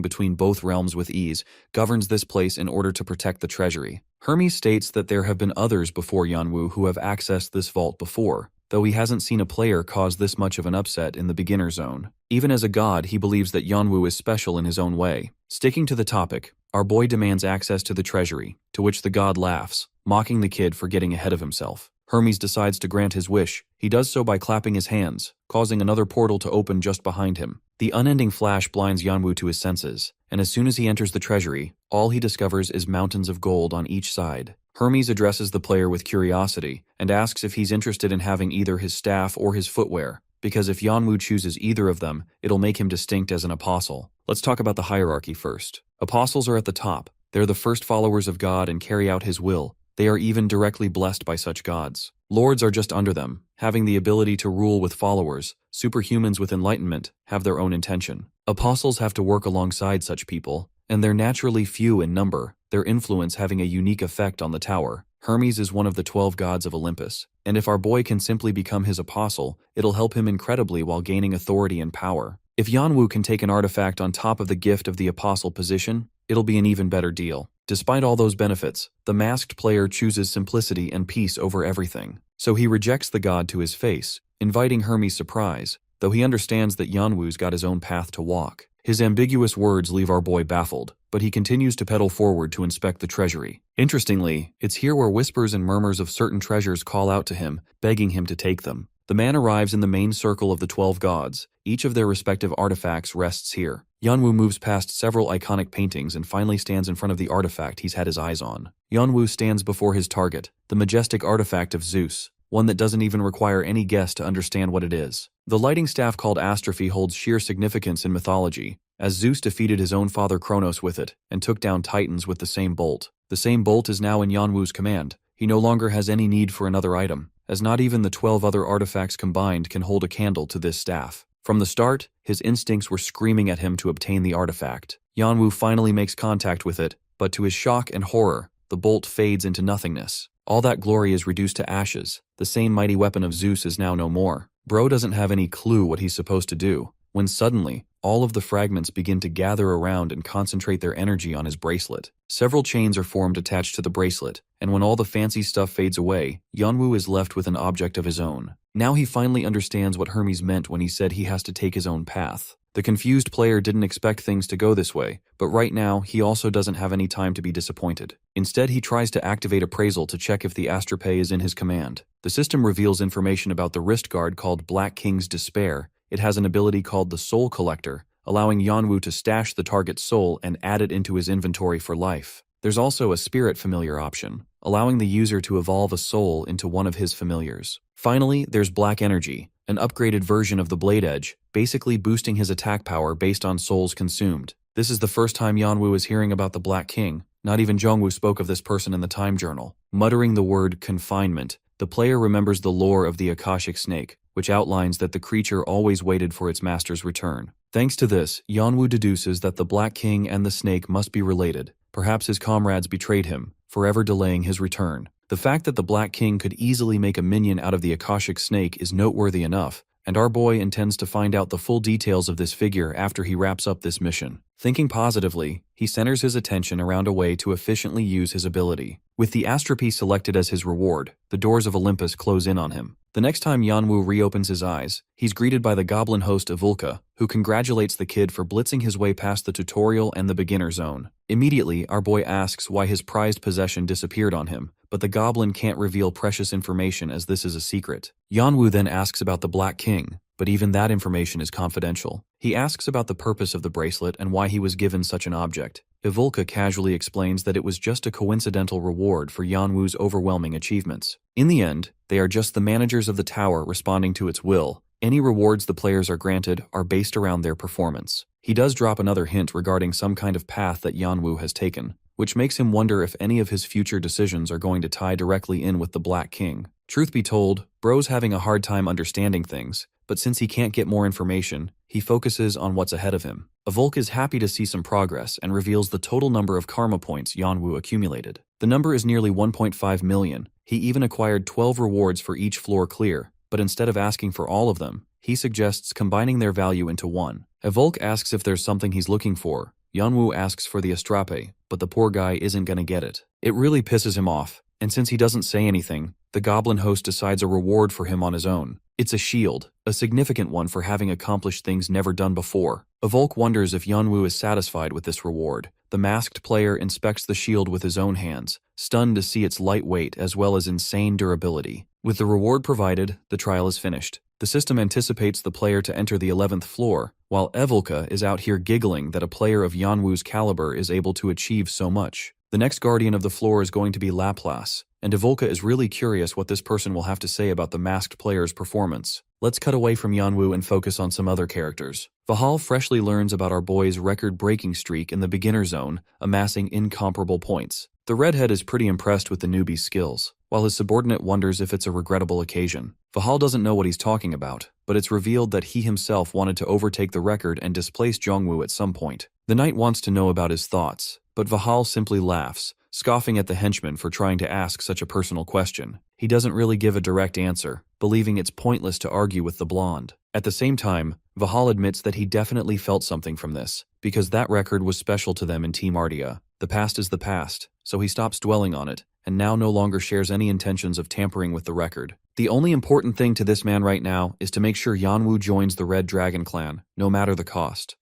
between both realms with ease, governs this place in order to protect the treasury. Hermes states that there have been others before Yanwu who have accessed this vault before, though he hasn't seen a player cause this much of an upset in the beginner zone. Even as a god, he believes that Yanwu is special in his own way. Sticking to the topic, our boy demands access to the treasury, to which the god laughs, mocking the kid for getting ahead of himself. Hermes decides to grant his wish. He does so by clapping his hands, causing another portal to open just behind him. The unending flash blinds Yanwu to his senses, and as soon as he enters the treasury, all he discovers is mountains of gold on each side. Hermes addresses the player with curiosity and asks if he's interested in having either his staff or his footwear, because if Yanwu chooses either of them, it'll make him distinct as an apostle. Let's talk about the hierarchy first. Apostles are at the top. They're the first followers of God and carry out his will. They are even directly blessed by such gods. Lords are just under them, having the ability to rule with followers. Superhumans with enlightenment have their own intention. Apostles have to work alongside such people, and they're naturally few in number, their influence having a unique effect on the tower. Hermes is one of the 12 gods of Olympus, and if our boy can simply become his apostle, it'll help him incredibly while gaining authority and power. If Yanwu can take an artifact on top of the gift of the apostle position, it'll be an even better deal. Despite all those benefits, the masked player chooses simplicity and peace over everything. So he rejects the god to his face, inviting Hermes' surprise, though he understands that Yanwu's got his own path to walk. His ambiguous words leave our boy baffled, but he continues to pedal forward to inspect the treasury. Interestingly, it's here where whispers and murmurs of certain treasures call out to him, begging him to take them. The man arrives in the main circle of the 12 gods. Each of their respective artifacts rests here. Yanwu moves past several iconic paintings and finally stands in front of the artifact he's had his eyes on. Yanwu stands before his target, the majestic artifact of Zeus, one that doesn't even require any guess to understand what it is. The lighting staff called Astrophy holds sheer significance in mythology, as Zeus defeated his own father Kronos with it and took down Titans with the same bolt. The same bolt is now in Yanwu's command. He no longer has any need for another item, as not even the 12 other artifacts combined can hold a candle to this staff. From the start, his instincts were screaming at him to obtain the artifact. Yanwu finally makes contact with it, but to his shock and horror, the bolt fades into nothingness. All that glory is reduced to ashes. The same mighty weapon of Zeus is now no more. Bro doesn't have any clue what he's supposed to do, when suddenly, all of the fragments begin to gather around and concentrate their energy on his bracelet. Several chains are formed attached to the bracelet, and when all the fancy stuff fades away, Yeonwoo is left with an object of his own. Now he finally understands what Hermes meant when he said he has to take his own path. The confused player didn't expect things to go this way, but right now he also doesn't have any time to be disappointed. Instead, he tries to activate appraisal to check if the Astropae is in his command. The system reveals information about the wrist guard called Black King's Despair. It has an ability called the Soul Collector, allowing Yeonwoo to stash the target's soul and add it into his inventory for life. There's also a Spirit Familiar option, allowing the user to evolve a soul into one of his familiars. Finally, there's Black Energy, an upgraded version of the Blade Edge, basically boosting his attack power based on souls consumed. This is the first time Yeonwoo is hearing about the Black King. Not even Jongwoo spoke of this person in the time journal. Muttering the word confinement, the player remembers the lore of the Akashic Snake, which outlines that the creature always waited for its master's return. Thanks to this, Yeonwoo deduces that the Black King and the snake must be related. Perhaps his comrades betrayed him, forever delaying his return. The fact that the Black King could easily make a minion out of the Akashic Snake is noteworthy enough, and our boy intends to find out the full details of this figure after he wraps up this mission. Thinking positively, he centers his attention around a way to efficiently use his ability. With the Astropae selected as his reward, the doors of Olympus close in on him. The next time Yeonwoo reopens his eyes, he's greeted by the goblin host Avulka, who congratulates the kid for blitzing his way past the tutorial and the beginner zone. Immediately, our boy asks why his prized possession disappeared on him, but the goblin can't reveal precious information as this is a secret. Yeonwoo then asks about the Black King, but even that information is confidential. He asks about the purpose of the bracelet and why he was given such an object. Ivulka casually explains that it was just a coincidental reward for Yeonwoo's overwhelming achievements. In the end, they are just the managers of the tower responding to its will. Any rewards the players are granted are based around their performance. He does drop another hint regarding some kind of path that Yeonwoo has taken, which makes him wonder if any of his future decisions are going to tie directly in with the Black King. Truth be told, Bro's having a hard time understanding things, but since he can't get more information, he focuses on what's ahead of him. Avulk is happy to see some progress and reveals the total number of karma points Yeonwoo accumulated. The number is nearly 1.5 million. He even acquired 12 rewards for each floor clear, but instead of asking for all of them, he suggests combining their value into one. Avulk asks if there's something he's looking for. Yeonwoo asks for the Astropae, but the poor guy isn't gonna get it. It really pisses him off, and since he doesn't say anything, the goblin host decides a reward for him on his own. It's a shield, a significant one for having accomplished things never done before. Avulk wonders if Yeonwoo is satisfied with this reward. The masked player inspects the shield with his own hands, stunned to see its lightweight as well as insane durability. With the reward provided, the trial is finished. The system anticipates the player to enter the 11th floor, while Evulka is out here giggling that a player of Yeonwoo's caliber is able to achieve so much. The next guardian of the floor is going to be Laplace, and Evulka is really curious what this person will have to say about the masked player's performance. Let's cut away from Yeonwoo and focus on some other characters. Vahal freshly learns about our boy's record-breaking streak in the beginner zone, amassing incomparable points. The redhead is pretty impressed with the newbie's skills, while his subordinate wonders if it's a regrettable occasion. Vahal doesn't know what he's talking about, but it's revealed that he himself wanted to overtake the record and displace Jongwoo at some point. The knight wants to know about his thoughts, but Vahal simply laughs, scoffing at the henchman for trying to ask such a personal question. He doesn't really give a direct answer, believing it's pointless to argue with the blonde. At the same time, Vahal admits that he definitely felt something from this, because that record was special to them in Team Ardia. The past is the past, so he stops dwelling on it, and now no longer shares any intentions of tampering with the record. The only important thing to this man right now is to make sure Yeonwoo joins the Red Dragon clan, no matter the cost.